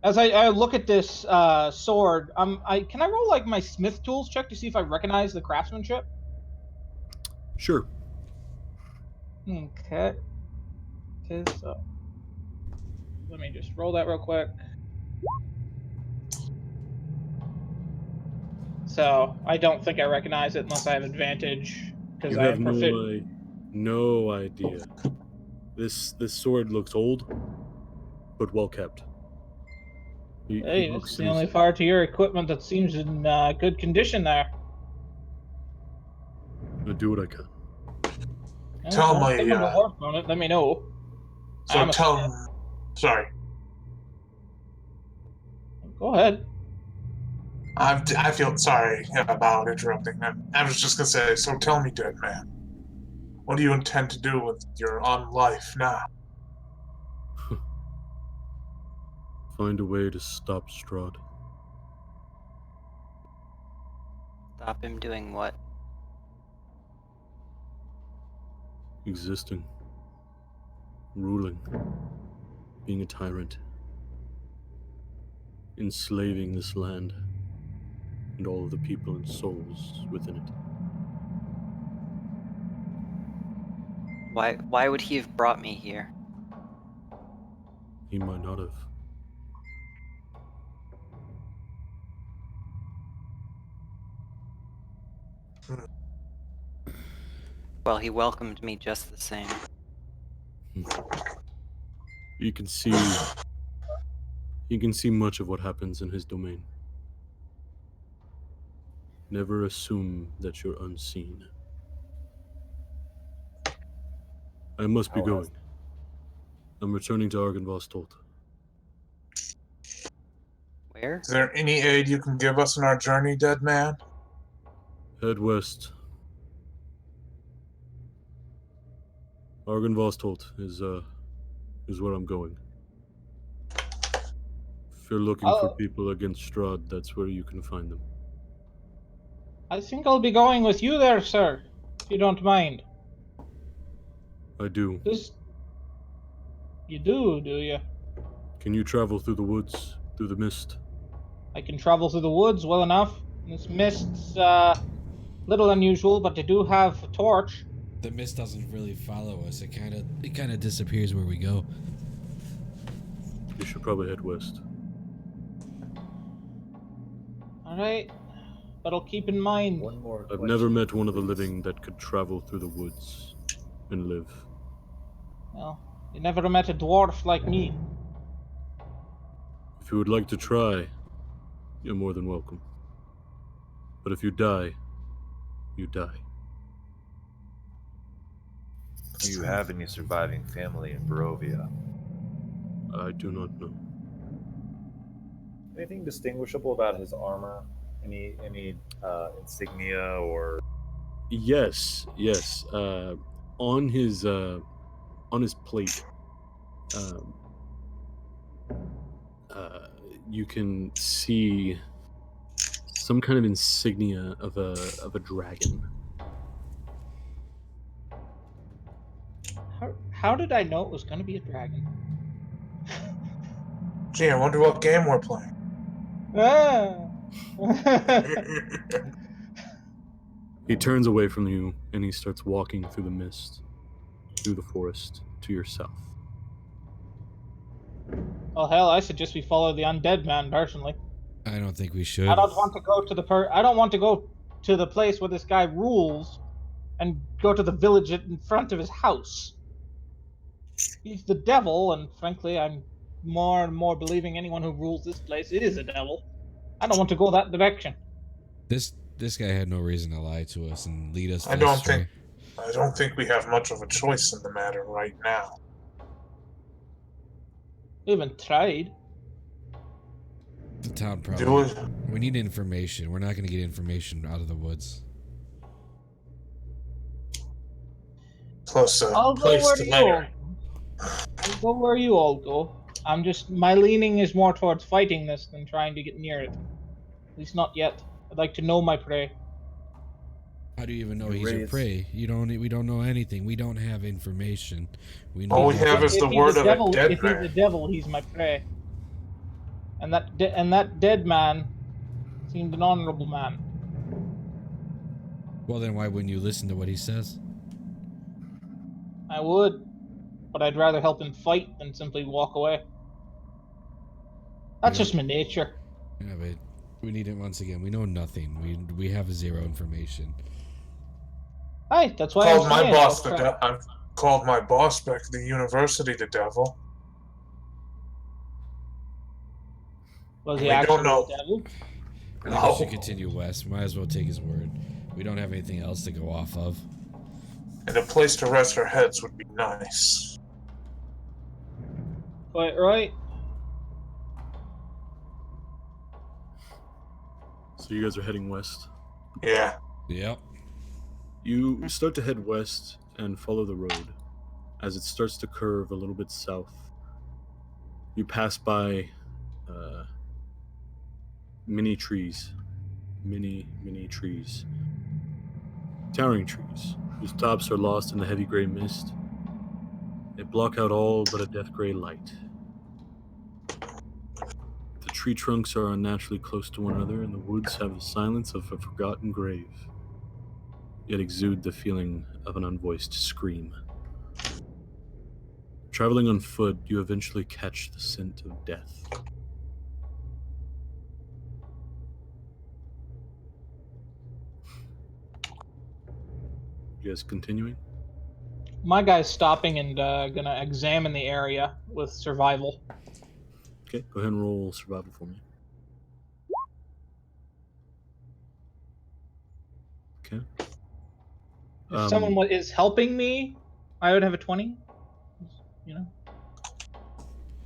As I look at this sword, can I roll like my smith tools check to see if I recognize the craftsmanship? Sure. Okay. Okay, so let me just roll that real quick. So I don't think I recognize it unless I have advantage because You I have am proficient. no idea. This sword looks old, but well kept. He Hey, looks it's in the only his, part of your equipment that seems in good condition there. I do what I can. Tell Well, me, someone will work on it. Let me know. I so am a tell smith. me, sorry. Go ahead. I feel sorry about interrupting them. I was just gonna say, so tell me, dead man, what do you intend to do with your own life now? Find a way to stop Strahd. Stop him doing what? Existing. Ruling. Being a tyrant. Enslaving this land. And all of the people and souls within it. Why would he have brought me here? He might not have. Well, he welcomed me just the same. You can see much of what happens in his domain. Never assume that you're unseen. I must be How going. I'm returning to Argynvostolt. Where? Is there any aid you can give us in our journey, dead man? Head west. Argynvostolt is where I'm going. If you're looking for I'll, people against Strahd, that's where you can find them. I think I'll be going with you there, sir, if you don't mind. I do. Just you do you? Can you travel through the woods, through the mist? I can travel through the woods well enough. This mist's little unusual, but I do have a torch. The mist doesn't really follow us. It kind of disappears where we go. You should probably head west. All right, but I'll keep in mind. One more I've question, never met one of the please. living that could travel through the woods and live. Well, you never met a dwarf like me. If you would like to try, you're more than welcome. But if you die, you die. Do you have any surviving family in Barovia? I do not know. Anything distinguishable about his armor? Any insignia or? Yes. On his plate, um, you can see some kind of insignia of a dragon. How did I know it was going to be a dragon? Gee, I wonder what game we're playing. Ah. He turns away from you and he starts walking through the mist, through the forest, to your south. Well, hell, I suggest we follow the undead man personally. I don't think we should. I don't want to go to I don't want to go to the place where this guy rules and go to the village in front of his house. He's the devil, and frankly, I'm more and more believing anyone who rules this place it is a devil. I don't want to go that direction. This guy had no reason to lie to us and lead us I don't astray. think we have much of a choice in the matter right now. We even tried. The town Do probably. it. We need information. We're not going to get information out of the woods. Plus a I'll go place where to you all. lair. I'll go where you all go. My leaning is more towards fighting this than trying to get near it. At least not yet. I'd like to know my prey. How do you even know You're he's your right, prey? We don't know anything. We don't have information. We All we need have is If the he's word a of a devil, dead if he's a man. devil, he's my prey. And that dead man seemed an honorable man. Well, then why wouldn't you listen to what he says? I would, but I'd rather help him fight than simply walk away. That's Yeah. just my nature. Yeah, but we need it once again. We know nothing. We have zero information. Hey, that's why I'm Called my saying boss I'll try. I've called my boss back at the university the devil. Was We he don't actually know. the devil? I think we No. should continue west. Might as well take his word. We don't have anything else to go off of. And a place to rest our heads would be nice. Quite right. So you guys are heading west. Yeah. Yep. You start to head west and follow the road. As it starts to curve a little bit south, you pass by many trees. Many trees. Towering trees, whose tops are lost in the heavy gray mist. They block out all but a death gray light. The tree trunks are unnaturally close to one another, and the woods have the silence of a forgotten grave, yet exude the feeling of an unvoiced scream. Traveling on foot, you eventually catch the scent of death. You guys continuing? My guy's stopping and gonna examine the area with survival. Okay, go ahead and roll survival for me. Okay. If someone is helping me, I would have a 20. You know?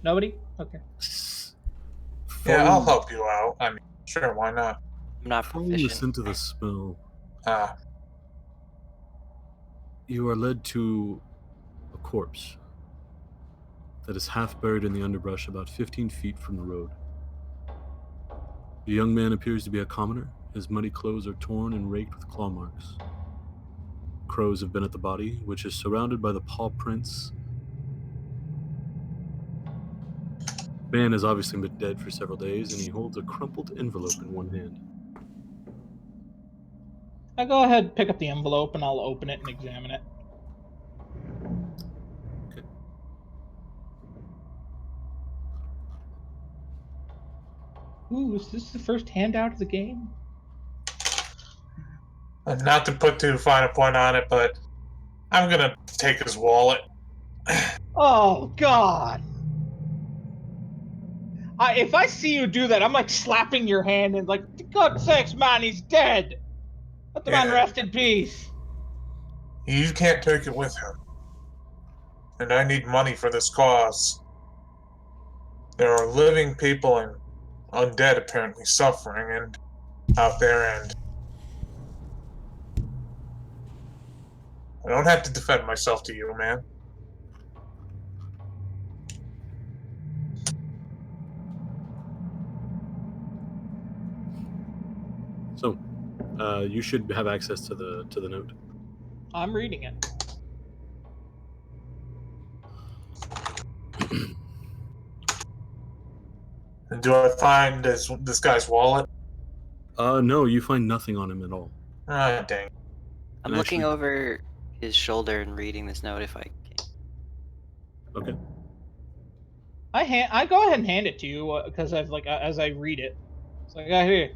Nobody? Okay. Yeah, I'll Following, help you out. I mean, sure, why not? I'm not following the proficient. scent of the smell, Ah, you are led to a corpse that is half buried in the underbrush about 15 feet from the road. The young man appears to be a commoner. His muddy clothes are torn and raked with claw marks. Crows have been at the body, which is surrounded by the paw prints. The man has obviously been dead for several days, and he holds a crumpled envelope in one hand. I go ahead, pick up the envelope, and I'll open it and examine it. Okay. Ooh, is this the first handout of the game? and not to put too fine a point on it, but I'm gonna take his wallet. Oh, God! If I see you do that, I'm like slapping your hand and like, for God's sakes, man, he's dead! Let the man Yeah. rest in peace! You can't take it with him. And I need money for this cause. There are living people and undead apparently suffering and out there, and I don't have to defend myself to you, man. So, you should have access to the note. I'm reading it. Do I find this guy's wallet? No, you find nothing on him at all. Ah, dang. I'm And looking actually- over his shoulder and reading this note if I can. Okay. I go ahead and hand it to you because I've as I read it. It's like, here.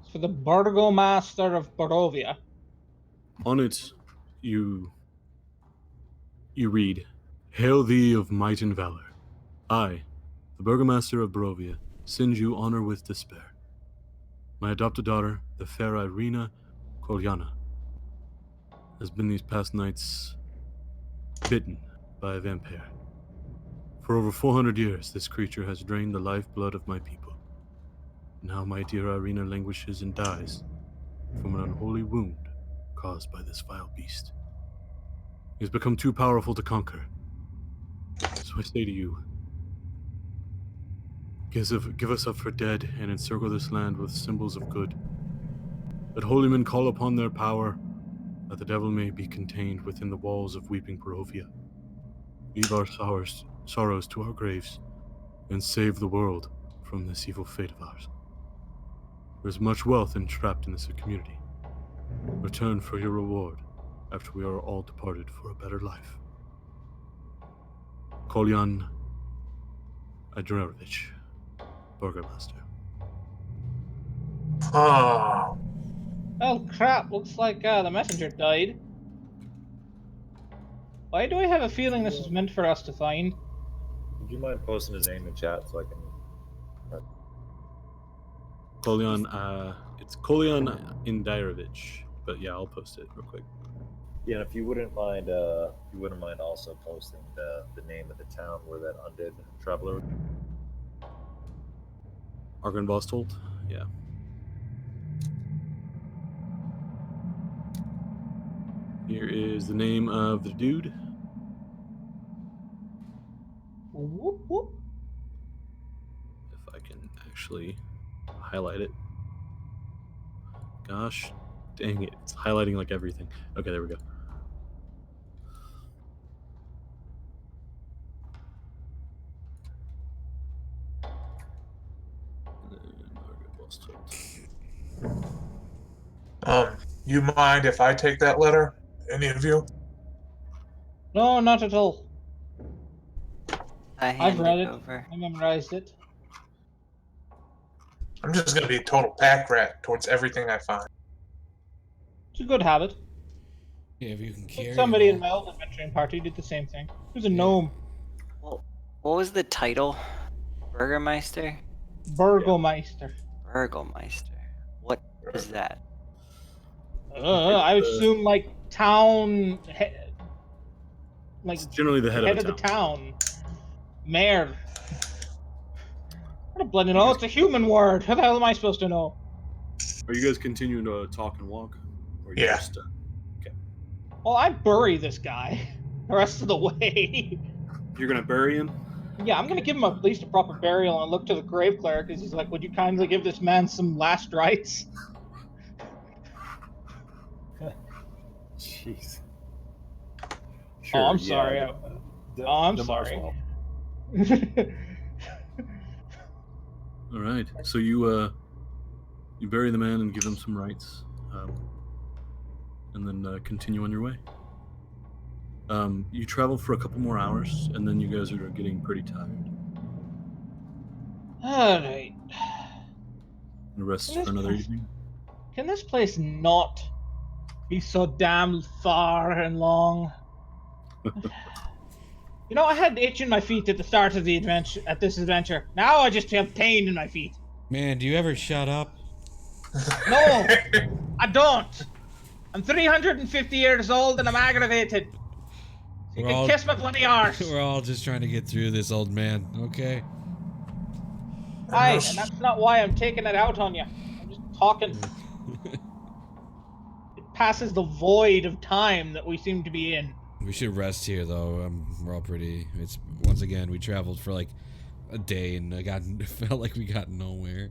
It's for the Burgomaster of Barovia. On it, you read, "Hail thee of might and valor. I, the Burgomaster of Barovia, send you honor with despair. My adopted daughter, the fair Irina Kolyana, has been these past nights bitten by a vampire. For over 400 years, this creature has drained the lifeblood of my people. Now my dear Irina languishes and dies from an unholy wound caused by this vile beast. He has become too powerful to conquer. So I say to you, give us up for dead and encircle this land with symbols of good. Let holy men call upon their power, that the devil may be contained within the walls of weeping Barovia. Leave our sorrows to our graves, and save the world from this evil fate of ours. There is much wealth entrapped in this community. Return for your reward after we are all departed for a better life. Kolyan Adrenovich, Burgomaster." Oh, Oh crap! Looks like the messenger died. Why do I have a feeling this is meant for us to find? Would you mind posting his name in chat so I can? Kolyan, it's Kolyan Indirovich. But yeah, I'll post it real quick. Yeah, and if you wouldn't mind, also posting the name of the town where that undead traveler. Argynvostold? Yeah. Here is the name of the dude. Whoop, whoop. If I can actually highlight it. Gosh, dang it. It's highlighting like everything. Okay, there we go. you mind if I take that letter? Any of you? No, not at all. I I've hand read it it. over. I memorized it. I'm just gonna be a total pack rat towards everything I find. It's a good habit. Yeah, if you can carry Somebody it in all. my old adventuring party did the same thing. He was a Yeah. gnome. Well, what was the title? Burgermeister? Burgomeister. Burgomeister. What is that? I would assume like town, like It's generally the head head of of a the town. town, mayor. I don't bloody know. It's a human word. How the hell am I supposed to know? Are you guys continuing to talk and walk? Or are you Yeah. just Well, I bury this guy the rest of the way. you're gonna bury him? Yeah, I'm gonna give him at least a proper burial and look to the grave cleric because he's like, "Would you kindly give this man some last rites?" Jeez. Oh, I'm yeah, sorry. I'm Damar's sorry. well. All right. So you bury the man and give him some rites, and then continue on your way. You travel for a couple more hours, and then you guys are getting pretty tired. All right. And rest Can for this, another evening. can this place not be so damn far and long? You know, I had itch in my feet at the start of the adventure. At this adventure, now I just have pain in my feet. Man, do you ever shut up? No, I don't. I'm 350 years old and I'm aggravated. So you We're can all- kiss my bloody arse. We're all just trying to get through this, old man. Okay. Aye, and that's not why I'm taking it out on you. I'm just talking. It passes the void of time that we seem to be in. We should rest here, though. We're all pretty. It's once again we traveled for like a day, and I got felt like we got nowhere.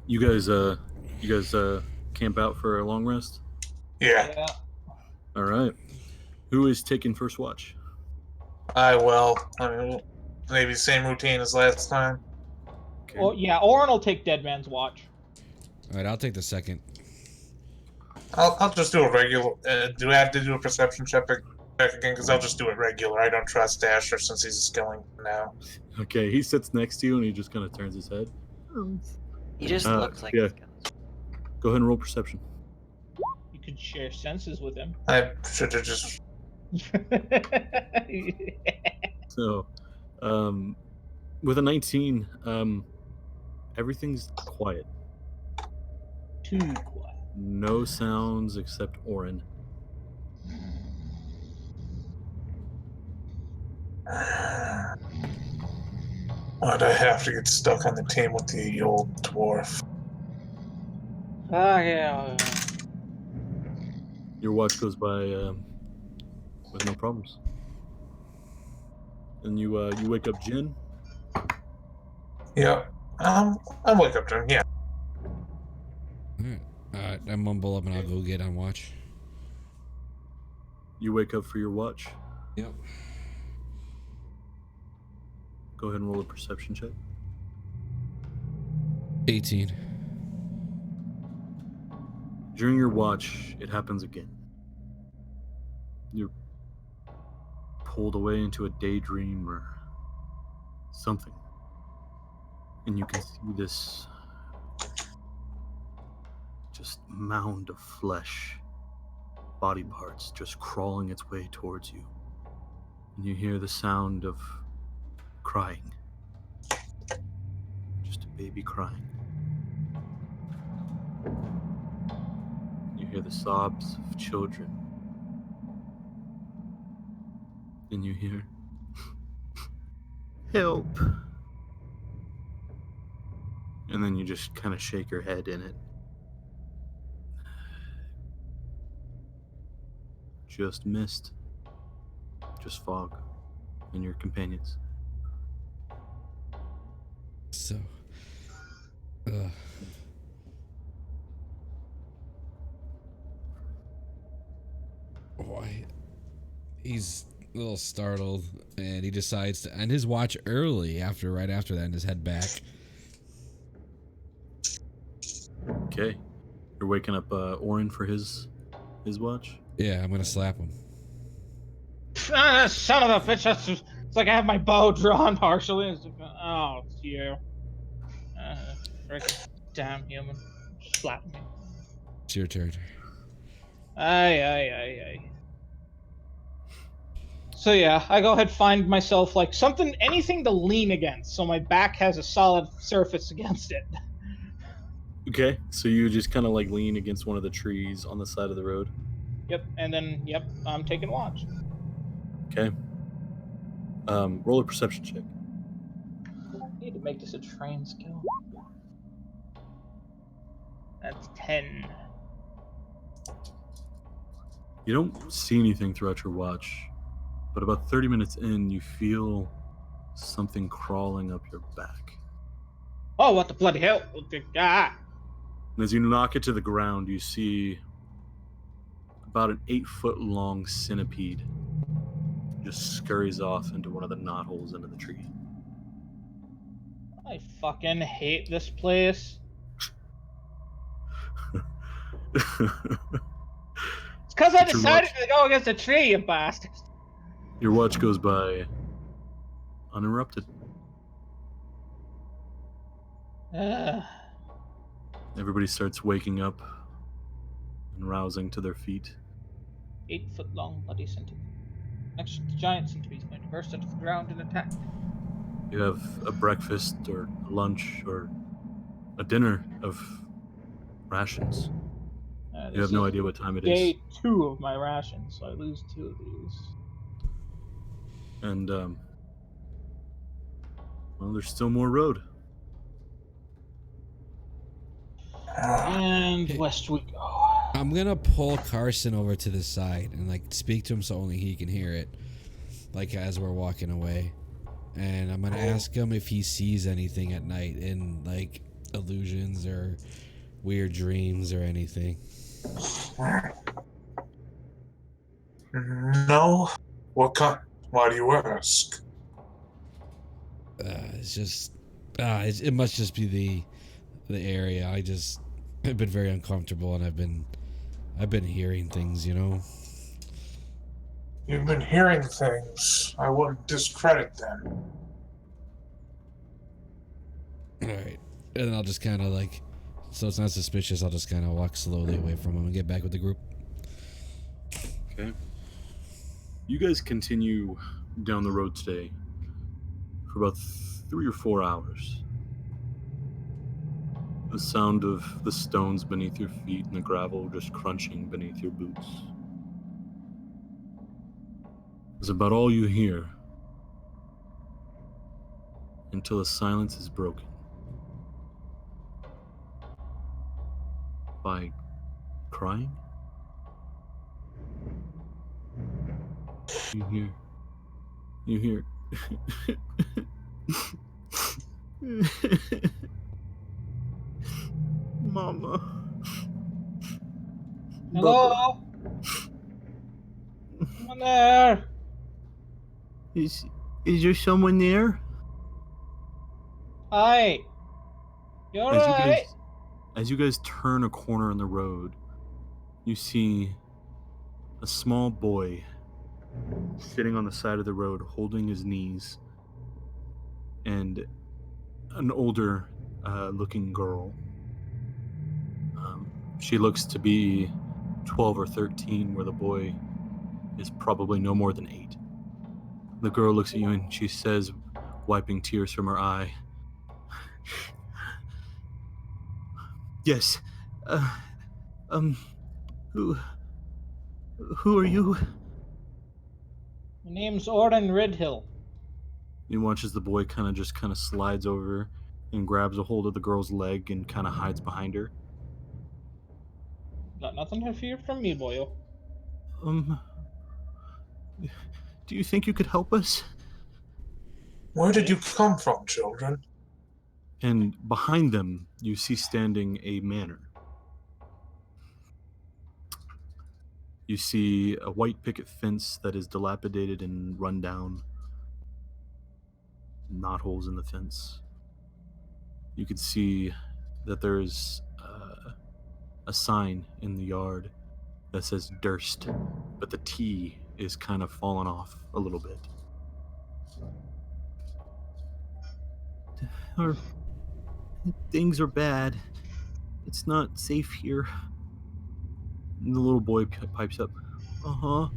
You guys camp out for a long rest. Yeah. Yeah. All right. Who is taking first watch? I will. I mean, maybe same routine as last time. Okay. Or yeah, Orin will take Dead Man's watch. All right, I'll take the second. I'll just do a regular. Do I have to do a perception check again? Because I'll just do it regular. I don't trust Asher since he's a skilling now. Okay, he sits next to you and he just kind of turns his head. He just looks like yeah. a skeleton. Go ahead and roll perception. You could share senses with him. I should have just. So, with a 19, everything's quiet. Too quiet. No sounds except Orin. Why'd I have to get stuck on the team with the old dwarf? Ah, yeah. Your watch goes by with no problems. And you wake up Jin. Yeah. I'll wake up to him. Yeah. All right, I mumble up and I'll go get on watch. You wake up for your watch. Yep. Go ahead and roll a perception check. 18. During your watch, it happens again. You're pulled away into a daydream or something. And you can see this just mound of flesh, body parts just crawling its way towards you. And you hear the sound of crying. Just a baby crying. You hear the sobs of children. And you hear, help. And then you just kind of shake your head in it. Just mist. Just fog. And your companions. So, why? He's a little startled, and he decides to end his watch early right after that, and just head back. Okay. You're waking up Orin for his watch? Yeah, I'm gonna slap him. Ah, son of a bitch! It's like I have my bow drawn partially. It's like, oh, it's you. Freaking damn human. Slap me. It's your turn. Aye. So yeah, I go ahead find myself like anything to lean against, so my back has a solid surface against it. Okay, so you just kind of like lean against one of the trees on the side of the road. Yep, and then I'm taking watch. Okay. Roll a perception check. I need to make this a train skill. That's 10. You don't see anything throughout your watch, but about 30 minutes in, you feel something crawling up your back. Oh, what the bloody hell? Ah! And as you knock it to the ground, you see about an 8-foot-long centipede just scurries off into one of the knotholes into the tree. I fucking hate this place. It's because I decided to go against a tree, you bastards. Your watch goes by uninterrupted. Everybody starts waking up and rousing to their feet. 8-foot-long bloody centipede. Next to the giant centipede might burst into the ground and attack. You have a breakfast or a lunch or a dinner of rations. You have no idea what time it is. Day 2 of my rations, so I lose 2 of these. And, well, there's still more road. And west we go. I'm gonna pull Carson over to the side and like speak to him so only he can hear it, like as we're walking away. And I'm gonna ask him if he sees anything at night in like illusions or weird dreams or anything. No. What kind? Why do you ask? It's just, it must just be the area. I've been very uncomfortable, and I've been hearing things, you know. You've been hearing things. I wouldn't discredit them. All right, and then I'll just kind of like, so it's not suspicious. I'll just kind of walk slowly away from him and get back with the group. Okay. You guys continue down the road today for about 3 or 4 hours. The sound of the stones beneath your feet and the gravel just crunching beneath your boots is about all you hear until the silence is broken by crying. You hear Mama. Hello? Someone there? Is there someone there? Hi. You As you alright? guys turn a corner in the road, you see a small boy sitting on the side of the road holding his knees, and an older looking girl. She looks to be 12 or 13, where the boy is probably no more than 8. The girl looks at you and she says, wiping tears from her eye, "Yes, um, who are you?" My name's Oren Ridhill. He watches the boy kind of slides over and grabs a hold of the girl's leg and kind of hides behind her. Got nothing to fear from me, boyo. Um, do you think you could help us? Where did you come from, children? And behind them, you see standing a manor. You see a white picket fence that is dilapidated and run down, knotholes in the fence. You could see that there's a sign in the yard that says Durst, but the T is kind of fallen off a little bit. Or things are bad. It's not safe here. And the little boy pipes up, "Uh-huh.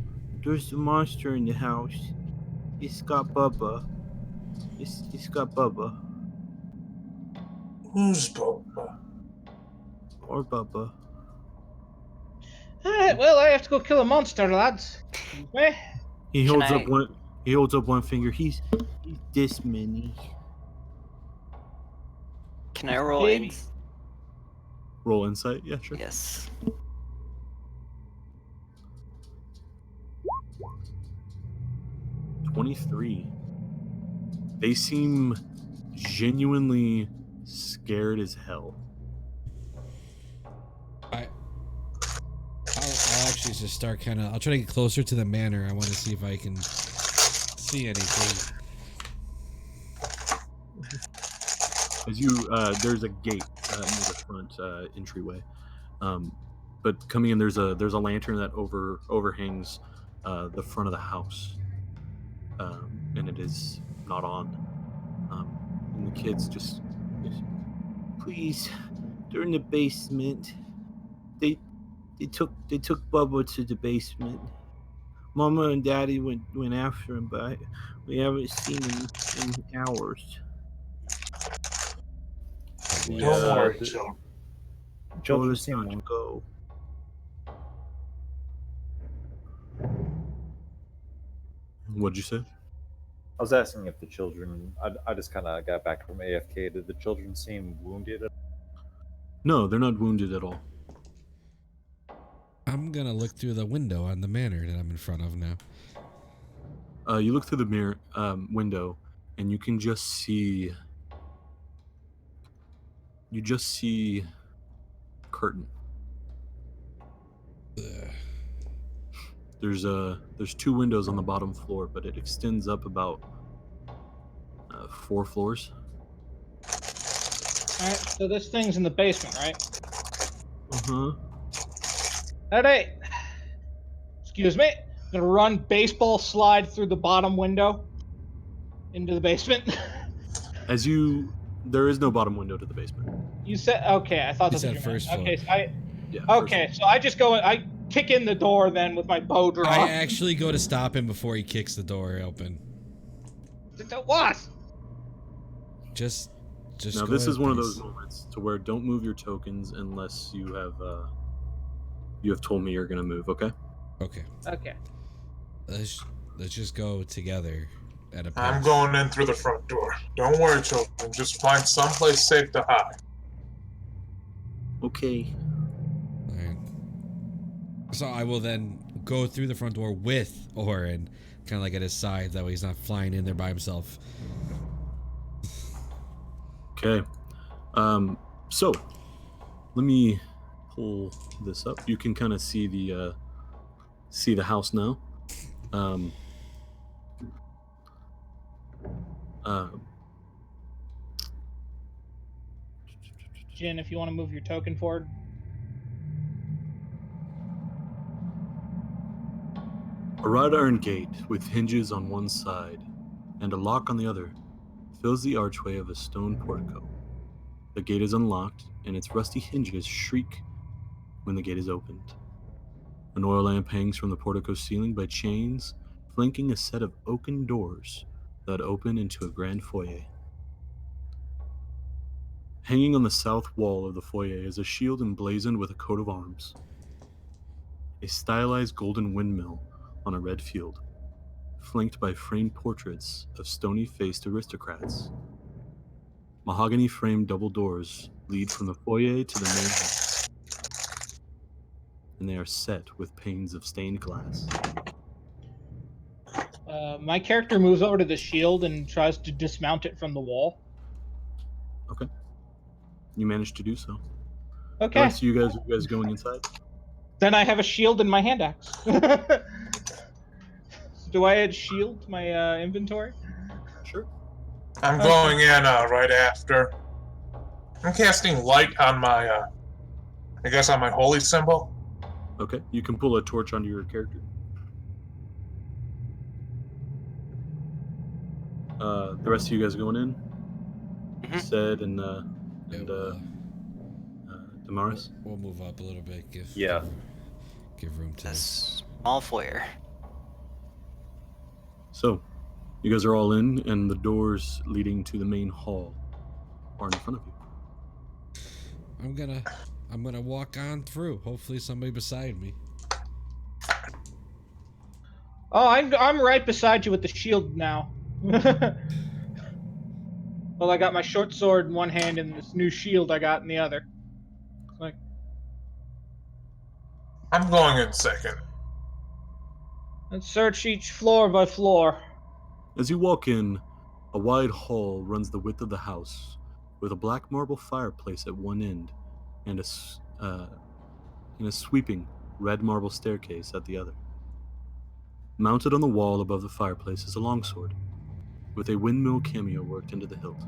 There's a monster in the house. It's got Bubba. It's got Bubba. Who's Boba? Or Bubba." Alright, well, I have to go kill a monster, lads. Excuse me. He Can holds up I- one. He holds up one finger. He's this many. Can I roll Big. in? Roll insight. Yeah, sure. Yes. 23. They seem genuinely scared as hell. I'll actually just start kind of. I'll try to get closer to the manor. I want to see if I can see anything. As you, there's a gate near the front entryway. But coming in, there's a lantern that overhangs the front of the house, and it is not on. And the kids just, "Please, they're in the basement. They took Bubba to the basement. Mama and Daddy went after him, but we haven't seen him in hours." boy. Don't worry, the children. Told children us seem not to go. What'd you say? I was asking if the children. I just kind of got back from AFK. Did the children seem wounded? No, they're not wounded at all. I'm gonna look through the window on the manor that I'm in front of now. You look through the mirror window, and you can just see. You just see curtain. Ugh. There's 2 windows on the bottom floor, but it extends up about 4 floors. Alright, so this thing's in the basement, right? Uh-huh. Alright. Excuse me. I'm gonna run baseball slide through the bottom window into the basement. There is no bottom window to the basement. You said okay. I thought He that's what said you meant. first floor. Okay, Yeah. okay. So I just go. I kick in the door then with my bow draw. I actually go to stop him before he kicks the door open. What? Just Now go this ahead, is one of please. those moments to where don't move your tokens unless you have told me you're gonna move. Okay. Okay. Okay. Let's just go together at a pace. I'm going in through the front door. Don't worry, children. Just find someplace safe to hide. Okay. All right. So I will then go through the front door with Oren, kind of like at his side. That way he's not flying in there by himself. Okay. So let me pull this up. You can kind of see the house now. Jin, if you want to move your token forward. A wrought iron gate with hinges on one side and a lock on the other fills the archway of a stone portico. The gate is unlocked, and its rusty hinges shriek when the gate is opened. An oil lamp hangs from the portico ceiling by chains, flanking a set of oaken doors that open into a grand foyer. Hanging on the south wall of the foyer is a shield emblazoned with a coat of arms. A stylized golden windmill on a red field, flanked by framed portraits of stony-faced aristocrats. Mahogany-framed double doors lead from the foyer to the main hall, and they are set with panes of stained glass. My character moves over to the shield and tries to dismount it from the wall. Okay. You managed to do so. Okay. Alright, so you guys going inside? Then I have a shield in my hand axe. Do I add shield to my inventory? Sure. I'm going in right after. I'm casting light on my, I guess on my holy symbol. Okay. You can pull a torch onto your character. The rest of you guys going in? Mhm. Said and Yeah, Damaris? we'll move up a little bit. Yeah. Give room to. A small foyer. So, you guys are all in, and the doors leading to the main hall are in front of you. I'm gonna walk on through. Hopefully somebody beside me. Oh, I'm right beside you with the shield now. Well, I got my short sword in one hand and this new shield I got in the other. Like, I'm going in second. let's search each floor by floor. As you walk in, a wide hall runs the width of the house, with a black marble fireplace at one end and a sweeping red marble staircase at the other. Mounted on the wall above the fireplace is a longsword, with a windmill cameo worked into the hilt.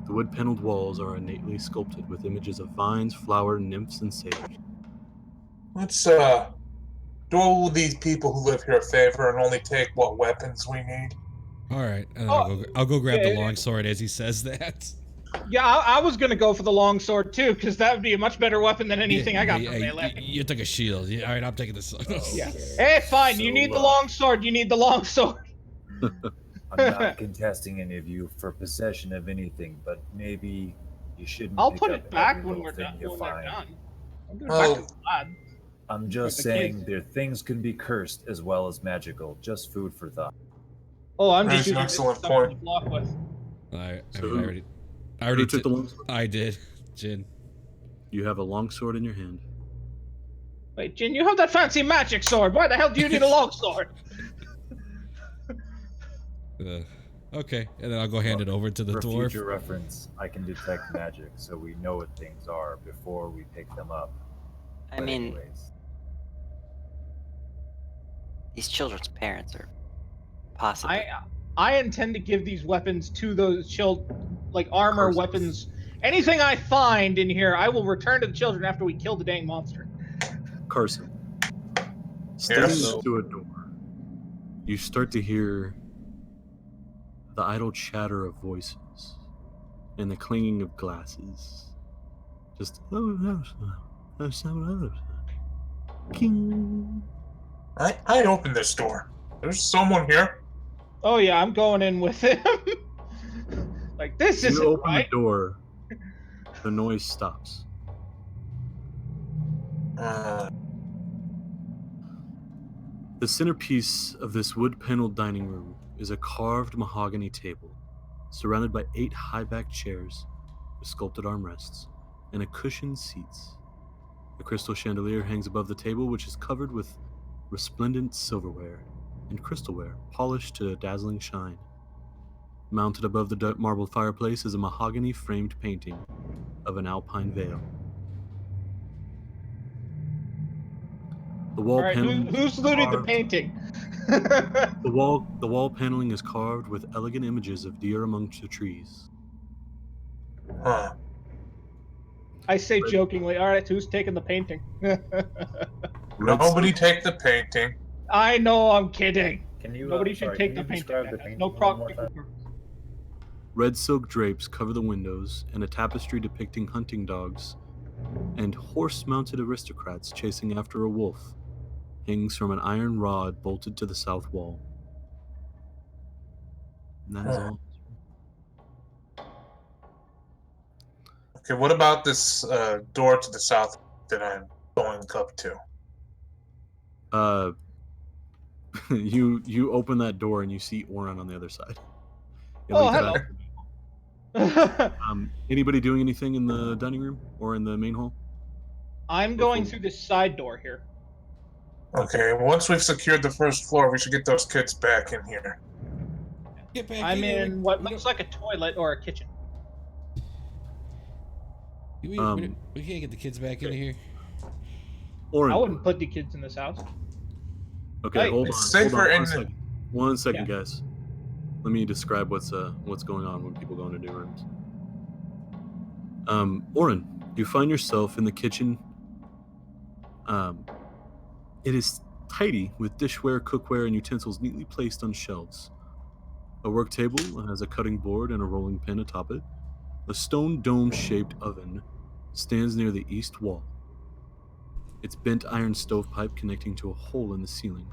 The wood-paneled walls are innately sculpted with images of vines, flower, nymphs, and satyrs. Let's do all these people who live here a favor and only take what weapons we need. All right, and Oh, I'll go grab the yeah. longsword as he says that. Yeah, I was gonna go for the long sword too, because that would be a much better weapon than anything I got Yeah, for melee. you took a shield. Yeah, all right, I'm taking this. Yeah. Hey, fine. You So, need the long sword. You need the long sword. I'm not contesting any of you for possession of anything, but maybe you shouldn't. I'll pick put up it back every when little we're thing done. you When they're find. done. I'll give it Well- back to the lad. I'm just the saying kids. their things can be cursed as well as magical. Just food for thought. Oh, I'm That's just an using this excellent as something point. to block with. I So mean, who- I already Who took did. the longsword? I did, Jin. You have a longsword in your hand. Wait, Jin, you have that fancy magic sword. Why the hell do you need a long sword? Okay, and then I'll go hand it over to the For dwarf. future reference, I can detect magic, so we know what things are before we pick them up. I But mean, anyways, these children's parents are possibly. I intend to give these weapons to those like armor Carson. weapons. Anything I find in here, I will return to the children after we kill the dang monster. Carson, standing Yes? next to a door, you start to hear the idle chatter of voices and the clanging of glasses. Just king. I opened this door. There's someone here. Oh yeah, I'm going in with him. Like this As you isn't open right. the door, the noise stops. Uh, The centerpiece of this wood-paneled dining room is a carved mahogany table, surrounded by 8 high-backed chairs with sculpted armrests and a cushioned seats. A crystal chandelier hangs above the table, which is covered with resplendent silverware and crystalware polished to a dazzling shine. Mounted above the marble fireplace is a mahogany-framed painting of an alpine vale. The wall All right, paneling is who's looting the carved- painting? The wall paneling is carved with elegant images of deer amongst the trees. huh. I say jokingly, all right, who's taking the painting? Red Nobody silk, take the painting. I know, I'm kidding. Can you? Nobody should Sorry, take can the you painting. describe That the has painting no one more practical time? purpose. red silk drapes cover the windows, and a tapestry depicting hunting dogs and horse-mounted aristocrats chasing after a wolf hangs from an iron rod bolted to the south wall. And that is Huh. all. Okay, what about this door to the south that I'm going up to? Uh, you open that door and you see Oren on the other side. It Oh, leads hello. back. Anybody doing anything in the dining room or in the main hall? I'm going through this side door here. Okay, once we've secured the first floor, we should get those kids back in here. Get back I'm here. in what looks like a toilet or a kitchen. We can't get the kids back in here. Oren. I wouldn't put the kids in this house. Okay, Hey. hold It's on. safer Hold on in one second. 1 second, Yeah. guys. Let me describe what's going on when people go into new rooms. Oren, you find yourself in the kitchen. It is tidy with dishware, cookware, and utensils neatly placed on shelves. A work table has a cutting board and a rolling pin atop it. A stone dome-shaped oven stands near the east wall. Its bent iron stovepipe connecting to a hole in the ceiling.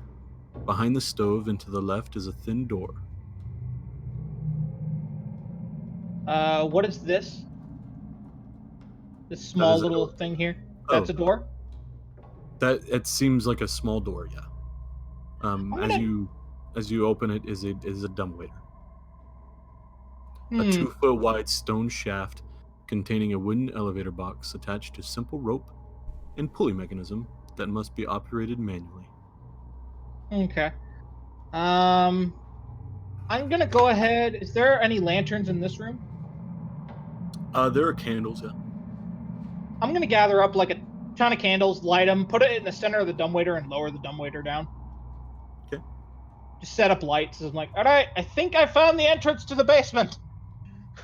Behind the stove and to the left is a thin door. What is this? This That small is a little door. thing here. Oh. That's a door. That it seems like a small door, yeah. I'm As gonna- you open it is a dumbwaiter. A Hmm. 2-foot wide stone shaft containing a wooden elevator box attached to simple rope and pulley mechanism that must be operated manually. Okay. I'm gonna go ahead. Is there any lanterns in this room? There are candles, yeah. I'm gonna gather up like a ton of candles, light them, put it in the center of the dumbwaiter, and lower the dumbwaiter down. Okay. Just set up lights. I'm like, all right, I think I found the entrance to the basement.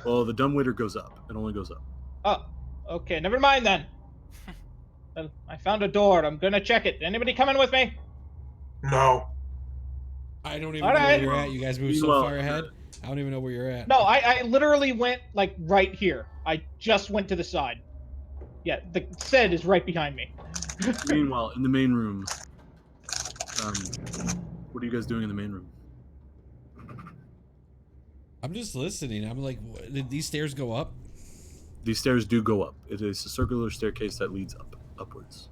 Well, the dumbwaiter goes up. It only goes up. Oh, okay, never mind then. I found a door. I'm gonna check it. Anybody coming with me? No. I don't even All know where right. you're at. You guys move so Meanwhile, far ahead. I don't even know where you're at. No, I literally went like right here. I just went to the side. Yeah, the shed is right behind me. Meanwhile, in the main room, what are you guys doing in the main room? I'm just listening. I'm like, did these stairs go up? These stairs do go up. It is a circular staircase that leads upwards.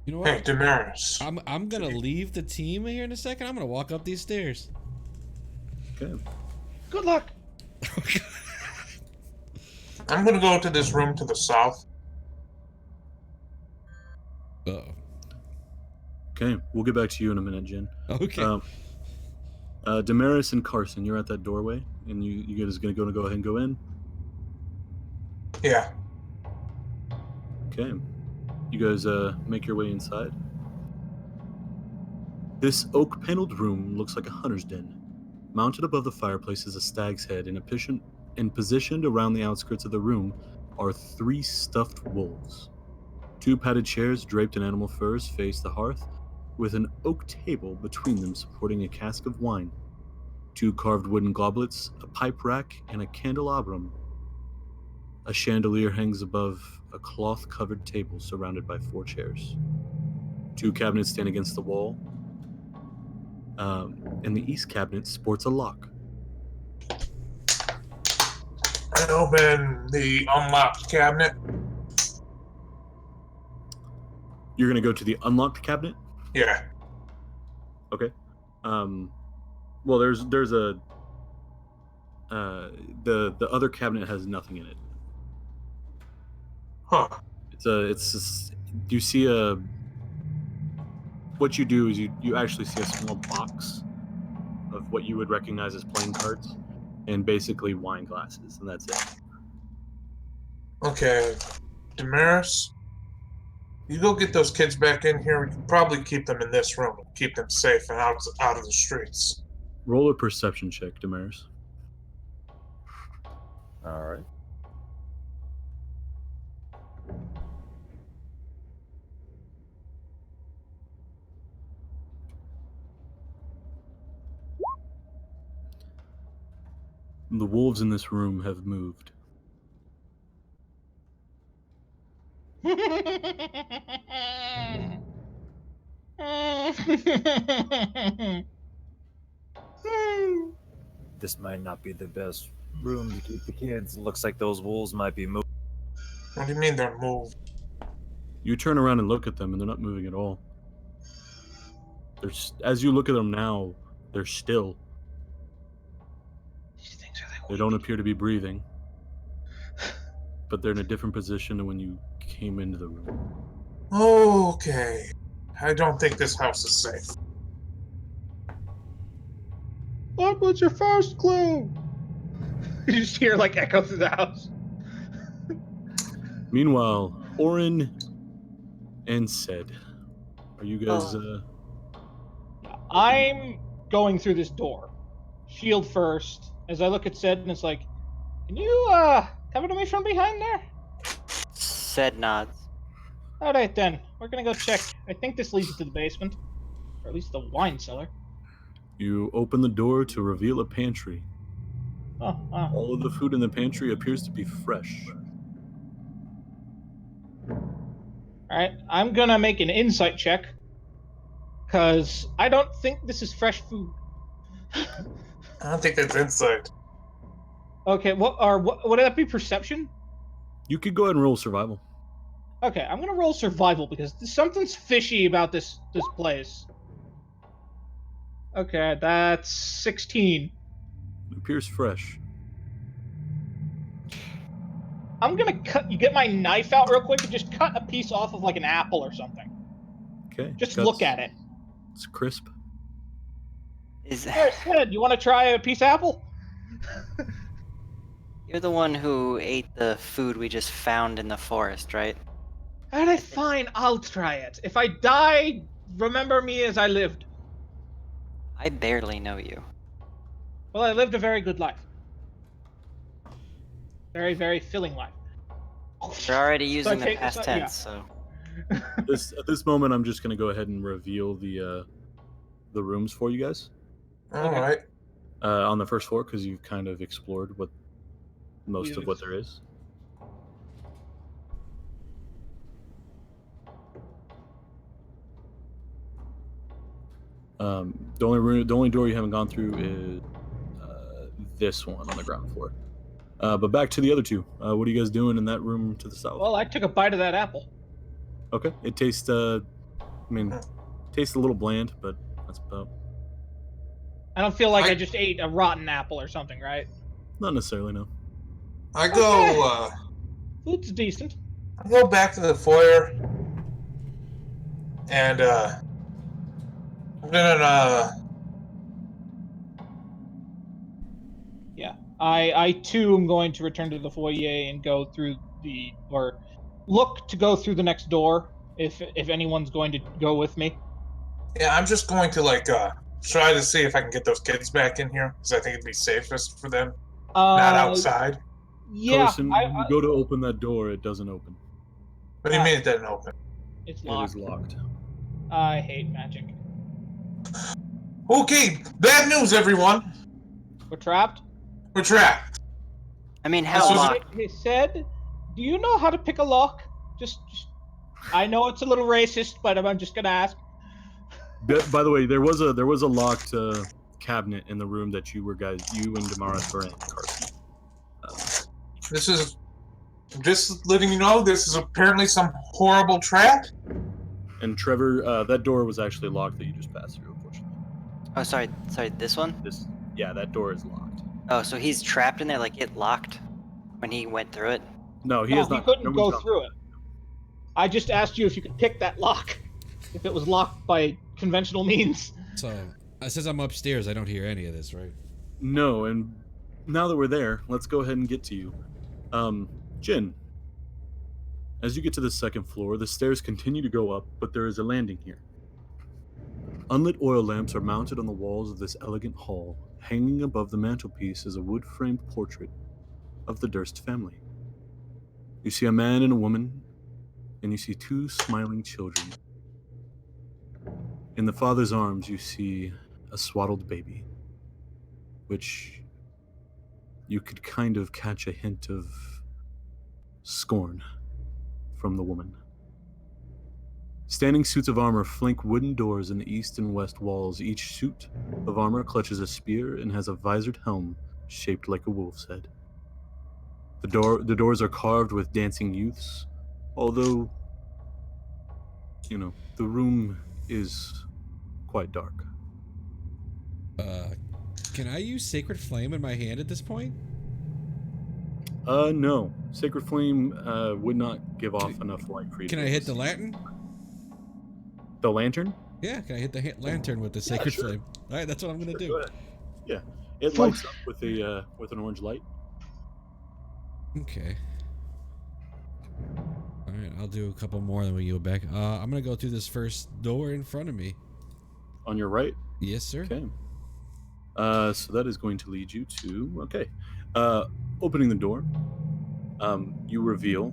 You know Hey, what? Damaris. I'm gonna leave the team here in a second. I'm gonna walk up these stairs. Okay. Good luck. I'm gonna go to this room to the south. Uh-oh. Okay, we'll get back to you in a minute, Jen. Okay. Damaris and Carson, you're at that doorway, and you guys gonna go ahead and go in. Yeah. Okay. You guys make your way inside. This oak-paneled room looks like a hunter's den. Mounted above the fireplace is a stag's head, and positioned around the outskirts of the room are 3 stuffed wolves. 2 padded chairs draped in animal furs face the hearth, with an oak table between them supporting a cask of wine. 2 carved wooden goblets, a pipe rack, and a candelabrum. A chandelier hangs above a cloth-covered table surrounded by 4 chairs. 2 cabinets stand against the wall, and the east cabinet sports a lock. I open the unlocked cabinet. You're gonna go to the unlocked cabinet? Yeah. Okay. Well, there's a the other cabinet has nothing in it. Huh. You see a. What you do is you actually see a small box of what you would recognize as playing cards, and basically wine glasses, and that's it. Okay. Damaris, you go get those kids back in here. We can probably keep them in this room and keep them safe and out of the streets. Roll a perception check, Damaris. All right. The wolves in this room have moved. This might not be the best room to keep the kids. Looks like those wolves might be moving. What do you mean they're moved? You turn around and look at them, and they're not moving at all. As you look at them now, they're still. They don't appear to be breathing, but they're in a different position than when you came into the room. Okay. I don't think this house is safe. What was your first clue? You just hear like echo through the house. Meanwhile, Orin and Ced, are you guys? I'm going through this door. Shield first. As I look at Ced, and it's like, can you cover me from behind there? Ced nods. All right then, we're gonna go check. I think this leads to the basement, or at least the wine cellar. You open the door to reveal a pantry. Oh. All of the food in the pantry appears to be fresh. All right, I'm gonna make an insight check, cause I don't think this is fresh food. I don't think that's insight. Okay, what would that be? Perception? You could go ahead and roll survival. Okay, I'm gonna roll survival because something's fishy about this place. Okay, that's 16. It appears fresh. I'm gonna get my knife out real quick and just cut a piece off of like an apple or something. Okay. Just look at it. It's crisp. Here, Sid, you want to try a piece of apple? You're the one who ate the food we just found in the forest, right? Alright, fine, I'll try it. If I die, remember me as I lived. I barely know you. Well, I lived a very good life. Very, very filling life. You're already using the take- past so- tense, so At this moment, I'm just going to go ahead and reveal the rooms for you guys. All Okay. right. On the first floor, because you've kind of explored what most of what there is. The only door you haven't gone through is this one on the ground floor. But back to the other two. What are you guys doing in that room to the south? Well, I took a bite of that apple. Okay, it tastes. Tastes a little bland, but that's about. I don't feel like I just ate a rotten apple or something, right? Not necessarily, no. I go. Food's decent. I go back to the foyer, and I'm gonna. Yeah, I too am going to return to the foyer and go through look to go through the next door if anyone's going to go with me. Yeah, I'm just going to try to see if I can get those kids back in here because I think it'd be safest for them, not outside. Yeah, Carson, when you go to open that door, it doesn't open. What do you mean it didn't open? it's It locked. is locked. I hate magic. Okay, bad news, everyone. We're trapped. We're trapped. I mean, This how was- locked? He said, "Do you know how to pick a lock?" Just, I know it's a little racist, but I'm just gonna ask. By the way, there was a locked cabinet in the room that you and Damaris were in, Carson. This is just letting you know this is apparently some horrible trap. And Trevor, that door was actually locked that you just passed through, unfortunately. Oh, sorry, this one? Yeah, that door is locked. Oh, so he's trapped in there, like it locked when he went through it? No, he No, is not. he couldn't no go one's gone through it. I just asked you if you could pick that lock, if it was locked by conventional means. So, since I'm upstairs, I don't hear any of this, right? No, and now that we're there, let's go ahead and get to you. Jin, as you get to the second floor, the stairs continue to go up, but there is a landing here. Unlit oil lamps are mounted on the walls of this elegant hall. Hanging above the mantelpiece is a wood-framed portrait of the Durst family. You see a man and a woman, and you see two smiling children. In the father's arms, you see a swaddled baby, which you could kind of catch a hint of scorn from the woman. Standing suits of armor flank wooden doors in the east and west walls. Each suit of armor clutches a spear and has a visored helm shaped like a wolf's head. The doors are carved with dancing youths, although, the room is quite dark. Can I use Sacred Flame in my hand at this point? No. Sacred Flame would not give off enough light for you. Can I hit the lantern? The lantern? Yeah, can I hit the lantern with the Sacred sure. Flame? All right, that's what I'm gonna do. Go ahead. Yeah, it lights up with an orange light. Okay. All right, I'll do a couple more, then we go back. I'm gonna go through this first door in front of me. On your right. Yes, sir. Okay. So that is going to lead you to opening the door. You reveal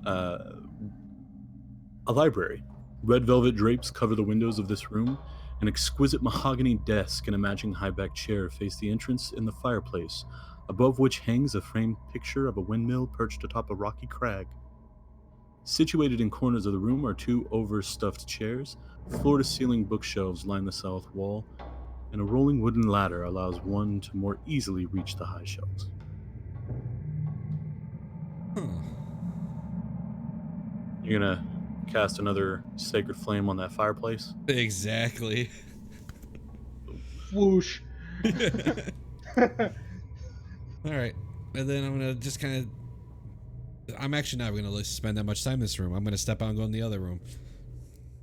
a library. Red velvet drapes cover the windows of this room. An exquisite mahogany desk and a matching high-back chair face the entrance in the fireplace, above which hangs a framed picture of a windmill perched atop a rocky crag. Situated in corners of the room are two overstuffed chairs. Floor-to-ceiling bookshelves line the south wall, and a rolling wooden ladder allows one to more easily reach the high shelves. Huh. You're gonna cast another sacred flame on that fireplace. Exactly. Whoosh. All right, and then I'm gonna just kind of. I'm actually not gonna spend that much time in this room. I'm gonna step out and go in the other room.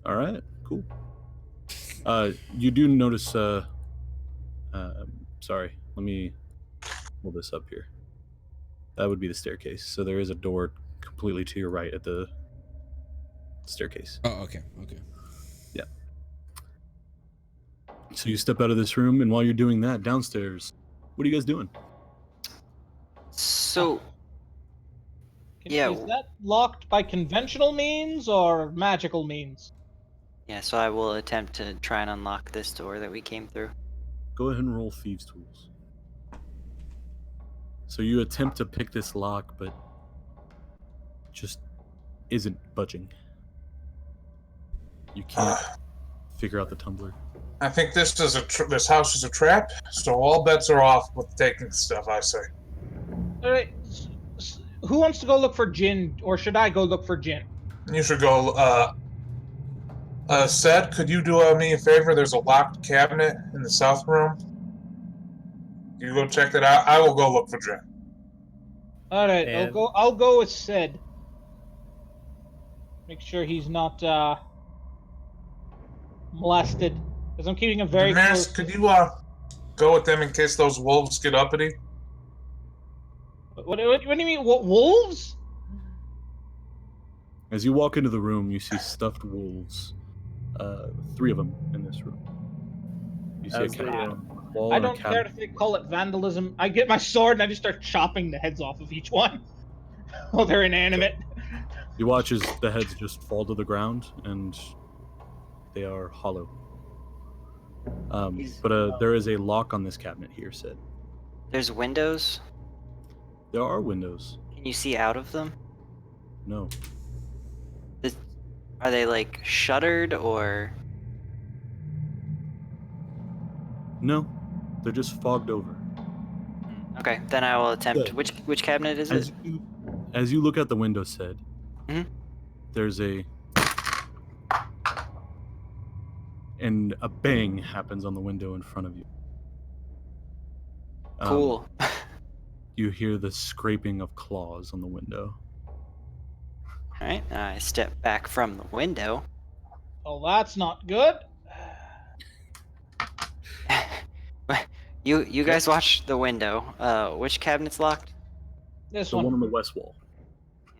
All right, cool. You do notice. Sorry, let me pull this up here. That would be the staircase. So there is a door completely to your right at the staircase. Oh, okay, okay. Yeah. So you step out of this room, and while you're doing that, downstairs, what are you guys doing? So, Yeah. Is that locked by conventional means or magical means? yeah, so I will attempt to try and unlock this door that we came through. Go ahead and roll thieves' tools. So you attempt to pick this lock, but just isn't budging. You can't figure out the tumbler. I think this is this house is a trap, so all bets are off with taking stuff. I say. All right. Who wants to go look for Jin, or should I go look for Jin? You should go. Sed, could you do me a favor? There's a locked cabinet in the south room. You go check that out. I will go look for Jen. All right, And- I'll go with Sid. Make sure he's not molested, because I'm keeping him very Damaris, close. could you go with them in case those wolves get uppity? What do you mean? What, wolves? As you walk into the room, you see stuffed wolves 3 of them in this room. You see a As they, cabinet on the wall I and a don't care cabinet. if they call it vandalism. I get my sword and I just start chopping the heads off of each one while they're inanimate. You watch as the heads just fall to the ground and they are hollow. But there is a lock on this cabinet here, Sid. There's windows. There are windows. Can you see out of them? No. Are they like shuttered or? No. They're just fogged over. Okay, then I will attempt. Good. Which cabinet is it? As you look out the window, Sid, there's and a bang happens on the window in front of you. Cool. You hear the scraping of claws on the window. All right, I step back from the window. Oh, that's not good. You guys watch the window. Which cabinet's locked? This The one. one on the west wall.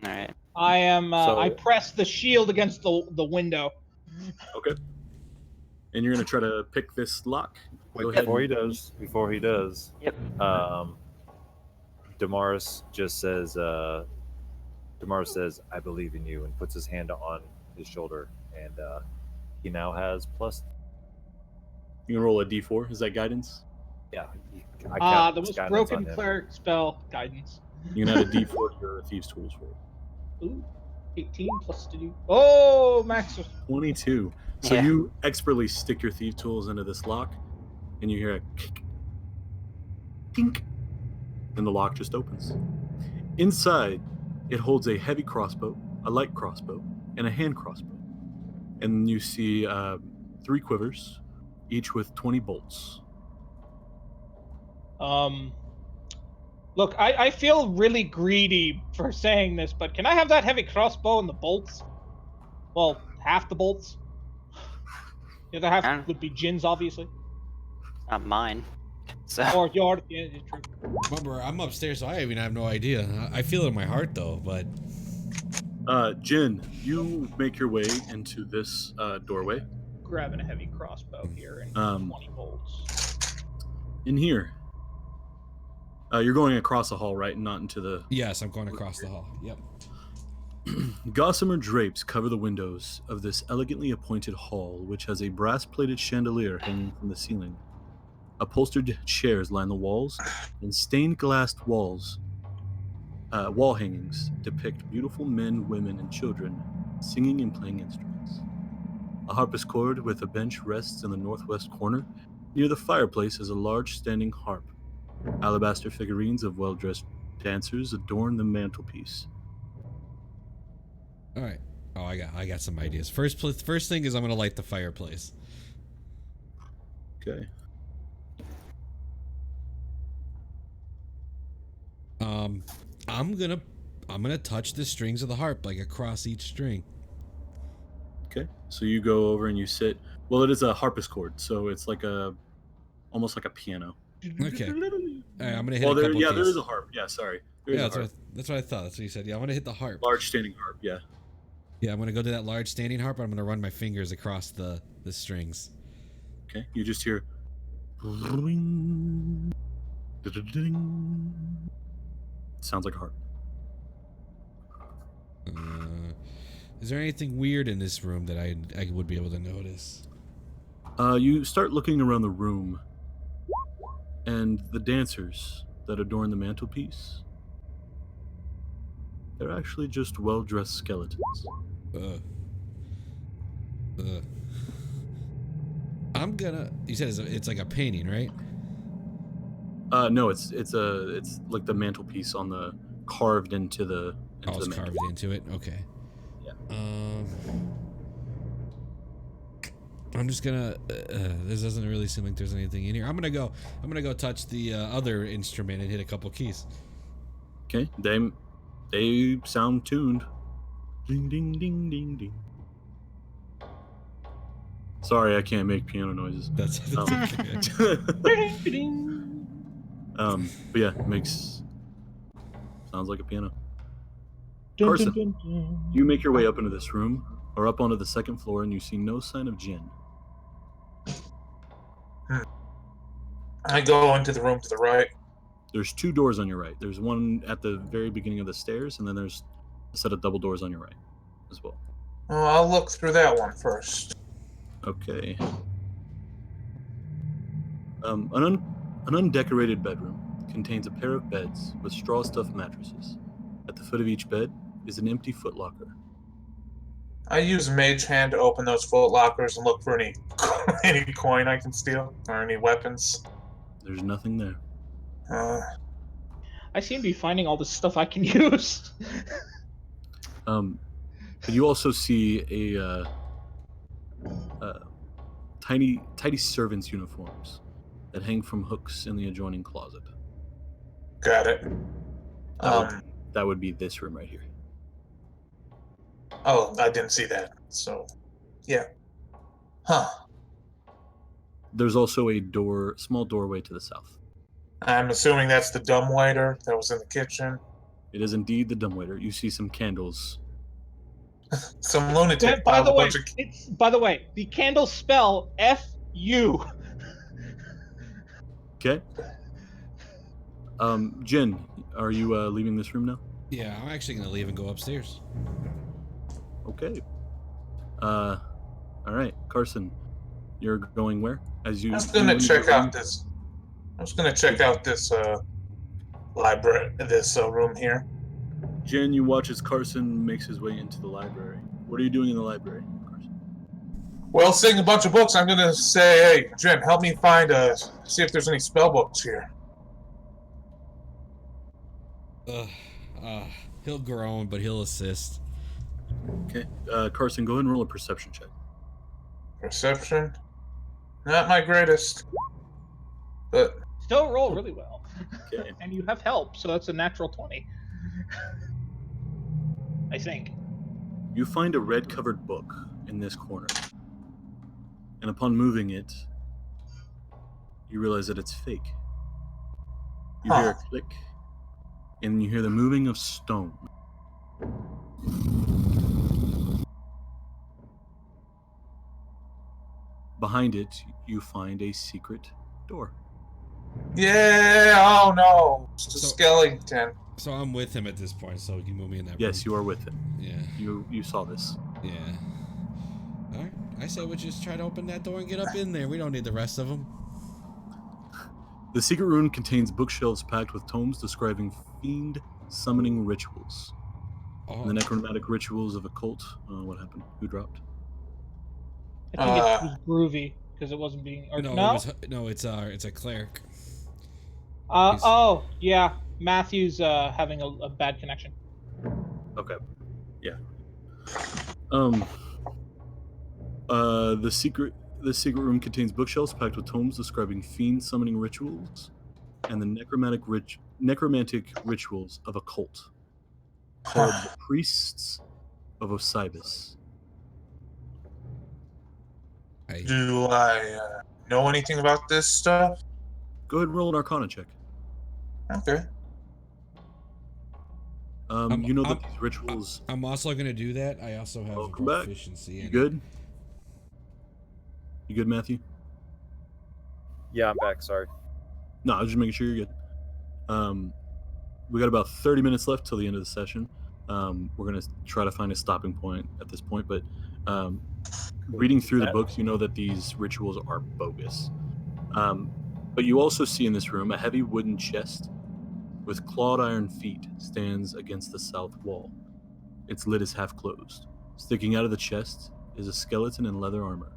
All right. I am. So- I press the shield against the window. Okay. And you're gonna try to pick this lock. Go ahead. Before he does, Yep. Damaris just says, Damaris says, "I believe in you," and puts his hand on his shoulder, and he now has plus. You can roll a d4. Is that guidance? Yeah, The most broken cleric spell, guidance. You can add a d4 to your thieves' tools roll. Ooh, 18 plus to do. Oh, max. 22. So Yeah. you expertly stick your thief tools into this lock, and you hear a kink, kink, and the lock just opens. Inside, it holds a heavy crossbow, a light crossbow, and a hand crossbow. And you see 3 quivers, each with 20 bolts. Look, I feel really greedy for saying this, but can I have that heavy crossbow and the bolts? Well, half the bolts. The other half would be Jin's, obviously. Not mine. So. Or yours. Yeah, true. Remember, I'm upstairs, so I even have no idea. I feel it in my heart, though, but... Jin, you make your way into this doorway. Grabbing a heavy crossbow here and 20 bolts. In here, you're going across the hall, right? Not into the... Yes, I'm going across the hall. Yep. Gossamer drapes cover the windows of this elegantly appointed hall, which has a brass-plated chandelier hanging from the ceiling. Upholstered chairs line the walls, and stained-glassed wall hangings depict beautiful men, women, and children singing and playing instruments. A harpsichord with a bench rests in the northwest corner. Near the fireplace is a large standing harp. Alabaster figurines of well-dressed dancers adorn the mantelpiece. All right. Oh, I got some ideas. First thing is I'm gonna light the fireplace. Okay. I'm gonna touch the strings of the harp, like across each string. Okay. So you go over and you sit. Well, it is a harpsichord, so it's like almost like a piano. Okay. All right, I'm gonna hit Well, a couple there keys. is a harp. Yeah, sorry. There is Yeah, a harp. that's what I thought. That's what you said. Yeah, I'm gonna hit the harp. Large standing harp. Yeah. Yeah, I'm gonna go to that large standing harp. I'm gonna run my fingers across the strings. Okay. You just hear. Sounds like a harp. Is there anything weird in this room that I would be able to notice? You start looking around the room, and the dancers that adorn the mantelpiece, they're actually just well-dressed skeletons. I'm gonna. You said it's like a painting, right? No, it's like the mantelpiece on the carved into the. Oh, it's carved into it. Okay. Yeah. I'm just gonna. This doesn't really seem like there's anything in here. I'm gonna go touch the other instrument and hit a couple keys. Okay. They sound tuned. Ding ding ding ding ding. Sorry, I can't make piano noises. That's okay. But yeah, sounds like a piano. Carson, you make your way up into this room. are up onto the second floor, and you see no sign of Jin. I go into the room to the right. There's 2 doors on your right. There's one at the very beginning of the stairs, and then there's a set of double doors on your right as well. Well, I'll look through that one first. Okay. An undecorated bedroom contains a pair of beds with straw-stuffed mattresses. At the foot of each bed is an empty footlocker. I use Mage Hand to open those foot lockers and look for any any coin I can steal or any weapons. There's nothing there. I seem to be finding all the stuff I can use. But you also see a tiny servants' uniforms that hang from hooks in the adjoining closet. Got it. That would be this room right here. Oh, I didn't see that. So, yeah. Huh. There's also a small doorway to the south. I'm assuming that's the dumbwaiter that was in the kitchen. It is indeed the dumbwaiter. You see some candles. Some lunatic By piled the a way, bunch of... the candles spell F-U. Okay. Jin, are you leaving this room now? Yeah, I'm actually gonna leave and go upstairs. Okay. All right, Carson, you're going where? I was gonna check out this. I was gonna check out this library, this room here. Jin, you watch as Carson makes his way into the library. What are you doing in the library, Carson? Well, seeing a bunch of books, I'm gonna say, hey, Jim, help me find see if there's any spell books here. He'll groan, but he'll assist. Okay. Carson, go ahead and roll a perception check. Perception? Not my greatest. But Still roll really well. Okay. And you have help, so that's a natural 20. I think. You find a red-covered book in this corner. And upon moving it, you realize that it's fake. You hear a click, and you hear the moving of stone. Behind it, you find a secret door. yeah, oh no, it's a skeleton. So I'm with him at this point, so he can move me in that room. Yes, you are with him. Yeah. You saw this. Yeah. All right. I say we just try to open that door and get up in there. We don't need the rest of them. The secret room contains bookshelves packed with tomes describing fiend summoning rituals. Oh. And the necromantic rituals of a cult. What happened? Who dropped? I think it was groovy because it wasn't being. Or, no, it's a cleric. Oh yeah, Matthew's having a bad connection. Okay. Yeah. The secret room contains bookshelves packed with tomes describing fiend summoning rituals and the necromantic rituals of a cult called the Priests of Osiris. Do I know anything about this stuff? Go ahead and roll an Arcana check. Okay. You know that these rituals. I'm also gonna do that. I also have Welcome a back. proficiency. You good? You good, Matthew? Yeah, I'm back. Sorry. No, I was just making sure you're good. We got about 30 minutes left till the end of the session. We're gonna try to find a stopping point at this point, but reading through the books, you know that these rituals are bogus. But you also see in this room a heavy wooden chest with clawed iron feet stands against the south wall. Its lid is half closed. Sticking out of the chest is a skeleton in leather armor.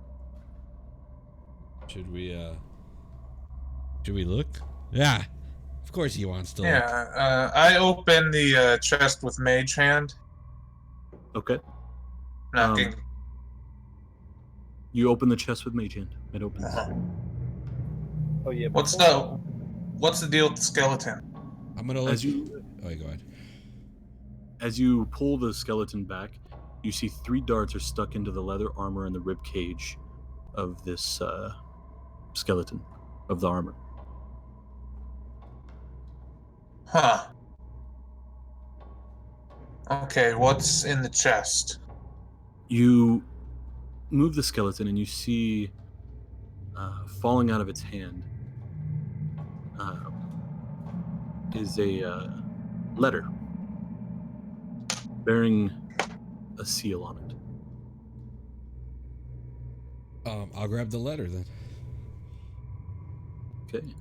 Should we look? Yeah. Of course he wants to look. Yeah, I open the chest with Mage Hand. Okay. Knocking. You open the chest with Mage Hand. It opens. Oh yeah. What's the deal with the skeleton? I'm gonna let you. Oh, go ahead. As you pull the skeleton back, you see 3 darts are stuck into the leather armor and the rib cage of this skeleton of the armor. Okay, what's in the chest? You move the skeleton and you see falling out of its hand is a letter bearing a seal on it. I'll grab the letter then. Okay.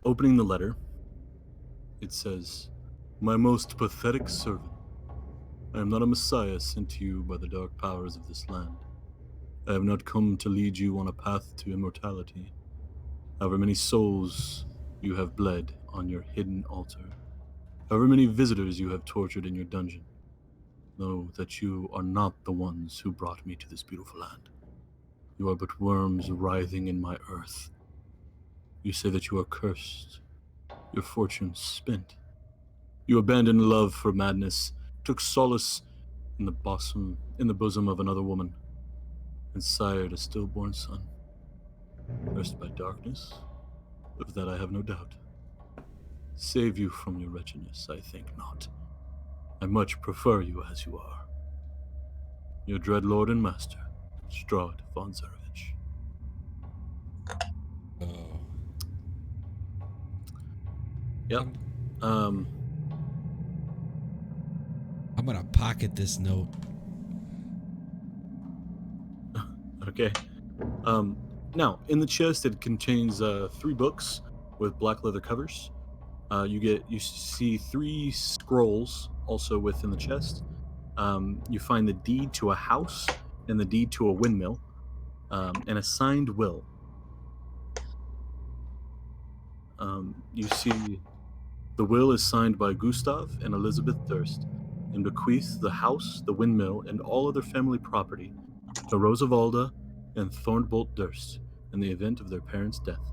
Opening the letter, it says, "My most pathetic servant, I am not a messiah sent to you by the dark powers of this land. I have not come to lead you on a path to immortality. However many souls you have bled on your hidden altar, however many visitors you have tortured in your dungeon, know that you are not the ones who brought me to this beautiful land. You are but worms writhing in my earth. You say that you are cursed, your fortune spent. You abandoned love for madness, took solace in the bosom of another woman, and sired a stillborn son. Cursed by darkness, of that I have no doubt. Save you from your wretchedness, I think not. I much prefer you as you are. Your dread lord and master, Strahd von Zarevich." Oh. Yep. I'm gonna pocket this note. Okay. Now, in the chest, it contains 3 books with black leather covers. You see 3 scrolls also within the chest. You find the deed to a house and the deed to a windmill, and a signed will. You see the will is signed by Gustav and Elizabeth Durst, and bequeaths the house, the windmill, and all other family property to Rosavalda and Thornbolt Durst in the event of their parents' death.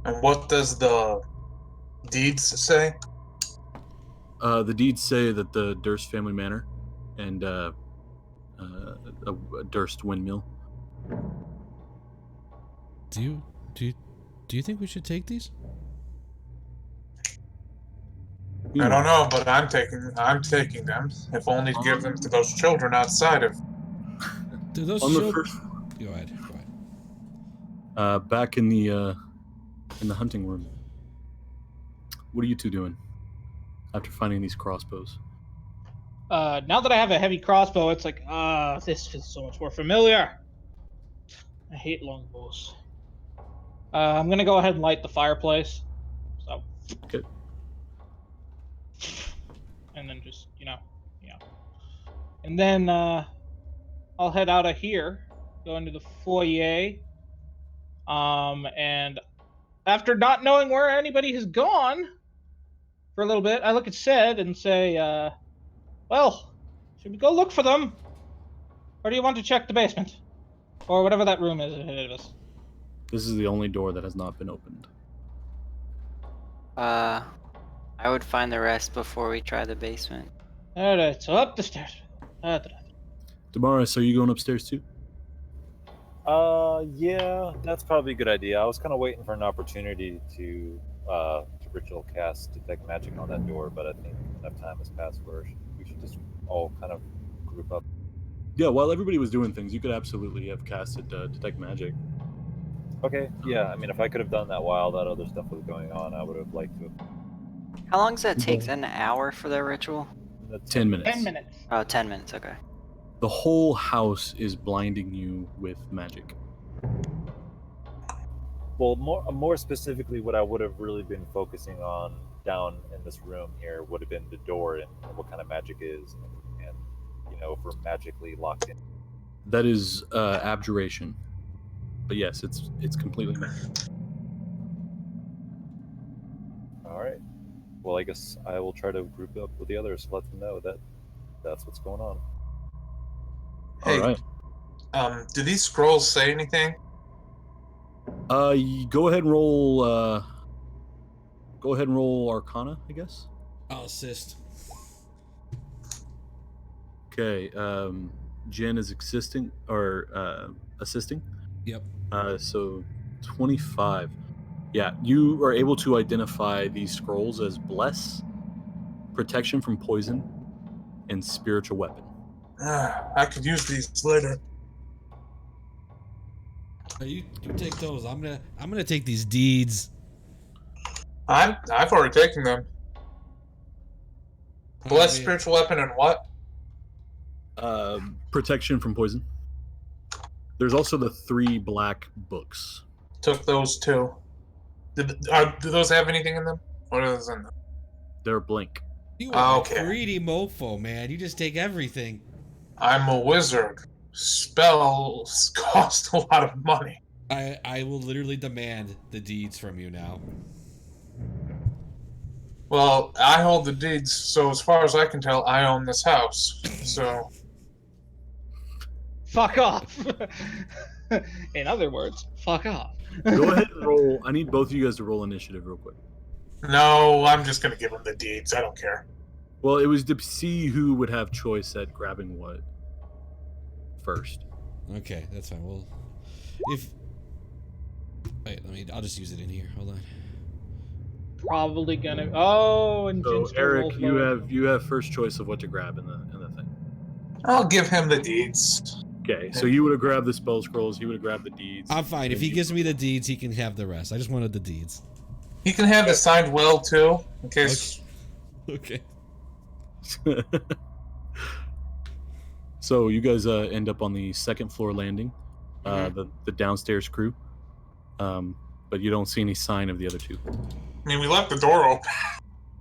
And what does the deeds say? The deeds say that the Durst family manor and a Durst windmill. Do you think we should take these? I don't know, but I'm taking them. If only to give them to those children outside of. Do those On the children? first, Go ahead. back in the hunting room. What are you 2 doing after finding these crossbows? Now that I have a heavy crossbow, it's like, this feels so much more familiar. I hate longbows. I'm gonna go ahead and light the fireplace. So. Okay. And then just, And then I'll head out of here, go into the foyer. And after not knowing where anybody has gone for a little bit, I look at Sid and say, well, should we go look for them? Or do you want to check the basement? Or whatever that room is ahead of us. This is the only door that has not been opened. I would find the rest before we try the basement. Alright, so up the stairs. Damaris, are you going upstairs too? Yeah, that's probably a good idea. I was kind of waiting for an opportunity to ritual cast detect magic on that door, but I think enough time has passed where we should just all kind of group up. Yeah, while everybody was doing things, you could absolutely have casted detect magic. Okay, yeah. I mean, if I could have done that while that other stuff was going on, I would have liked to. How long does that take? An hour for that ritual? 10 minutes. 10 minutes. Oh, 10 minutes, okay. The whole house is blinding you with magic. Well, more specifically, what I would have really been focusing on down in this room here would have been the door and what kind of magic is, and if we're magically locked in. That is abjuration. But yes, it's completely magic. All right. Well, I guess I will try to group up with the others, let them know that that's what's going on. Hey, All right. Do these scrolls say anything? Go ahead and roll. Go ahead and roll Arcana, I guess. I'll assist. Okay. Jen is assisting. Yep. So 25. Yeah, you are able to identify these scrolls as bless, protection from poison, and spiritual weapon. I could use these later. You take those. I'm gonna take these deeds. I've already taken them. Blessed man. spiritual weapon and what? Protection from poison. There's also the 3 black books. Took those too. Do those have anything in them? What is in them? They're blank. You are Okay. a greedy mofo, man. You just take everything. I'm a wizard. Spells cost a lot of money. I will literally demand the deeds from you now. Well, I hold the deeds, so as far as I can tell, I own this house. So, Fuck off. In other words, fuck off. Go ahead and roll. I need both of you guys to roll initiative real quick. no, I'm just going to give him the deeds. I don't care. Well, it was to see who would have choice at grabbing what first. Okay, that's fine. Well, wait, I'll just use it in here. Hold on. Probably gonna. Oh, and So Jin's Eric, rolls you lower. have first choice of what to grab in the thing. I'll give him the deeds. Okay, so you would have grabbed the spell scrolls. He would have grabbed the deeds. I'm fine. If and he you- gives me the deeds, he can have the rest. I just wanted the deeds. He can have the signed will, too, in case... Okay. So you guys end up on the second floor landing, the downstairs crew, but you don't see any sign of the other 2. I mean, we left the door open.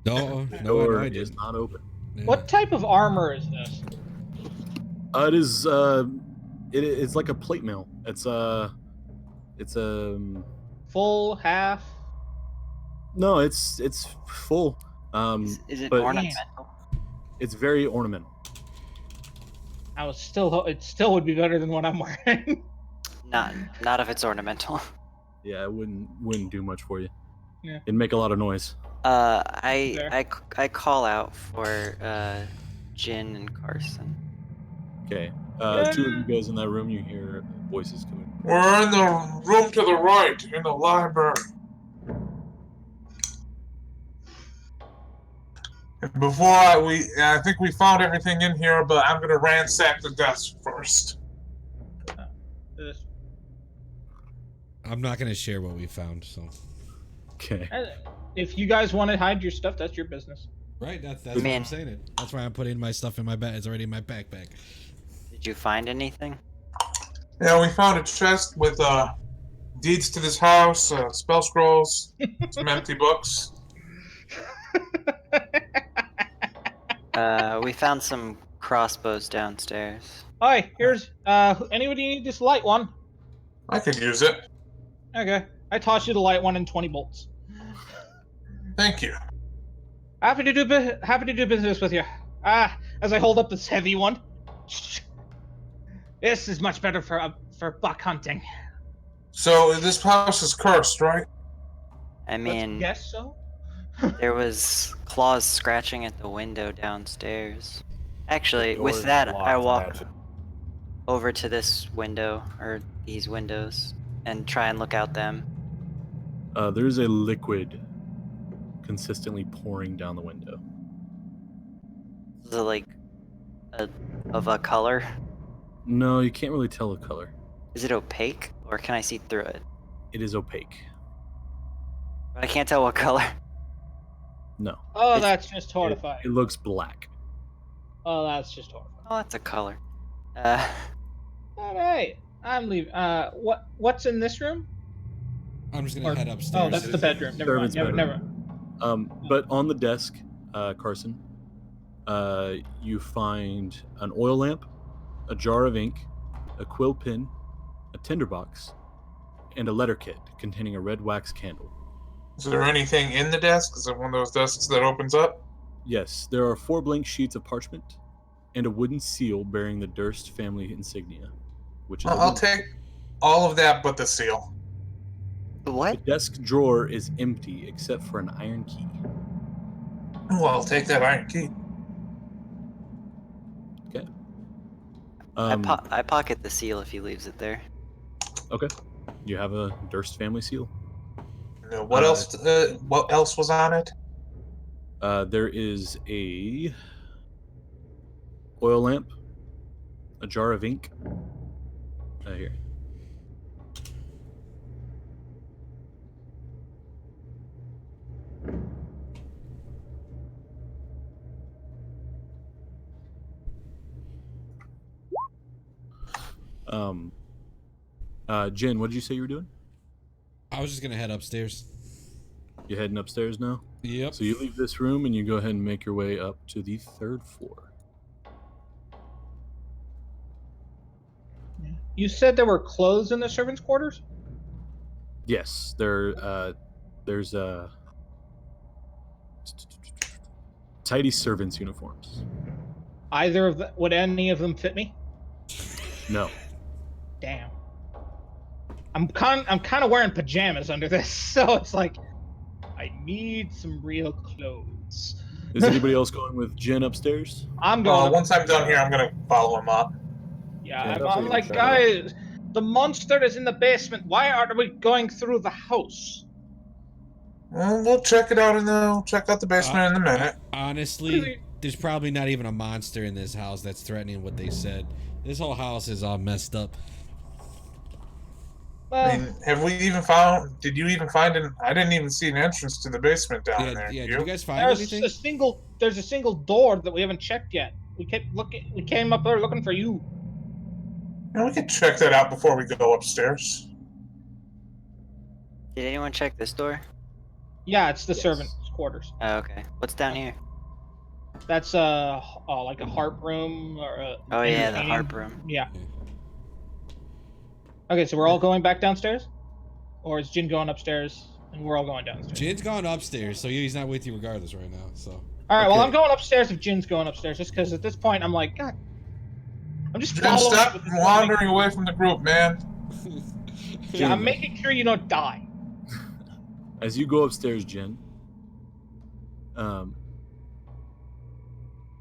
No, The no, door I is didn't. not open. Yeah. What type of armor is this? It is it's like a plate mail. It's Full, half? no, it's full. Is it but ornamental? it's very ornamental. It still would be better than what I'm wearing. Not if it's ornamental. Yeah, it wouldn't do much for you. Yeah. It'd make a lot of noise. I call out for Jin and Carson. Okay. 2 of you guys in that room, you hear voices coming. We're in the room to the right, in the library. Before I think we found everything in here, but I'm gonna ransack the desk first. This- I'm not gonna share what we found. So. Okay. If you guys want to hide your stuff, that's your business. Right. That's why Man. I'm saying it. That's why I'm putting my stuff in my bag. It's already in my backpack. Did you find anything? Yeah, we found a chest with deeds to this house, spell scrolls, some empty books. We found some crossbows downstairs. Hi, here's anybody need this light one? I could use it. Okay. I toss you the light one and 20 bolts. Thank you. Happy to do business with you. As I hold up this heavy one. This is much better for buck hunting. So this house is cursed, right? I mean, Yes, so. there was claws scratching at the window downstairs. Actually, The with door's that, I locked, walk actually. over to this window, or these windows, and try and look out them. There's a liquid consistently pouring down the window. Is it like of a color? No, you can't really tell the color. Is it opaque, or can I see through it? It is opaque. But I can't tell what color. No. Oh, It's- that's just horrifying. It looks black. Oh, that's just horrifying. Oh, that's a color. All right, I'm leaving. What's in this room? I'm just gonna Or- head upstairs. Oh, that's the bedroom. Never mind. Servant's Never. But on the desk, Carson, you find an oil lamp, a jar of ink, a quill pen, a tinderbox, and a letter kit containing a red wax candle. Is there anything in the desk? Is it one of those desks that opens up? Yes, there are 4 blank sheets of parchment and a wooden seal bearing the Durst family insignia, which is a I'll wooden- take all of that but the seal. The What? desk drawer is empty except for an iron key. Well, I'll take that iron key. Okay. I pocket the seal if he leaves it there. Okay. You have a Durst family seal. What else? What else was on it? There is a oil lamp, a jar of ink. Here. Jen, what did you say you were doing? I was just gonna head upstairs. You heading upstairs now? Yep. So you leave this room and you go ahead and make your way up to the 3rd floor. You said there were clothes in the servants' quarters? Yes, there's tidy servants' uniforms. Would any of them fit me? No. Damn. I'm kind of wearing pajamas under this, so it's like I need some real clothes. Is anybody else going with Jen upstairs? I'm going. Up. Once I'm done here, I'm gonna follow him up. Yeah, Yeah, I'm definitely like, check it out. guys, the monster is in the basement. Why aren't we going through the house? Well, we'll check it out we'll check out the basement in a minute. Honestly, there's probably not even a monster in this house that's threatening what they said. This whole house is all messed up. Well, I mean, have we even found? Did you even find an? I didn't even see an entrance to the basement down there. Yeah. Did Did you guys find there's anything? there's a single door that we haven't checked yet. We came up there looking for you. Yeah, we could check that out before we go upstairs. Did anyone check this door? Yeah, it's the Yes. servants' quarters. Oh, okay. What's down here? That's like a harp room or a Oh yeah, the entertaining- harp room. Yeah. Okay, so we're all going back downstairs, or is Jin going upstairs and we're all going downstairs? Jin's gone upstairs, so he's not with you regardless right now. So. All right, well Okay. I'm going upstairs if Jin's going upstairs, just because at this point I'm like, God, I'm just Jim, following. stop with this wandering away from the group, man. Yeah, I'm making sure you don't die. As you go upstairs, Jen,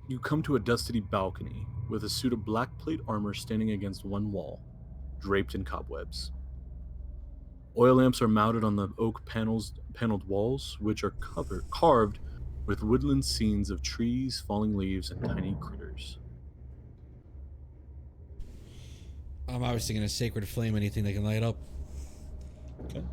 you come to a dusty balcony with a suit of black plate armor standing against one wall, draped in cobwebs. Oil lamps are mounted on the oak paneled walls, which are carved with woodland scenes of trees, falling leaves, and tiny critters. I'm obviously gonna sacred flame anything that can light up. Okay.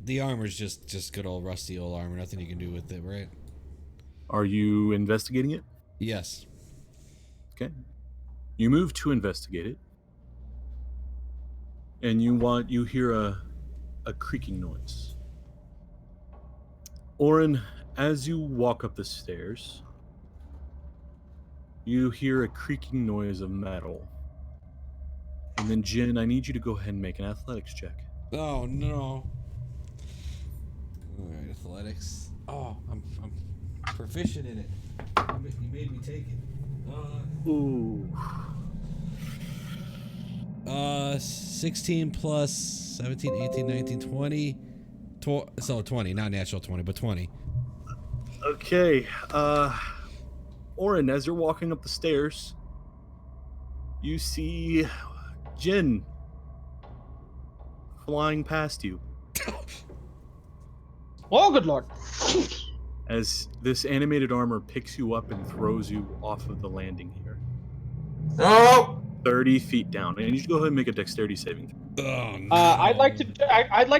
The armor's just good old rusty old armor. Nothing you can do with it, right? Are you investigating it? Yes. Okay. You move to investigate it, and you hear a creaking noise. Oren, as you walk up the stairs, you hear a creaking noise of metal. And then Jin, I need you to go ahead and make an athletics check. Oh no. All right, athletics. Oh, I'm proficient in it. You made me take it. Ooh. 16 plus 17, 18, 19, 20. So 20, not natural 20, but 20. Okay. Oren, as you're walking up the stairs, you see Jin flying past you. Oh, good lord. As this animated armor picks you up and throws you off of the landing here. Oh, 30 feet down. And you should go ahead and make a dexterity saving. Oh no. I'd like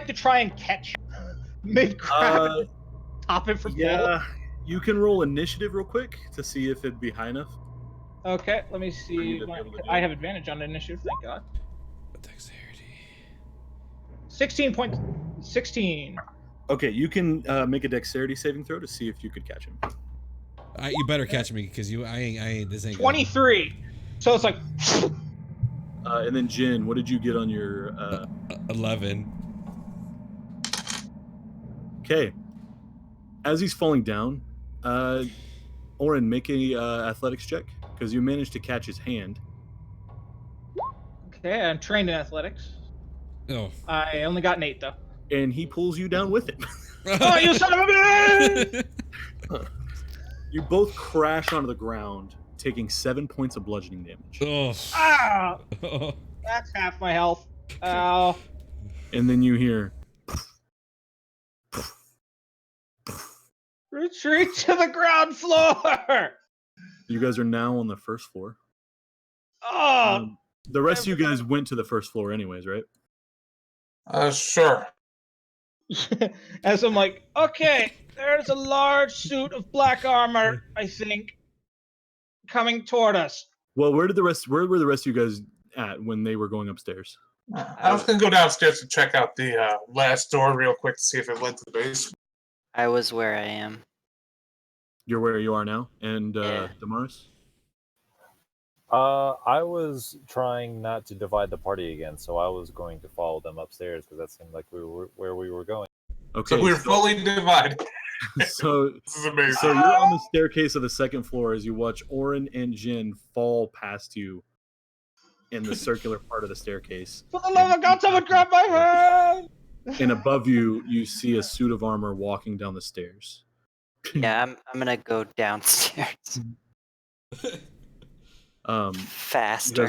to try and catch mid crowd, top it for Yeah, you can roll initiative real quick to see if it'd be high enough. Okay, let me For see. you to be able to do I it. have advantage on initiative. Thank God. Dexterity. 16. Okay, you can make a dexterity saving throw to see if you could catch him. You better catch me because I ain't this ain't good. 23. So it's like. And then Jin, what did you get on your? 11. Okay. As he's falling down, Oren, make a athletics check because you managed to catch his hand. Okay, I'm trained in athletics. Oh. I only got an 8 though. And he pulls you down with it. Oh, you son of a bitch! You both crash onto the ground, taking 7 points of bludgeoning damage. Oh. Ah, that's half my health. Ow. And then you hear Retreat to the ground floor. You guys are now on the first floor. Oh, The rest of you guys went to the first floor anyways, right? Sure. as I'm like, okay, there's a large suit of black armor, I think, coming toward us. Well, where were the rest of you guys at when they were going upstairs? I was going to go downstairs to check out the last door real quick to see if it led to the basement. I was where I am. You're where you are now, and Yeah. Damaris? I was trying not to divide the party again, so I was going to follow them upstairs because that seemed like we were where we were going. Okay, So we were fully divided. so This is amazing. so you're on the staircase of the second floor as you watch Orin and Jin fall past you in the circular part of the staircase. For the love of God, someone grab my hand! And above you, you see a suit of armor walking down the stairs. Yeah, I'm gonna go downstairs You faster.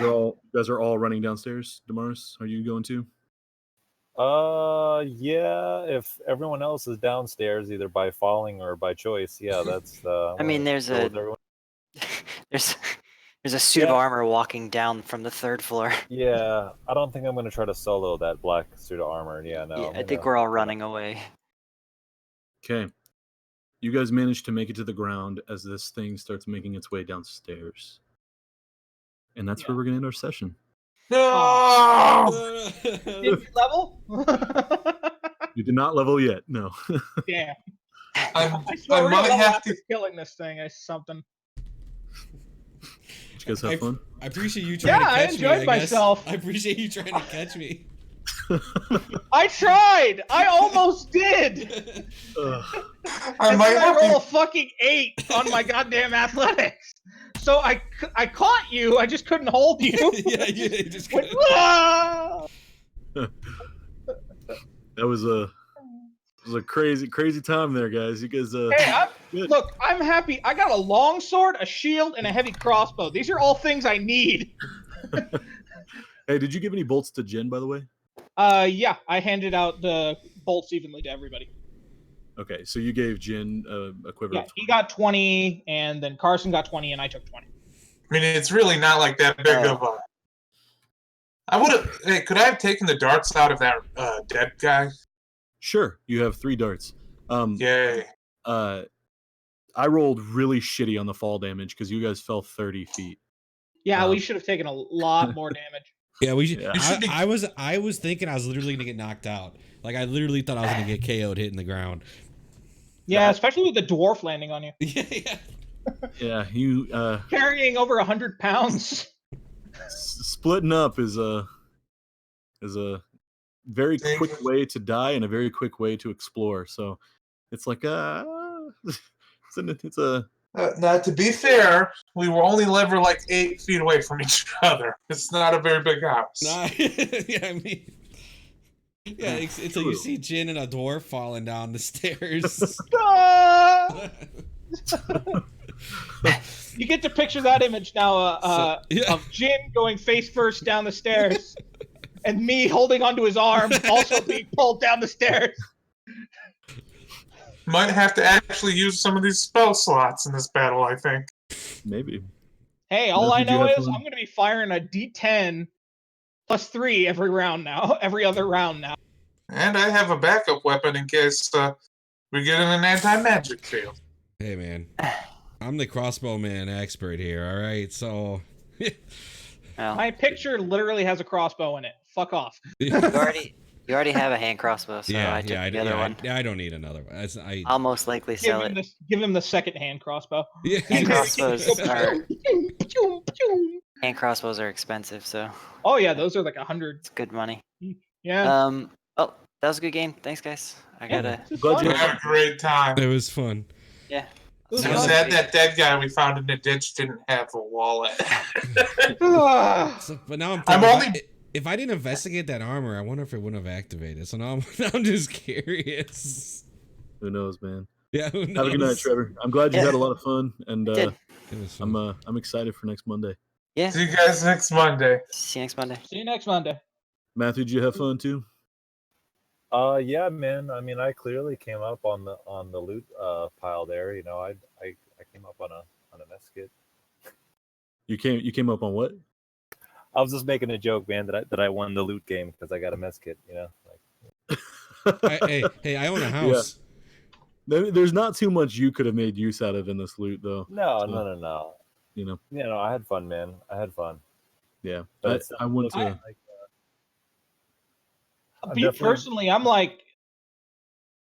guys are all running downstairs. Damaris, are you going to? Yeah. If everyone else is downstairs, either by falling or by choice, yeah, that's. I mean, there's go a with everyone. there's a suit of Yeah. armor walking down from the third floor. Yeah, I don't think I'm gonna try to solo that black suit of armor. Yeah, no. Yeah, I'm I think gonna- we're all running away. Okay. You guys manage to make it to the ground as this thing starts making its way downstairs. And that's where we're going to end our session. No! Did you level? You did not level yet, no. Damn. I I swear we're might gonna level have after to. killing this thing or something. Did you guys have fun? I appreciate you trying to Yeah, I catch me. enjoyed guess. myself. I appreciate you trying to catch me. I tried! I almost did! Ugh. I And might then I have roll a to. fucking 8 on my goddamn athletics. So I caught you, I just couldn't hold you. Yeah, you just Went, couldn't- "Ah!" That was a crazy time there, guys. You guys Hey, good. look, I'm happy. I got a long sword, a shield, and a heavy crossbow. These are all things I need. Hey, did you give any bolts to Jin, by the way? Yeah, I handed out the bolts evenly to everybody. Okay, so you gave Jin a quiver Yeah, of he got 20, and then Carson got 20, and I took 20. I mean, it's really not like that big of a. I would have. Hey, could I have taken the darts out of that dead guy? Sure, you have 3 darts. Yay. I rolled really shitty on the fall damage because you guys fell 30 feet. Yeah, we should have taken a lot more damage. Yeah, we should. Yeah. I was thinking I was literally gonna get knocked out. Like I literally thought I was gonna get KO'd hitting the ground. Yeah, especially with the dwarf landing on you. Yeah. Yeah, you Carrying over 100 pounds. splitting up is a very quick way to die and a very quick way to explore. So it's like it's a Now, to be fair, we were only ever like 8 feet away from each other. It's not a very big house. Nah, yeah, I mean, yeah, it's like you True. see Jin and a dwarf falling down the stairs. Ah! You get to picture that image now yeah. of Jin going face first down the stairs, and me holding onto his arm, also being pulled down the stairs. Might have to actually use some of these spell slots in this battle, I think. maybe. Hey, all Mel, I did you know have is fun? I'm going to be firing a D10 plus 3 every round now, every other round now. And I have a backup weapon in case we get in an anti-magic field. Hey man, I'm the crossbow man expert here. All right, so Well, My picture literally has a crossbow in it. Fuck off. you already have a hand crossbow, so I took the other one. I don't need another one. I'll most likely Give sell him, it. give him the second hand crossbow. Yeah. Hand crossbows are Pew, pew, pew. hand crossbows are expensive, so Oh yeah, those are like 100. it's good money. Yeah. Oh, that was a good game. Thanks, guys. I gotta. This is Glad fun. you We had a great time. It was fun. Yeah. This is It was fun. sad that dead guy we found in the ditch didn't have a wallet. Ah. So, but now I'm I'm thinking, only- if I didn't investigate that armor, I wonder if it wouldn't have activated. So now I'm just curious. Who knows, man? Yeah. Who Have a good night, knows? Trevor. I'm glad you Yeah. had a lot of fun, and Did. It was fun. I'm excited for next Monday. Yeah. See you guys next Monday. See you next Monday. See you next Monday. Matthew, did you have fun too? Yeah, man. I mean, I clearly came up on the loot pile there. You know, I came up on a mess kit. You came up on what? I was just making a joke, man, that I won the loot game because I got a mess kit. You know, like Hey, I own a Yeah. house. There's not too much you could have made use out of in this loot, though. no, So, no. You know, Yeah, no, I had fun, man. I had fun, yeah. but I it's I want looking to. like Me definitely. personally, I'm like,